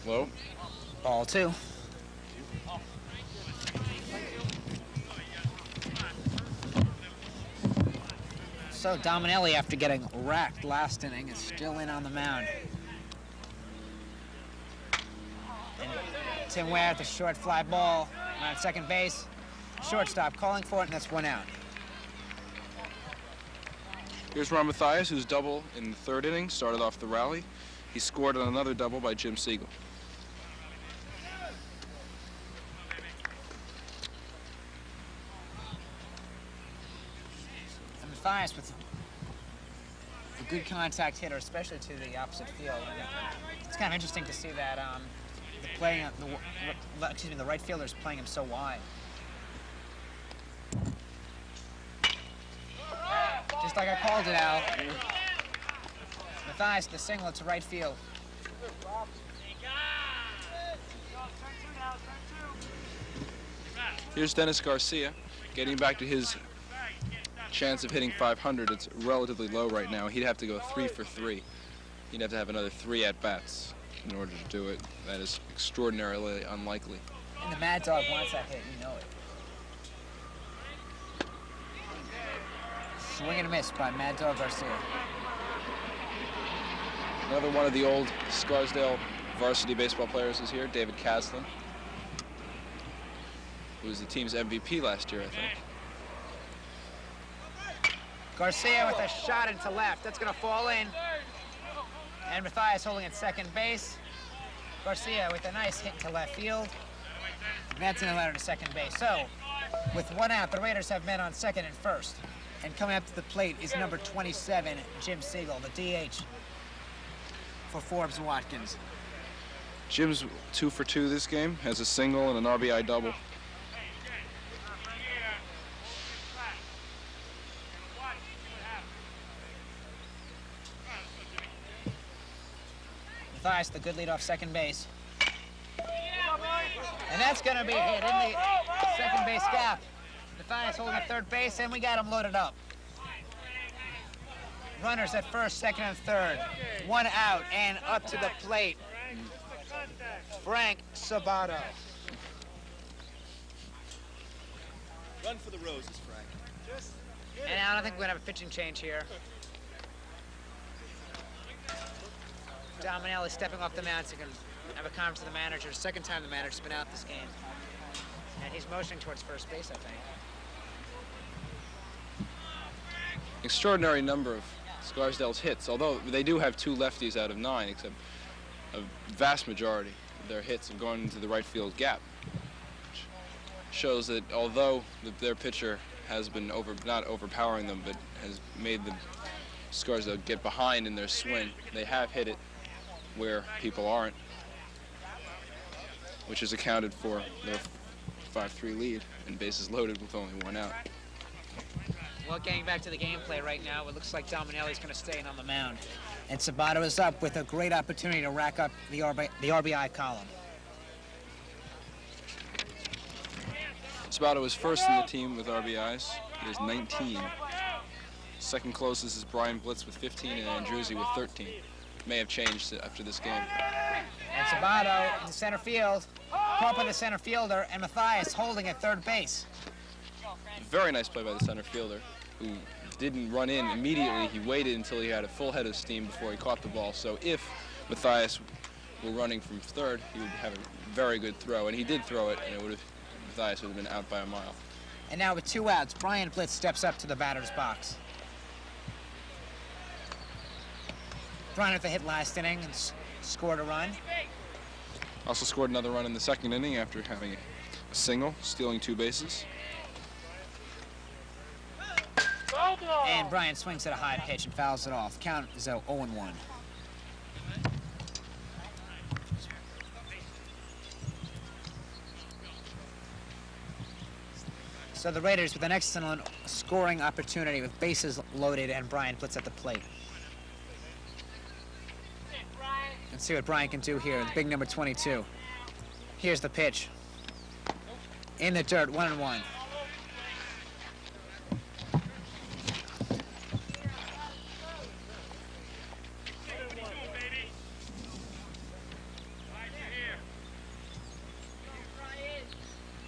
Low. Ball 2. So Dominelli, after getting racked last inning, is still in on the mound. And Tim Ware at the short fly ball around second base. Shortstop calling for it, and that's 1 out. Here's Ron Mathias, who's double in the third inning, started off the rally. He scored on another double by Jim Siegel. And Mathias with a good contact hitter, especially to the opposite field. And it's kind of interesting to see that the right fielder's playing him so wide. Just like I called it, Al. Mathias, the single to right field. Here's Dennis Garcia getting back to his chance of hitting 500. It's relatively low right now. He'd have to go 3 for 3. He'd have to have another 3 at-bats in order to do it. That is extraordinarily unlikely. And the Mad Dog wants that hit, you know it. Swing and a miss by Mad Dog Garcia. Another one of the old Scarsdale varsity baseball players is here, David Caslin, who was the team's MVP last year, I think. Garcia with a shot into left. That's going to fall in. And Mathias holding at second base. Garcia with a nice hit to left field. Advancing the ladder to second base. So, with 1 out, the Raiders have men on second and first. And coming up to the plate is number 27, Jim Siegel, the DH for Forbes and Watkins. Jim's 2 for 2 this game, has a single and an RBI double. Mathias, the good lead off second base. And that's going to be hit in the second base gap. Mathias holding at third base, and we got him loaded up. Runners at first, second, and third. 1 out, and up to the plate, Frank Sabato. Run for the roses, Frank. And I don't think we're going to have a pitching change here. Dominelli stepping off the mound so he can have a conference with the manager. Second time the manager's been out this game. And he's motioning towards first base, I think. Extraordinary number of Scarsdale's hits, although they do have 2 lefties out of 9, except a vast majority of their hits have gone into the right field gap. Which shows that although their pitcher has been not overpowering them, but has made the Scarsdale get behind in their swing, they have hit it where people aren't, which has accounted for their 5-3 lead and bases loaded with only 1 out. Well, getting back to the gameplay right now, it looks like Dominelli's going to stay in on the mound. And Sabato is up with a great opportunity to rack up the RBI column. Sabato is first in the team with RBIs. He has 19. Second closest is Brian Blitz with 15 and Andruzzi with 13. May have changed after this game. And Sabato in center field, caught by the center fielder, and Mathias holding at third base. Very nice play by the center fielder, who didn't run in immediately. He waited until he had a full head of steam before he caught the ball. So if Mathias were running from third, he would have a very good throw. And he did throw it, and Mathias would have been out by a mile. And now with 2 outs, Brian Blitz steps up to the batter's box. Brian with a hit last inning and scored a run. Also scored another run in the second inning after having a single, stealing 2 bases. And Brian swings at a high pitch and fouls it off. Count is 0-1. So the Raiders with an excellent scoring opportunity with bases loaded and Brian Blitz at the plate. Let's see what Brian can do here, the big number 22. Here's the pitch. In the dirt, 1-1.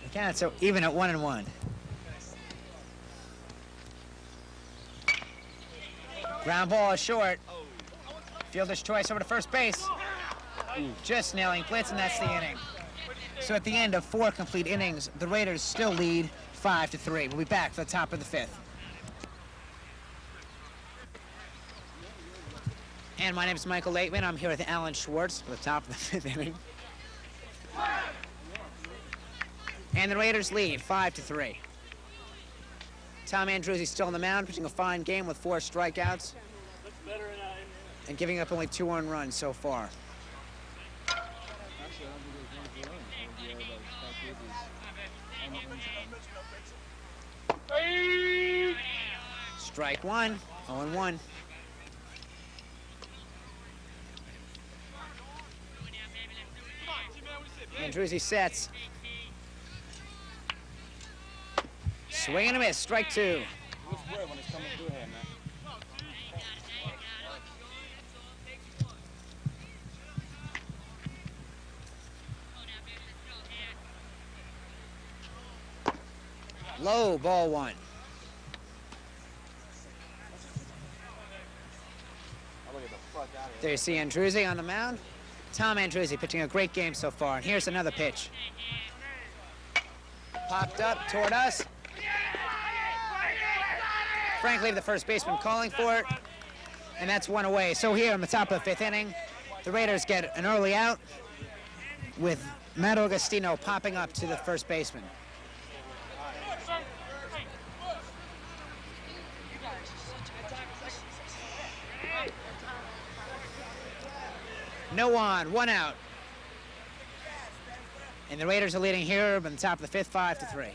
Again, so even at 1-1. Ground ball is short. Fielder's choice over to first base. Just nailing Blitz, and that's the inning. So at the end of 4 complete innings, the Raiders still lead 5-3. We'll be back for the top of the 5th. And my name is Michael Laitman. I'm here with Alan Schwartz for the top of the 5th inning. And the Raiders lead 5-3. Tom Andruzzi still on the mound, pitching a fine game with 4 strikeouts and giving up only 2 earned runs so far. Strike 1. 0-1. Andruzzi sets. Swing and a miss, strike 2. Looks weird when it's coming through here, man. Low, ball 1. There you see Andruzzi on the mound. Tom Andruzzi pitching a great game so far. And here's another pitch. Popped up toward us. Frank Levy, the first baseman, calling for it. And that's one away. So here in the top of the 5th inning, the Raiders get an early out with Matt Augustino popping up to the first baseman. No on, 1 out. And the Raiders are leading here on the top of the 5th, 5-3.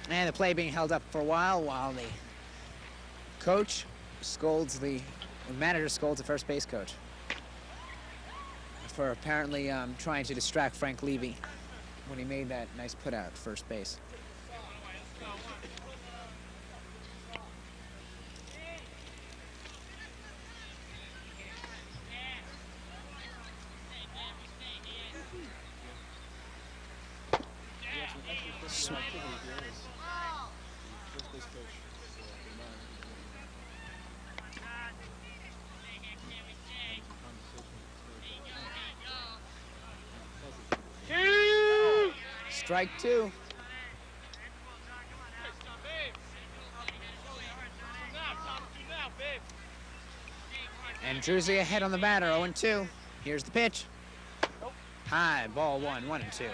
And the play being held up for a while the coach scolds the manager scolds the first base coach for apparently trying to distract Frank Levy when he made that nice put out at first base. Strike 2. And Andruzzi ahead on the batter, 0-2. Here's the pitch. High, ball 1, 1-2.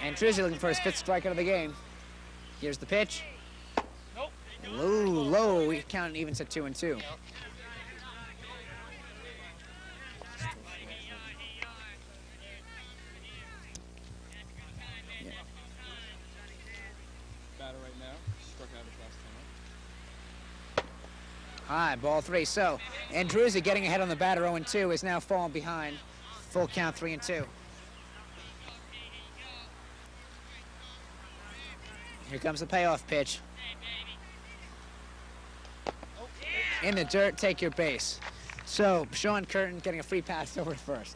Andruzzi looking for his 5th strikeout of the game. Here's the pitch. Low. We count evens at 2-2. Batter right now, struck out his last time up. High, ball 3. So Andruzzi getting ahead on the batter, 0-2, is now falling behind. Full count, 3-2. Here comes the payoff pitch. In the dirt, take your base. So Sean Curtin getting a free pass over to first.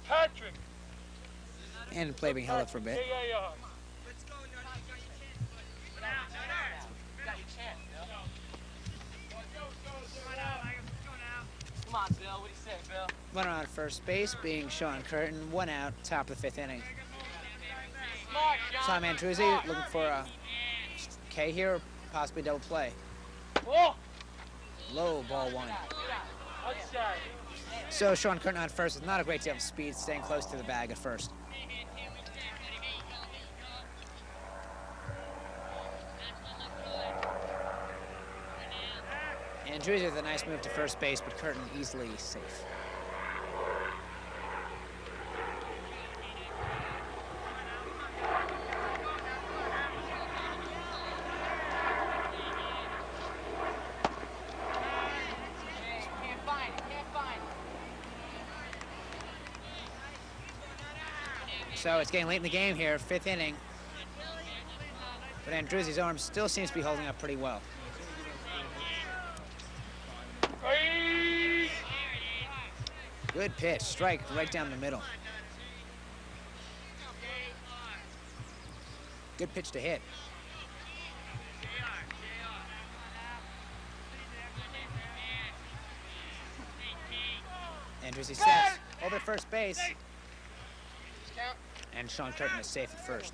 Patrick. And the play being held up for a bit. Let's go, come on, Bill. What do you say, Bill? Runner on first base being Sean Curtin. 1 out, top of the 5th inning. Tom Andruzzi looking for a K here, possibly double play. Low, ball 1. So Sean Curtin on first with not a great deal of speed, staying close to the bag at first. Andruzzi with a nice move to first base, but Curtin easily safe. So it's getting late in the game here, 5th inning. But Andruzzi's arm still seems to be holding up pretty well. Good pitch, strike right down the middle. Good pitch to hit. Andrews, he steps over to first base. And Sean Curtin is safe at first.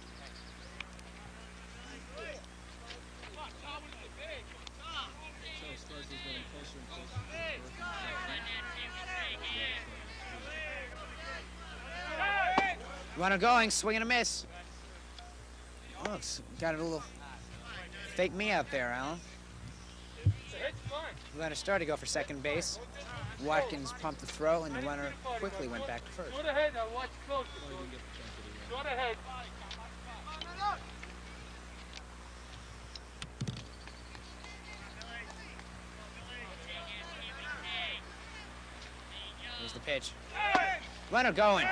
Scarsdale's getting closer and closer to the earth. Runner going, swing and a miss. Oh, it's got a little fake me out there, Alan. The runner started to go for second base. Watkins pumped the throw, and the runner quickly went back to first. Go ahead now, watch close. Go ahead. Here's the pitch. Runner going.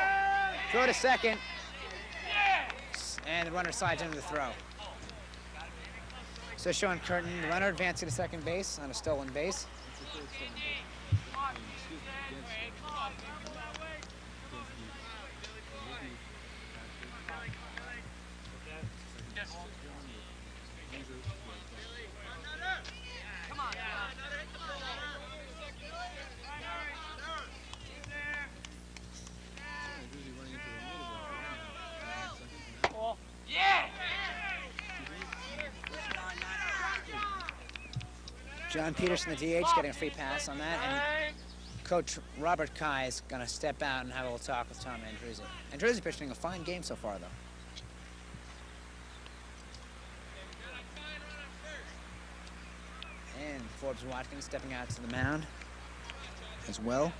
Throw to second. And the runner slides into the throw. So Sean Curtin, the runner advancing to second base on a stolen base. John Peterson, the DH, getting a free pass on that, and Coach Robert Kai is going to step out and have a little talk with Tom Andruzzi. Andruzzi pitching a fine game so far, though. And Forbes Watkins stepping out to the mound as well.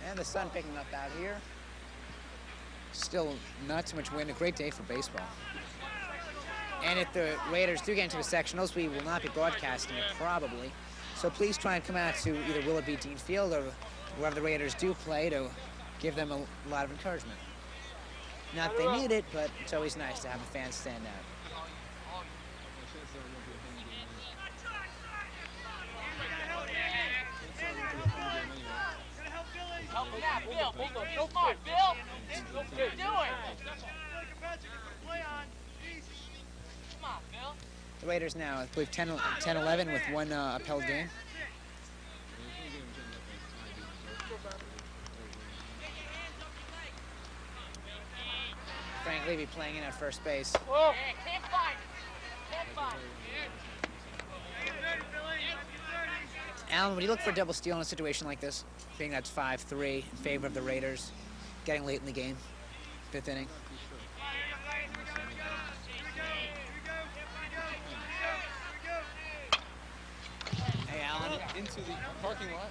And the sun picking up out here. Still not too much wind, a great day for baseball. And if the Raiders do get into the sectionals, we will not be broadcasting it, probably. So please try and come out to either Willoughby Dean Field or wherever the Raiders do play to give them a lot of encouragement. Not they need it, but it's always nice to have the fans stand out. Help him out, Bill. Hold on. Go for it, Bill. What are you doing? Come on, Bill. The Raiders now, I believe, 10-11 with one upheld game. Frank Levy playing in at first base. Whoa. Hey, can't find. Can't find. Alan, would you look for a double steal in a situation like this? Being that's 5-3 in favor of the Raiders, getting late in the game, fifth inning. Hey, Alan. Into the parking lot.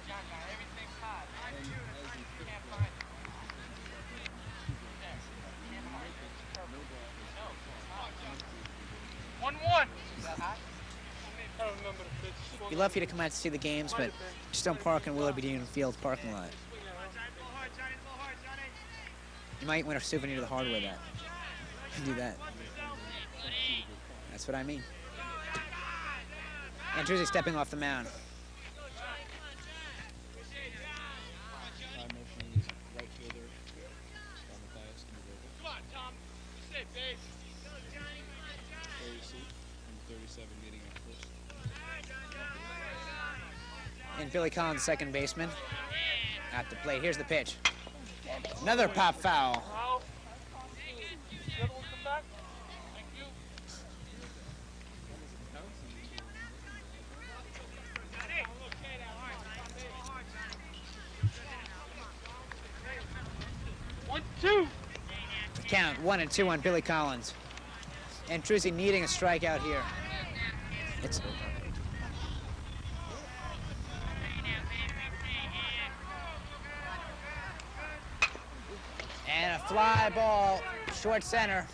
1-1. We'd love for you to come out to see the games, but just don't park in Willoughby Dean Field parking lot. You might win a souvenir to the hardware that. You can do that. That's what I mean. Andruzzi stepping off the mound. Right fielder, Mathias, Come on, Tom. Stay base. 30 seat, number 37 meeting on first. And Billy Collins, second baseman, at the plate. Here's the pitch. Another pop foul. The other one come back? Thank you. One, two. The count, 1-2 on Billy Collins. And Andruzzi needing a strikeout here. It's and a fly ball, short center.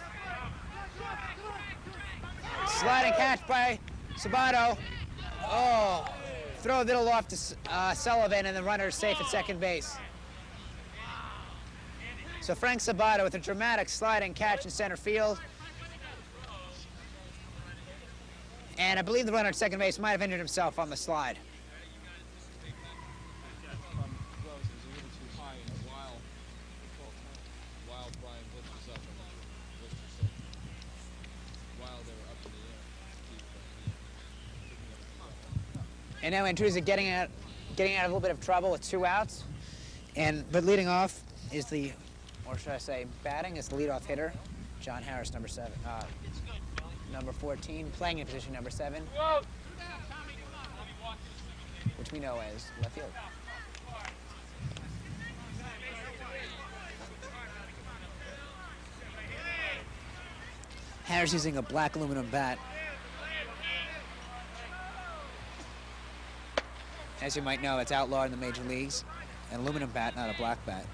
Sliding catch by Sabato. Oh, throw a little off to Sullivan, and the runner is safe at second base. So Frank Sabato with a dramatic sliding catch in center field. And I believe the runner at second base might have injured himself on the slide. Gloves was a little too high, and while Brian Blitz was up, while they were up in the air, And now Andruzzi getting out getting out of a little bit of trouble with 2 outs. But leading off is the, or should I say batting, is the leadoff hitter, John Harris, number 14, playing in position number 7, which we know as left field. Harris using a black aluminum bat. As you might know, it's outlawed in the major leagues. An aluminum bat, not a black bat.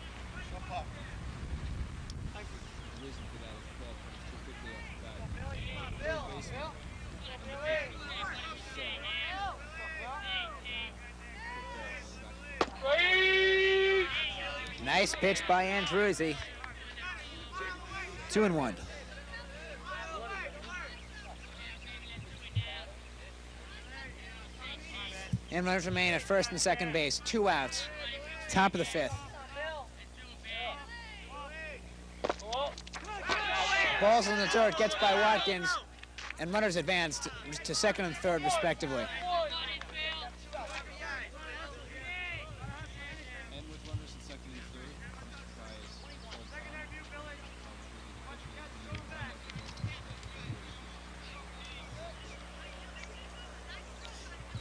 Nice pitch by Andruzzi. 2-1. And runners remain at first and second base. 2 outs. Top of the 5th. Balls in the dirt, gets by Watkins, and runners advance to second and third, respectively. And with runners at second and third,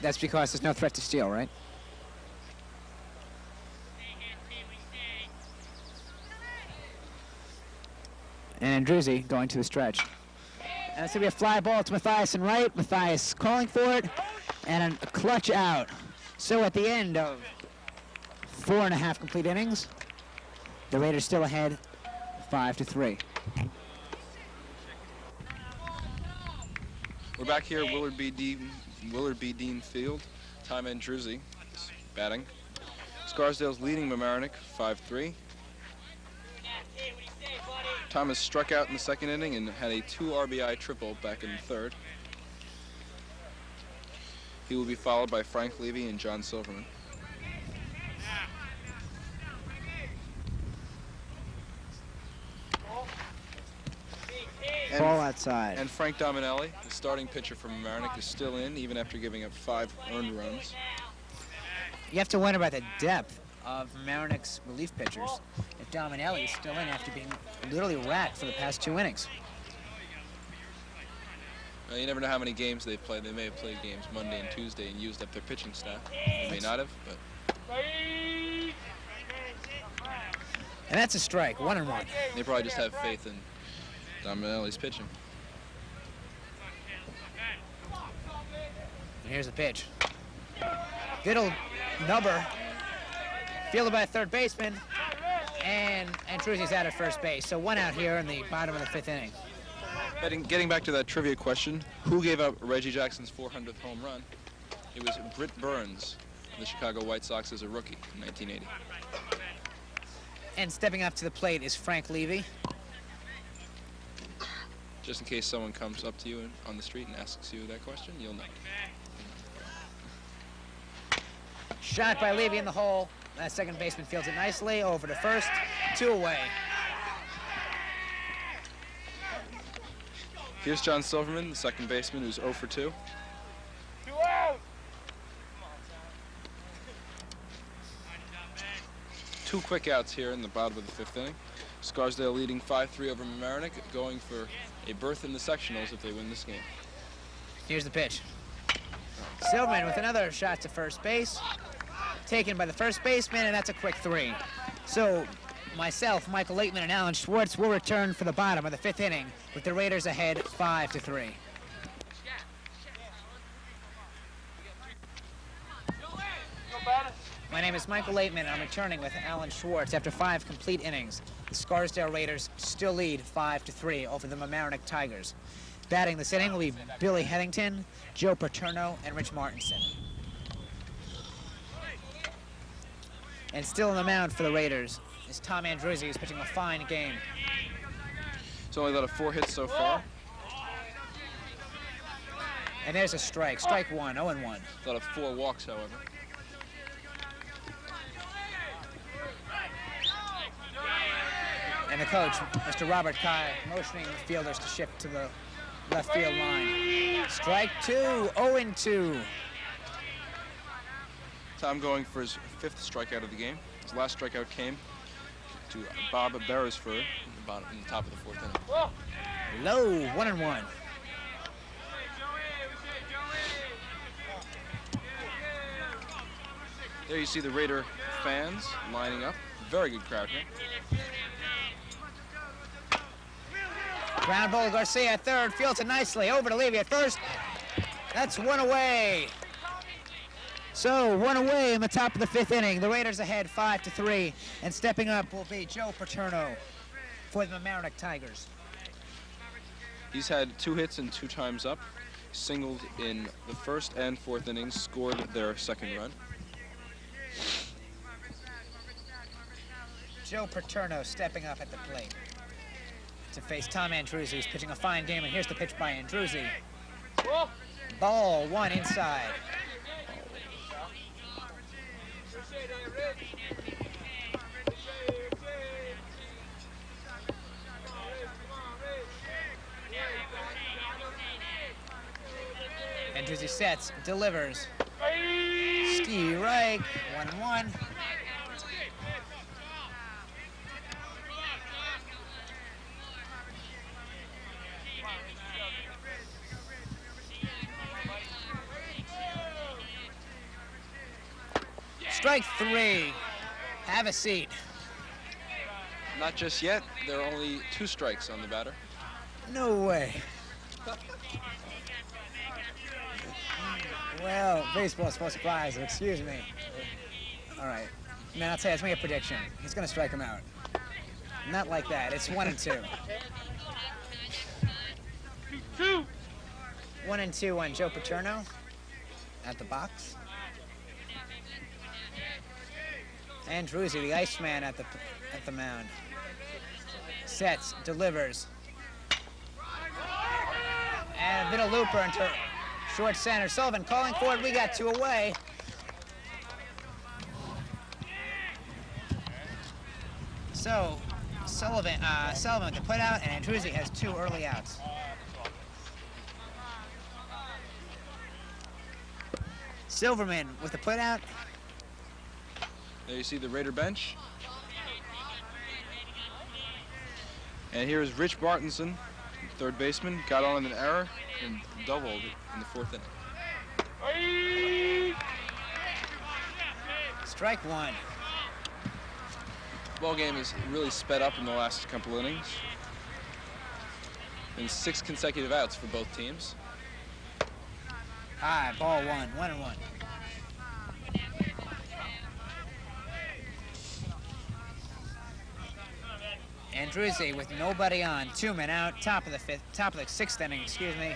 That's because there's no threat to steal, right? And Andruzzi going to the stretch. And it's going to be a fly ball to Mathias in right. Mathias calling for it, and a clutch out. So at the end of 4.5 complete innings, the Raiders still ahead 5-3. We're back here at Willard B. Dean Field. Tom Andruzzi is batting. Scarsdale's leading Mamaroneck 5-3. Thomas struck out in the second inning and had a 2 RBI triple back in the third. He will be followed by Frank Levy and John Silverman. Ball outside. And Frank Dominelli, the starting pitcher for Mamaroneck, is still in even after giving up 5 earned runs. You have to wonder about the depth of Mamaroneck's relief pitchers. If Dominelli is still in after being literally racked for the past 2 innings. Well, you never know how many games they've played. They may have played games Monday and Tuesday and used up their pitching staff. They may not have, but... And that's a strike, 1-1. They probably just have faith in Dominelli's pitching. And here's the pitch. Good old nubber. Fielded by a third baseman. And Andruzzi's out at first base. So 1 out here in the bottom of the 5th inning. Getting back to that trivia question, who gave up Reggie Jackson's 400th home run? It was Britt Burns of the Chicago White Sox as a rookie in 1980. And stepping up to the plate is Frank Levy. Just in case someone comes up to you on the street and asks you that question, you'll know. Shot by Levy in the hole. That second baseman fields it nicely. Over to first. 2 away. Here's John Silverman, the second baseman, who's 0 for 2. 2 out. 2 quick outs here in the bottom of the 5th inning. Scarsdale leading 5-3 over Mamaroneck, going for a berth in the sectionals if they win this game. Here's the pitch. Silverman with another shot to first base. Taken by the first baseman, and that's a quick 3. So myself, Michael Laitman, and Alan Schwartz will return for the bottom of the 5th inning with the Raiders ahead 5-3. My name is Michael Laitman, and I'm returning with Alan Schwartz after 5 complete innings. The Scarsdale Raiders still lead 5-3 over the Mamaroneck Tigers. Batting this inning will be Billy Harrington, Joe Paterno, and Rich Martinson. And still on the mound for the Raiders is Tom Andruzzi, who's pitching a fine game. He's only let 4 hits so far. And there's a strike. Strike 1, 0-1. Let 4 walks, however. And the coach, Mr. Robert Kai, motioning the fielders to shift to the left field line. Strike 2, 0-2. Tom going for his 5th strikeout of the game. His last strikeout came to Bob Beresford in the top of the 4th inning. Low, 1-1. There you see the Raider fans lining up. Very good crowd here. Ground ball, Garcia at third, fields it nicely, over to Levy at first. That's 1 away. So 1 away in the top of the 5th inning. The Raiders ahead 5-3, and stepping up will be Joe Paterno for the Mamaroneck Tigers. He's had 2 hits and 2 times up. Singled in the 1st and 4th innings, scored their 2nd run. Joe Paterno stepping up at the plate to face Tom Andruzzi, who's pitching a fine game, and here's the pitch by Andruzzi. Ball 1 inside. Andruzzi sets, delivers. Ski right, 1-1. Strike 3. Have a seat. Not just yet. There are only 2 strikes on the batter. No way. Well, baseball's for surprise, excuse me. All right. Man, I'll tell you, let's make a prediction. He's going to strike him out. Not like that. It's 1-2. 1-2 on Joe Paterno at the box. Andruzzi, the Iceman, at the mound. Sets, delivers. And a bit of looper into short center. Sullivan calling for it. We got 2 away. So Sullivan with the put out, and Andruzzi has 2 early outs. Silverman with the put out. There you see the Raider bench. And here is Rich Martinson, 3rd baseman, got on an error and doubled in the 4th inning. Strike 1. Ball game has really sped up in the last couple innings. And 6 consecutive outs for both teams. High, ball 1, 1-1. Andruzzi with nobody on, 2 men out, top of the 6th inning, excuse me.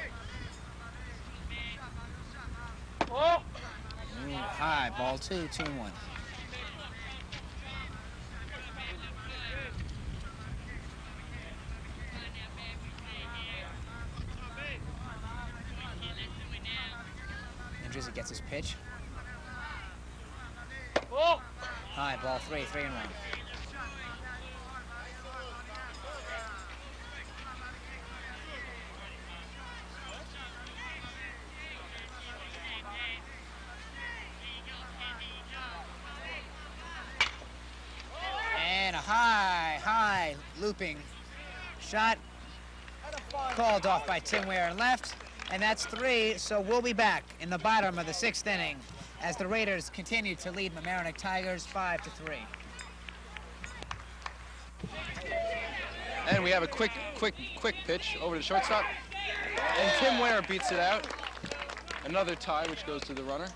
Ooh, high, ball 2, 2-1. Andruzzi gets his pitch. High, ball 3, 3-1. High looping shot called off by Tim Ware and left, and that's 3. So we'll be back in the bottom of the 6th inning as the Raiders continue to lead Mamaroneck Tigers 5-3. And we have a quick pitch over to shortstop, and Tim Ware beats it out. Another tie, which goes to the runner.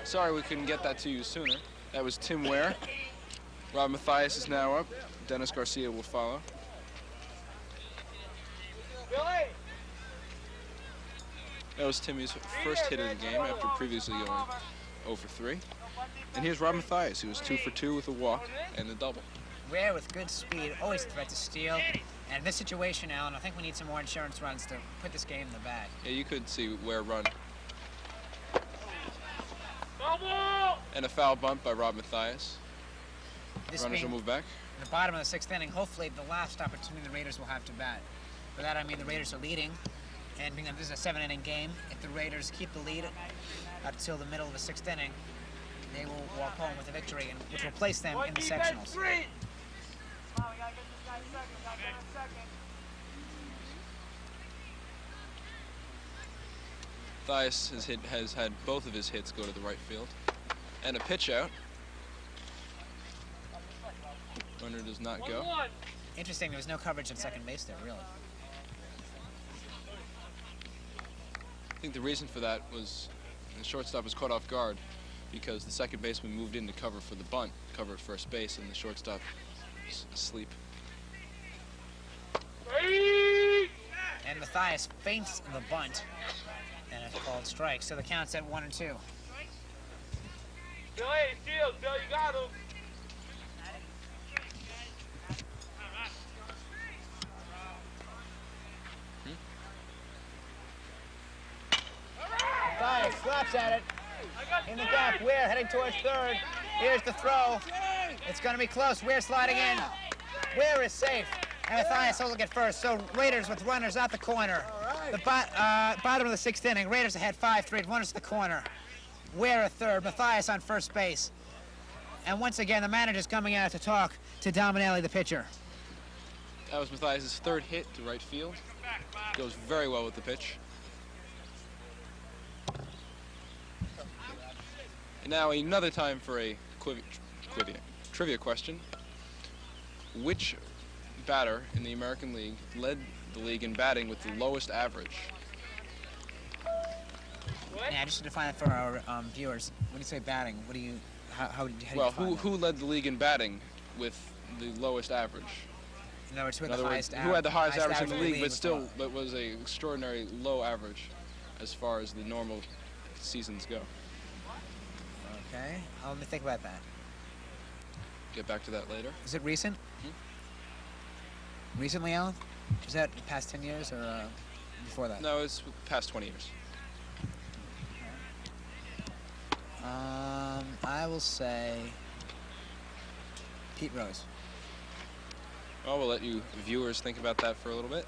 Sorry we couldn't get that to you sooner. That was Tim Ware. Rob Mathias is now up. Dennis Garcia will follow. That was Timmy's first hit of the game after previously going 0 for 3. And here's Rob Mathias, who was 2 for 2 with a walk and a double. Ware with good speed, always a threat to steal. And in this situation, Alan, I think we need some more insurance runs to put this game in the bag. Yeah, you could see Ware run. And a foul bunt by Rob Mathias. Runners will move back. In the bottom of the 6th inning, hopefully the last opportunity the Raiders will have to bat. For that, I mean the Raiders are leading, and being that this is a 7-inning game, if the Raiders keep the lead up till the middle of the 6th inning, they will walk home with a victory, which will place them in the sectionals. Mathias has had both of his hits go to the right field. And a pitch out. Runner does not go. Interesting, there was no coverage at second base there, really. I think the reason for that was the shortstop was caught off guard because the second baseman moved in to cover for the bunt, cover at first base, and the shortstop was asleep. And Mathias feints the bunt, and it's called strike. So the count's at 1-2. Bill, hey, Shields, Bill, you got him. Mathias slaps at it. In the gap, Weir heading towards third. Here's the throw. It's going to be close. Weir sliding in. Weir is safe. And Mathias will get first. So Raiders with runners at the corner. The bottom of the sixth inning. Raiders ahead 5-3. Runners at the corner. Weir at third. Mathias on first base. And once again, the manager's coming out to talk to Dominelli, the pitcher. That was Mathias' third hit to right field. Goes very well with the pitch. And now another time for a trivia question. Which batter in the American League led the league in batting with the lowest average? Yeah, just to define that for our viewers. When you say batting, what do you, how do you define that? Who led the league in batting with the lowest average? In other words, who had the highest average in the league, but still, but was a extraordinary low average as far as the normal seasons go. Okay, let me think about that. Get back to that later. Is it recent? Recently, Alan? Was that the past 10 years or before that? No, it's past 20 years. I will say Pete Rose. Well, we'll let you viewers think about that for a little bit.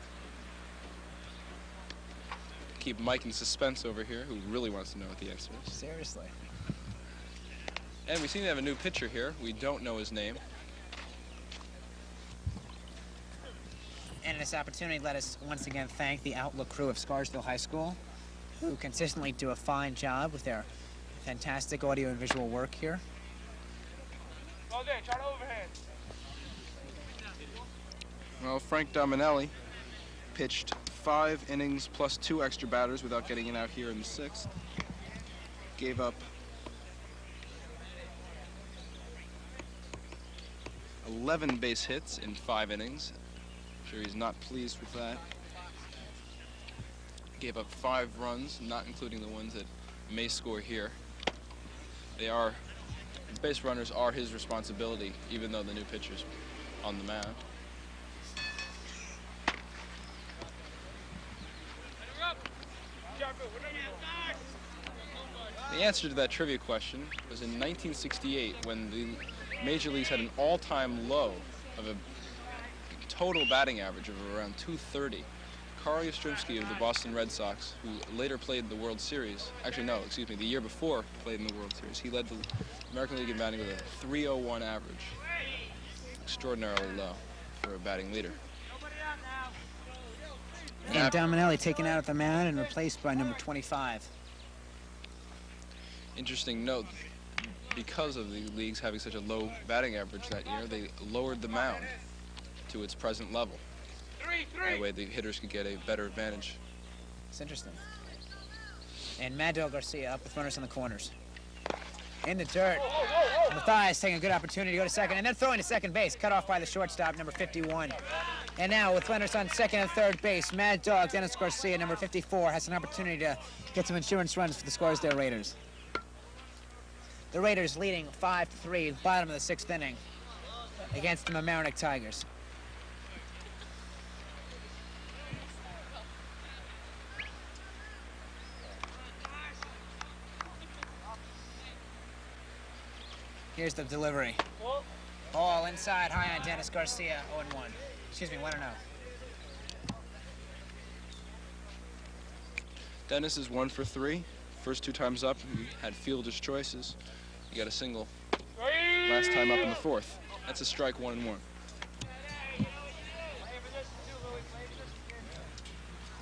Keep Mike in suspense over here, who really wants to know what the answer is. Seriously. And we seem to have a new pitcher here. We don't know his name. And in this opportunity, let us once again thank the Outlook crew of Scarsdale High School, who consistently do a fine job with their fantastic audio and visual work here. Go there, try to overhand. Well, Frank Dominelli pitched 5 innings plus 2 extra batters without getting it out here in the 6th. Gave up 11 base hits in 5 innings. I'm sure he's not pleased with that. Gave up 5 runs, not including the ones that may score here. The base runners are his responsibility, even though the new pitcher's on the mound. The answer to that trivia question was in 1968 when the Major Leagues had an all-time low of a total batting average of around 230. Carl Yastrzemski of the Boston Red Sox, who later played in the World Series, actually no, excuse me, the year before played in the World Series, he led the American League in batting with a 301 average. Extraordinarily low for a batting leader. And Dominelli taken out at the mound and replaced by number 25. Interesting note, because of the leagues having such a low batting average that year, they lowered the mound to its present level. That way the hitters could get a better advantage. It's interesting. And Mad Dog Garcia up with runners in the corners. In the dirt. Mathias taking a good opportunity to go to second, and then throwing to second base, cut off by the shortstop, number 51. And now with runners on second and third base, Mad Dog Dennis Garcia, number 54, has an opportunity to get some insurance runs for the Scarsdale Raiders. The Raiders leading 5-3, bottom of the 6th inning, against the Mamaroneck Tigers. Here's the delivery. Ball inside, high on Dennis Garcia, 0-1. Excuse me, 1-0. Dennis is 1 for 3. First 2 times up, he had fielder's choices. He got a single last time up in the fourth. That's a strike, 1-1.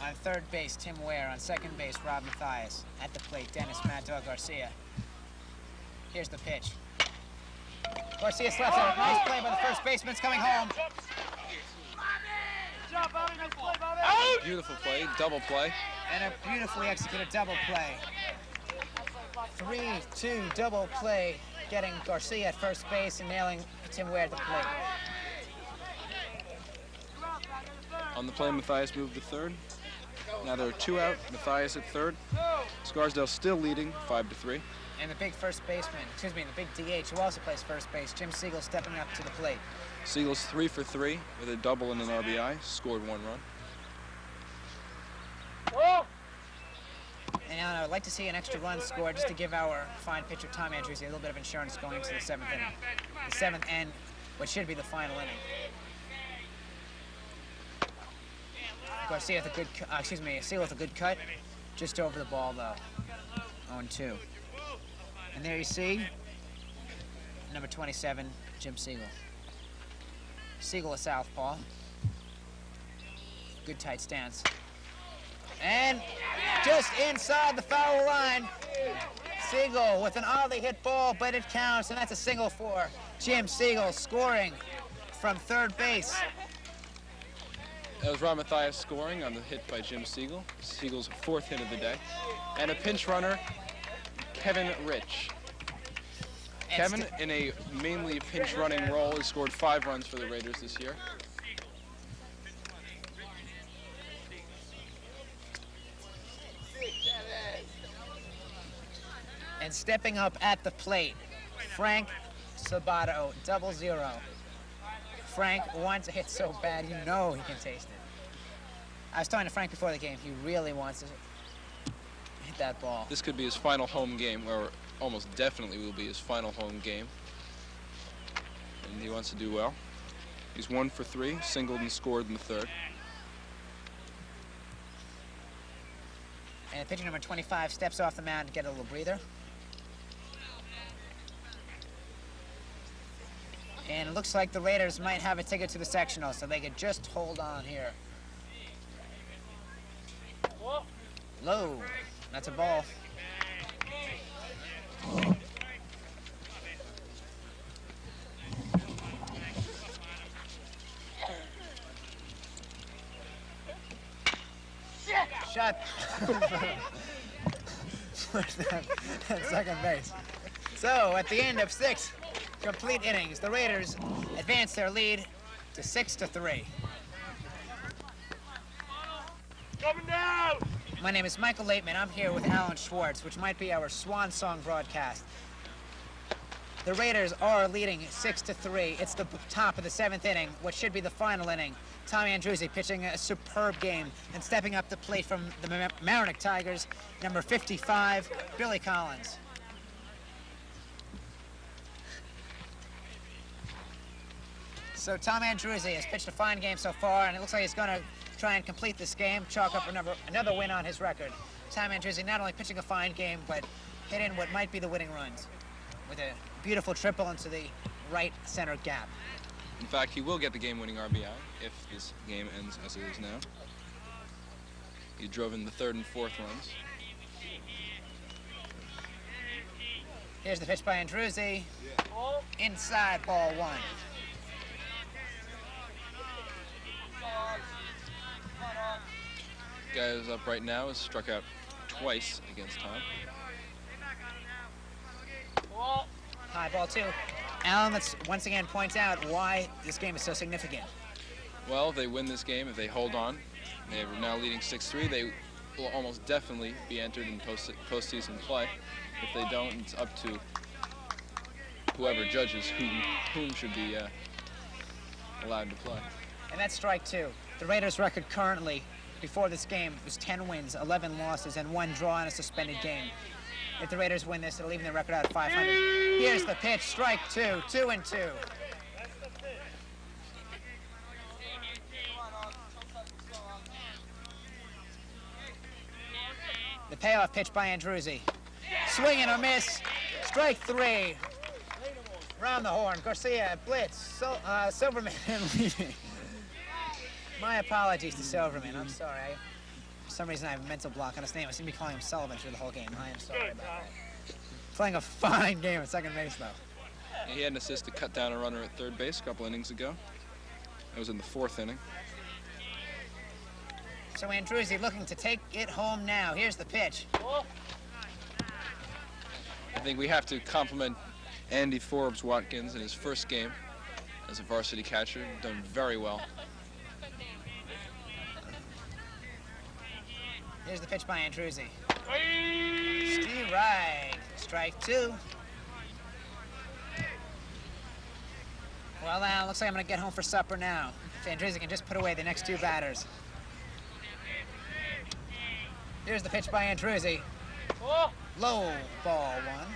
On third base, Tim Ware. On second base, Rob Mathias. At the plate, Dennis Mad Dog Garcia. Here's the pitch. Garcia slaps out. Nice play by the first baseman. It's coming home. Beautiful play, double play. And a beautifully executed double play. 3-2 double play, getting Garcia at first base and nailing Tim Ware at the plate. On the play, Mathias moved to third. Now there are 2 out. Mathias at third. Scarsdale still leading, 5-3. And the big first baseman, excuse me, the big DH who also plays first base, Jim Siegel, stepping up to the plate. Siegel's 3 for 3 with a double and an RBI. Scored 1 run. And I'd like to see an extra run scored just to give our fine pitcher Tom Andrews a little bit of insurance going into the 7th inning. The 7th and what should be the final inning. Garcia with a good, Siegel with a good cut, just over the ball though. 0-2. And there you see number 27, Jim Siegel. Siegel a southpaw. Good tight stance. And just inside the foul line, Siegel with an oddly hit ball, but it counts, and that's a single for Jim Siegel, scoring from third base. That was Rob Mathias scoring on the hit by Jim Siegel. Siegel's 4th hit of the day. And a pinch runner, Kevin Rich. Kevin, in a mainly pinch running role, has scored 5 runs for the Raiders this year. And stepping up at the plate, Frank Sabato, 0-0. Frank wants a hit so bad, you know he can taste it. I was talking to Frank before the game. He really wants to hit that ball. This could be his final home game, or almost definitely will be his final home game. And he wants to do well. He's 1 for 3, singled and scored in the 3rd. And pitcher number 25 steps off the mound to get a little breather. And it looks like the Raiders might have a ticket to the sectional, so they could just hold on here. Low. That's a ball. Shot. At second base. So at the end of 6 complete innings, the Raiders advance their lead to 6-3. Coming down! My name is Michael Laitman. I'm here with Alan Schwartz, which might be our swan song broadcast. The Raiders are leading 6-3. It's the top of the 7th inning, what should be the final inning. Tommy Andruzzi pitching a superb game and stepping up the plate from the Marinick Tigers, number 55, Billy Collins. So Tom Andruzzi has pitched a fine game so far, and it looks like he's going to try and complete this game, chalk up another win on his record. Tom Andruzzi not only pitching a fine game, but hit in what might be the winning runs with a beautiful triple into the right center gap. In fact, he will get the game-winning RBI if this game ends as it is now. He drove in the 3rd and 4th runs. Here's the pitch by Andruzzi. Inside, ball 1. Guy who's up right now has struck out twice against Tom. High ball 2. Alan, let's once again point out why this game is so significant. Well, if they win this game, if they hold on, they are now leading 6-3, they will almost definitely be entered in postseason play. If they don't, it's up to whoever judges whom should be allowed to play. And that's strike 2. The Raiders' record currently, before this game, was 10 wins, 11 losses, and 1 draw in a suspended game. If the Raiders win this, it'll even the record out at 500. Here's the pitch, strike 2, 2-2. The payoff pitch by Andruzzi. Swing and a miss. Strike 3. Round the horn. Garcia, blitz. Silverman leading. My apologies to Silverman. I'm sorry. For some reason, I have a mental block on his name. I seem to be calling him Sullivan through the whole game. I am sorry about that. Playing a fine game at second base, though. He had an assist to cut down a runner at third base a couple innings ago. That was in the 4th inning. So Andruzzi looking to take it home now. Here's the pitch. I think we have to compliment Andy Forbes Watkins in his first game as a varsity catcher. Done very well. Here's the pitch by Andruzzi. Steve right. Strike 2. Well, now, looks like I'm going to get home for supper now. If Andruzzi can just put away the next 2 batters. Here's the pitch by Andruzzi. Low, ball 1.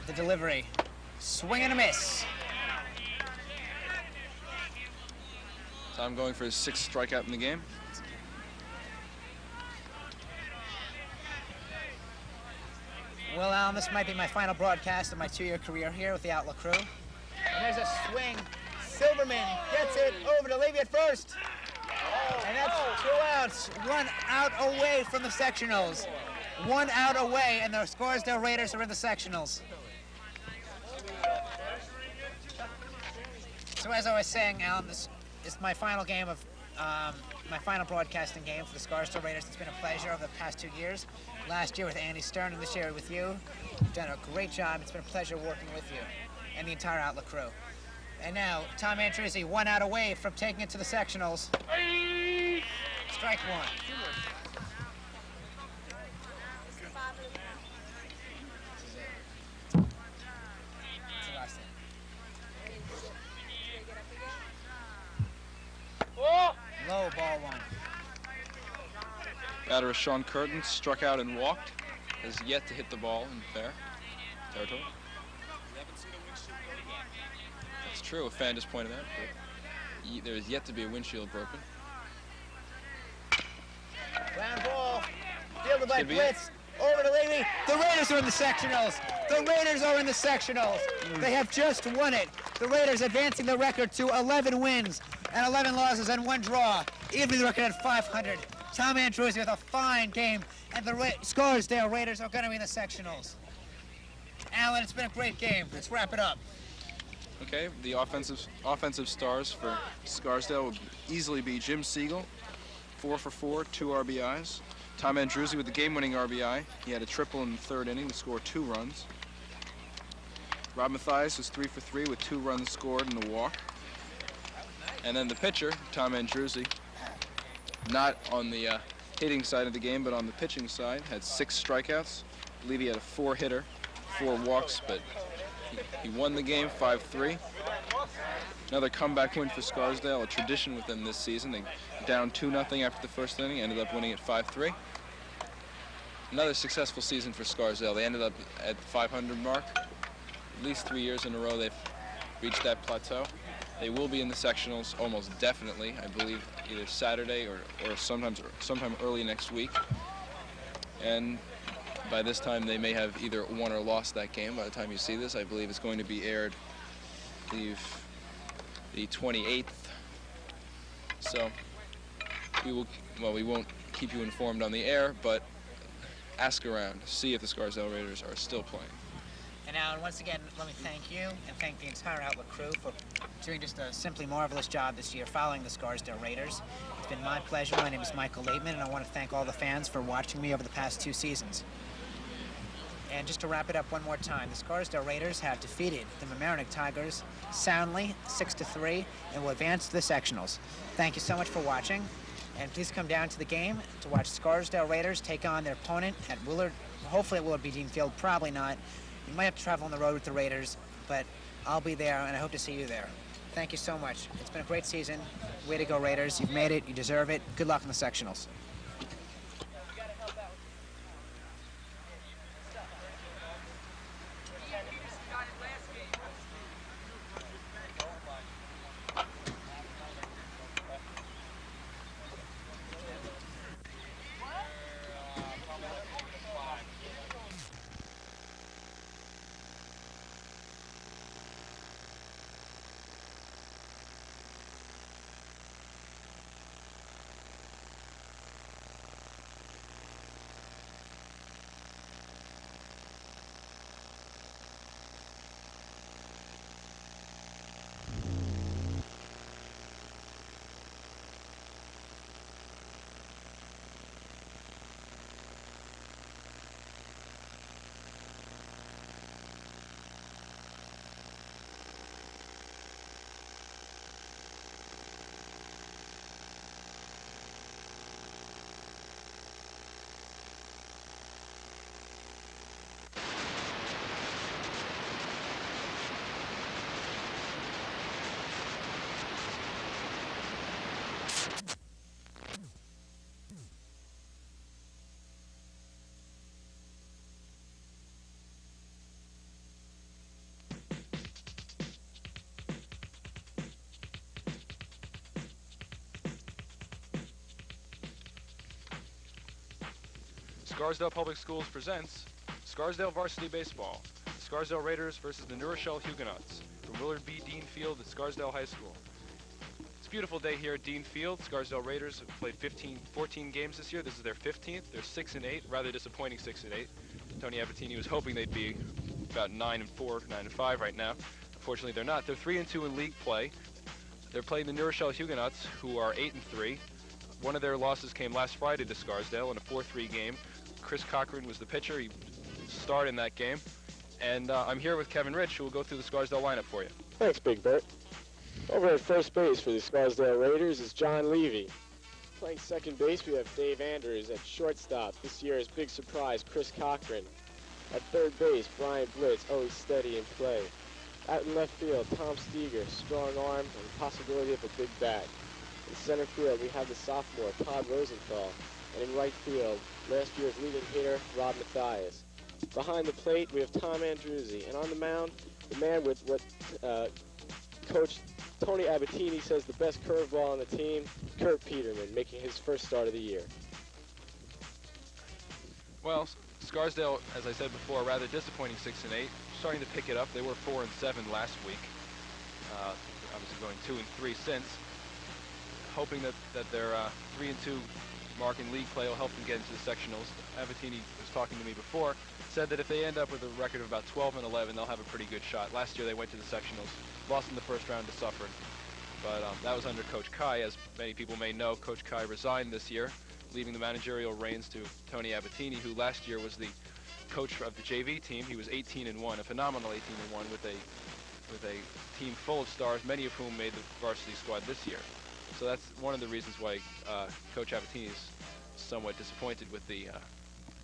The delivery. Swing and a miss. Tom going for his 6th strikeout in the game. Well, Alan, this might be my final broadcast of my 2-year career here with the Outlook crew. And there's a swing. Silverman gets it over to Levy at first. And that's 2 outs. 1 out away from the sectionals. 1 out away, and the Scarsdale Raiders are in the sectionals. So as I was saying, Alan, this is my final game of my final broadcasting game for the Scarsdale Raiders. It's been a pleasure over the past 2 years. Last year with Andy Stern and this year with you. You've done a great job. It's been a pleasure working with you and the entire Outlook crew. And now, Tom Andruzzi, 1 out away from taking it to the sectionals. Strike 1. Low, ball 1. Batter is Sean Curtin, struck out and walked. Has yet to hit the ball in fair territory. It's true, a fan just pointed out, but there is yet to be a windshield broken. Ground ball, fielded by Blitz, over to Levy. The Raiders are in the sectionals. The Raiders are in the sectionals. They have just won it. The Raiders advancing the record to 11 wins and 11 losses and 1 draw, evening the record at 500. Tom Andruzzi with a fine game, and the Scarsdale Raiders are going to be in the sectionals. Alan, it's been a great game. Let's wrap it up. Okay, the offensive stars for Scarsdale would easily be Jim Siegel, 4 for 4, 2 RBIs. Tom Andruzzi with the game-winning RBI. He had a triple in the 3rd inning to score 2 runs. Rob Mathias was 3 for 3 with 2 runs scored and a walk. And then the pitcher, Tom Andruzzi, not on the hitting side of the game, but on the pitching side, had 6 strikeouts. I believe he had a 4-hitter, 4 walks, but he won the game 5-3. Another comeback win for Scarsdale, a tradition with them this season. They down 2-0 after the 1st inning, ended up winning at 5-3. Another successful season for Scarsdale. They ended up at the 500 mark. At least 3 years in a row they've reached that plateau. They will be in the sectionals almost definitely, I believe, either Saturday or sometime early next week. And by this time, they may have either won or lost that game. By the time you see this, I believe it's going to be aired, I believe, the 28th. So we won't keep you informed on the air, but ask around, see if the Scarsdale Raiders are still playing. And Alan, once again, let me thank you and thank the entire Outlook crew for doing just a simply marvelous job this year following the Scarsdale Raiders. It's been my pleasure. My name is Michael Laitman, and I want to thank all the fans for watching me over the past 2 seasons. And just to wrap it up one more time, the Scarsdale Raiders have defeated the Mamaroneck Tigers soundly, 6-3, and will advance to the sectionals. Thank you so much for watching, and please come down to the game to watch Scarsdale Raiders take on their opponent at Willard. Hopefully at Willard B. Dean Field, probably not. You might have to travel on the road with the Raiders, but I'll be there, and I hope to see you there. Thank you so much. It's been a great season. Way to go, Raiders. You've made it. You deserve it. Good luck in the sectionals. Scarsdale Public Schools presents Scarsdale Varsity Baseball. The Scarsdale Raiders versus the New Rochelle Huguenots from Willard B. Dean Field at Scarsdale High School. It's a beautiful day here at Dean Field. Scarsdale Raiders have played 14 games this year. This is their 15th. They're 6-8, rather disappointing 6-8. Tony Abatini was hoping they'd be about 9-4, 9-5 right now. Unfortunately, they're not. They're 3-2 in league play. They're playing the New Rochelle Huguenots, who are 8-3. One of their losses came last Friday to Scarsdale in a 4-3 game. Chris Cochran was the pitcher. He starred in that game. And I'm here with Kevin Rich, who will go through the Scarsdale lineup for you. Thanks, Big Bert. Over at first base for the Scarsdale Raiders is John Levy. Playing second base, we have Dave Andrews. At shortstop, this year's big surprise, Chris Cochran. At third base, Brian Blitz, always steady in play. Out in left field, Tom Steger, strong arm and possibility of a big bat. In center field, we have the sophomore, Todd Rosenthal. And in right field, last year's leading hitter, Rob Mathias. Behind the plate, we have Tom Andruzzi. And on the mound, the man with what Coach Tony Abatini says the best curveball on the team, Kurt Peterman, making his first start of the year. Well, Scarsdale, as I said before, rather disappointing 6-8. Starting to pick it up. They were 4-7 last week. Obviously going 2-3 since. Hoping that their 3-2 mark in league play will help them get into the sectionals. Abatini was talking to me before, said that if they end up with a record of about 12-11, they'll have a pretty good shot. Last year they went to the sectionals, lost in the first round to Suffern. But that was under Coach Kai. As many people may know, Coach Kai resigned this year, leaving the managerial reins to Tony Abatini, who last year was the coach of the JV team. He was 18-1, a phenomenal 18-1 with a team full of stars, many of whom made the varsity squad this year. So that's one of the reasons why Coach Abatini is somewhat disappointed with the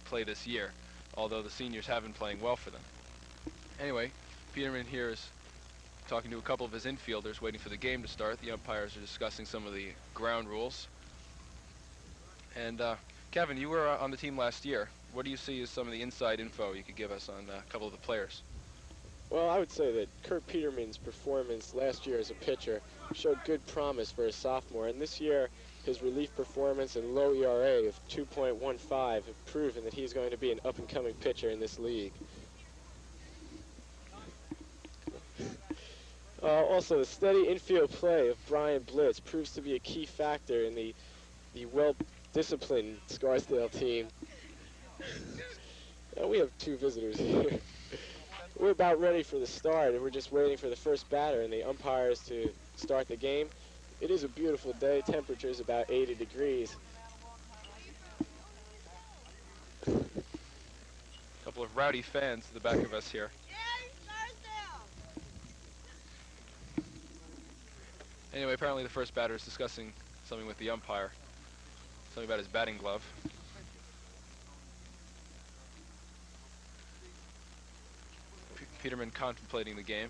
play this year, although the seniors have been playing well for them. Anyway, Peterman here is talking to a couple of his infielders, waiting for the game to start. The umpires are discussing some of the ground rules. And Kevin, you were on the team last year. What do you see as some of the inside info you could give us on a couple of the players? Well, I would say that Kurt Peterman's performance last year as a pitcher showed good promise for a sophomore, and this year his relief performance and low ERA of 2.15 have proven that he's going to be an up-and-coming pitcher in this league. Also, the steady infield play of Brian Blitz proves to be a key factor in the well-disciplined Scarsdale team. We have two visitors here. We're about ready for the start, and we're just waiting for the first batter and the umpires to start the game. It is a beautiful day. Temperature is about 80 degrees. A couple of rowdy fans at the back of us here. Anyway, apparently the first batter is discussing something with the umpire, something about his batting glove. Peterman contemplating the game.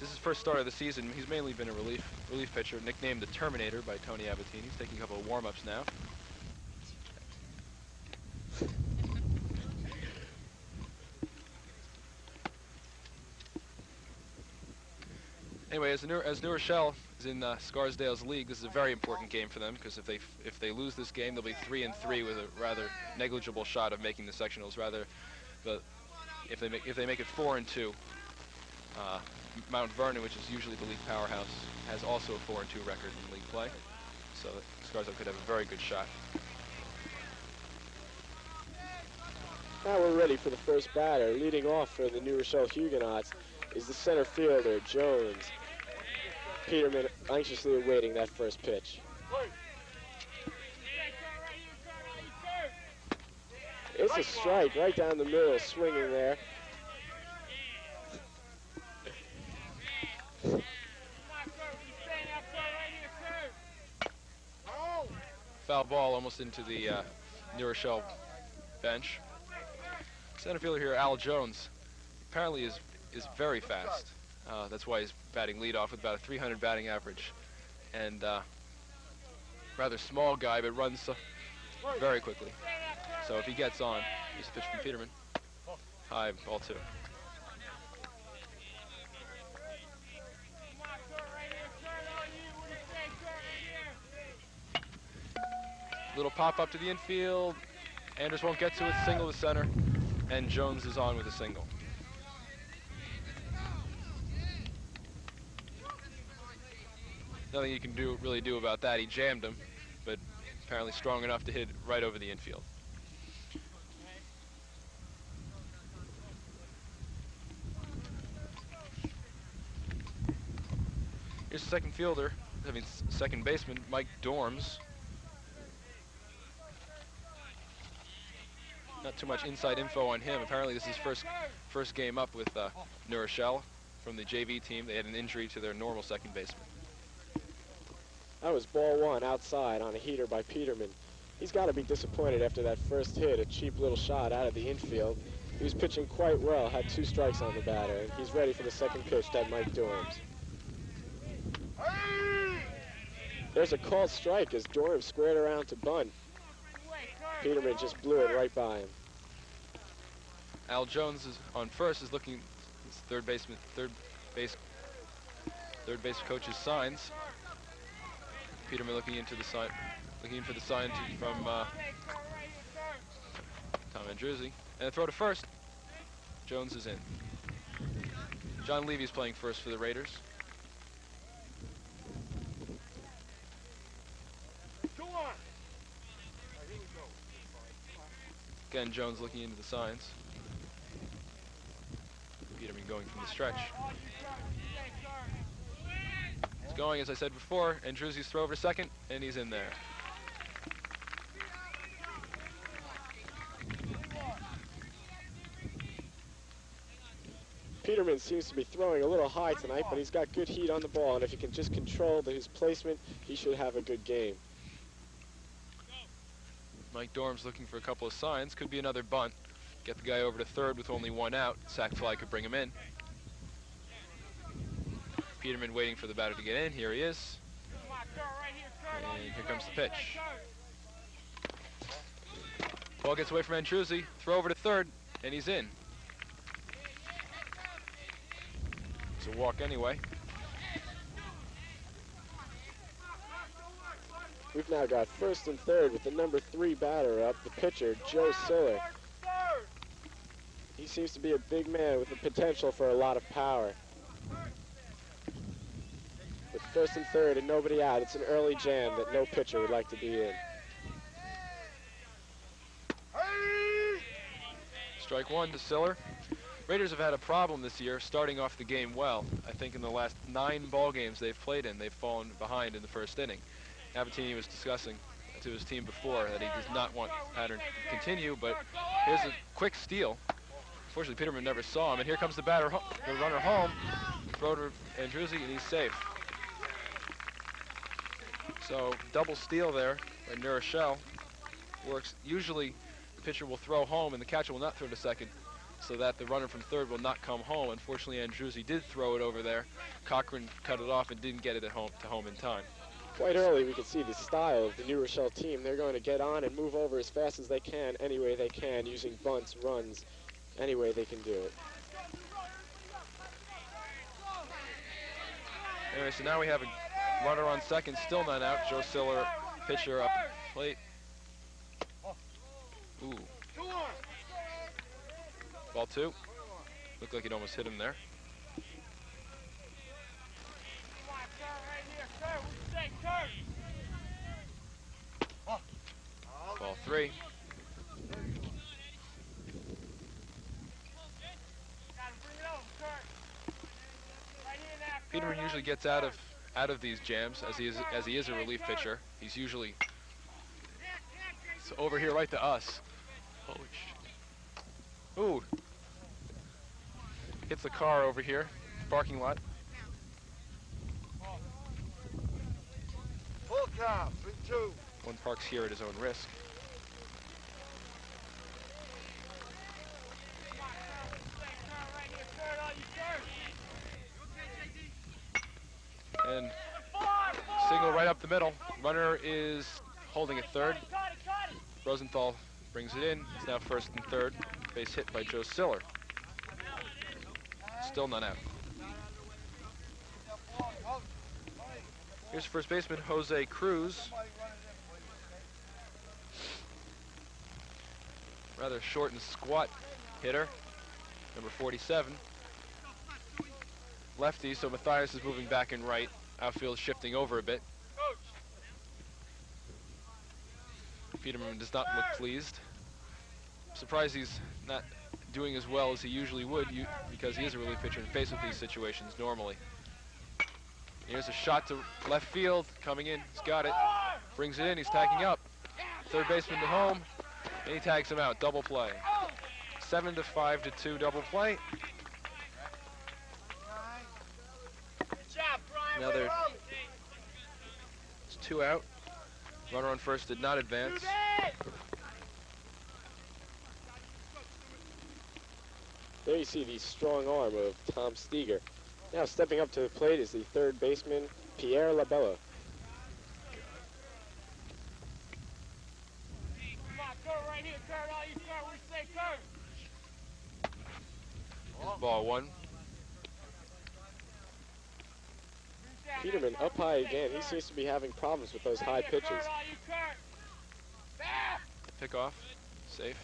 This is his first start of the season. He's mainly been a relief pitcher, nicknamed the Terminator by Tony Abatini. He's taking a couple of warm-ups now. Anyway, as New Rochelle is in Scarsdale's league, this is a very important game for them, because if they lose this game, they'll be 3-3 with a rather negligible shot of making the sectionals. If they make it 4-2, Mount Vernon, which is usually the league powerhouse, has also a 4-2 record in league play, so Scarsdale could have a very good shot. Now we're ready for the first batter. Leading off for the New Rochelle Huguenots is the center fielder, Jones. Peterman anxiously awaiting that first pitch. It's a strike right down the middle, swinging there. Foul ball almost into the New Rochelle bench. Center fielder here, Al Jones, apparently is very fast. That's why he's batting leadoff with about a 300 batting average. And rather small guy, but runs very quickly. So if he gets on, here's a pitch from Peterman. High, ball 2. Little pop up to the infield. Anders won't get to it, single to center, and Jones is on with a single. Nothing you can really do about that. He jammed him, but apparently strong enough to hit right over the infield. Here's the second fielder, second baseman, Mike Dorms. Not too much inside info on him. Apparently this is his first game up with New Rochelle from the JV team. They had an injury to their normal second baseman. That was ball one outside on a heater by Peterman. He's got to be disappointed after that first hit, a cheap little shot out of the infield. He was pitching quite well, had 2 strikes on the batter, and he's ready for the second pitch, that Mike Dorms. There's a called strike as Dorms squared around to bunt. Peterman just blew it right by him. Al Jones is on first, is looking, third base coach's signs. Peterman looking into the sign, looking for the sign from Tom Andruzzi. And a throw to first. Jones is in. John Levy's playing first for the Raiders. Again, Jones looking into the signs. Peterman going from the stretch. He's going, as I said before, Andruzzi's throw over to second, and he's in there. Peterman seems to be throwing a little high tonight, but he's got good heat on the ball, and if he can just control his placement, he should have a good game. Mike Dorms looking for a couple of signs. Could be another bunt. Get the guy over to third with only 1 out. Sac fly could bring him in. Peterman waiting for the batter to get in. Here he is. And here comes the pitch. Ball gets away from Andruzzi. Throw over to third, and he's in. It's a walk anyway. We've now got first and third with the number 3 batter up, the pitcher, Joe Siller. He seems to be a big man with the potential for a lot of power. With first and third and nobody out, it's an early jam that no pitcher would like to be in. Strike 1 to Siller. Raiders have had a problem this year starting off the game well. I think in the last 9 ball games they've played in, they've fallen behind in the first inning. Abatini was discussing to his team before that he does not want pattern to continue, but here's a quick steal. Unfortunately, Peterman never saw him, and here comes the batter, the runner home. Throw to Andruzzi, and he's safe. So double steal there by New Rochelle. Works. Usually, the pitcher will throw home, and the catcher will not throw to second, so that the runner from third will not come home. Unfortunately, Andruzzi did throw it over there. Cochran cut it off and didn't get it at home in time. Quite early, we can see the style of the New Rochelle team. They're going to get on and move over as fast as they can, any way they can, using bunts, runs, any way they can do it. Anyway, so now we have a runner on second, still not out. Joe Siller, pitcher up at the plate. Ooh. Ball 2. Looked like he'd almost hit him there. Ball 3. Peterman usually gets out of these jams as he is a relief pitcher. He's usually over here right to us. Holy shit. Ooh. Hits the car over here, parking lot. Full count, 3-2. One parks here at his own risk. And single right up the middle. Runner is holding at third. Rosenthal brings it in. It's now first and third. Base hit by Joe Siller. Still none out. Here's first baseman Jose Cruz. rather short and squat hitter, number 47. Lefty, so Mathias is moving back and right. Outfield shifting over a bit. Peterman does not look pleased. I'm surprised he's not doing as well as he usually would, because he is a relief pitcher and faced with these situations normally. Here's a shot to left field, coming in, he's got it. Brings it in, he's tagging up. Third baseman to home, and he tags him out, double play. 7-5-2 double play. Now it's 2 out. Runner on first did not advance. There you see the strong arm of Tom Steger. Now stepping up to the plate is the third baseman, Pierre Labella. Here's ball 1. Peterman up high again. He seems to be having problems with those high pitches. Pick off, safe.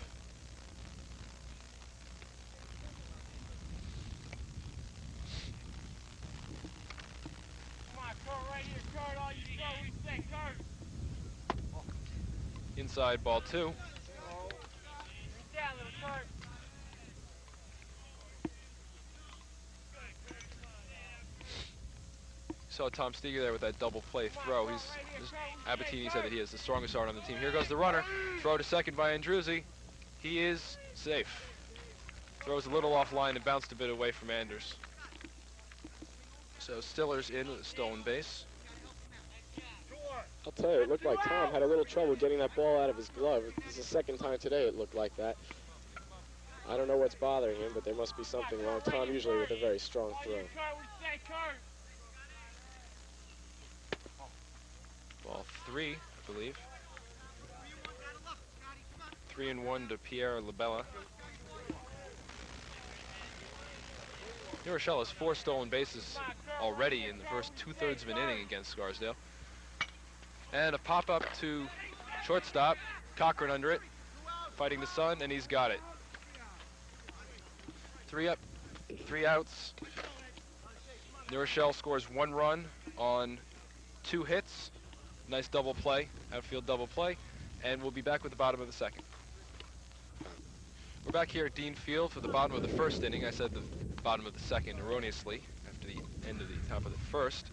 Inside, ball 2. Saw Tom Steger there with that double play throw. Abatini said that he is the strongest arm on the team. Here goes the runner. Throw to second by Andruzzi. He is safe. Throws a little offline and bounced a bit away from Anders. So Stiller's in with a stolen base. I'll tell you, it looked like Tom had a little trouble getting that ball out of his glove. This is the second time today it looked like that. I don't know what's bothering him, but there must be something wrong. Tom usually with a very strong throw. Ball 3, I believe. 3-1 to Pierre Labella. New Rochelle has 4 stolen bases already in the first 2/3 of an inning against Scarsdale. And a pop-up to shortstop. Cochran under it, fighting the sun, and he's got it. 3 up, 3 outs. New Rochelle scores 1 run on 2 hits. Nice double play, outfield double play, and we'll be back with the bottom of the second. We're back here at Dean Field for the bottom of the first inning. I said the bottom of the second erroneously after the end of the top of the first.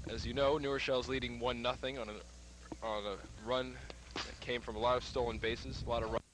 As you know, New Rochelle's leading 1-0 on a run that came from a lot of stolen bases, a lot of runs.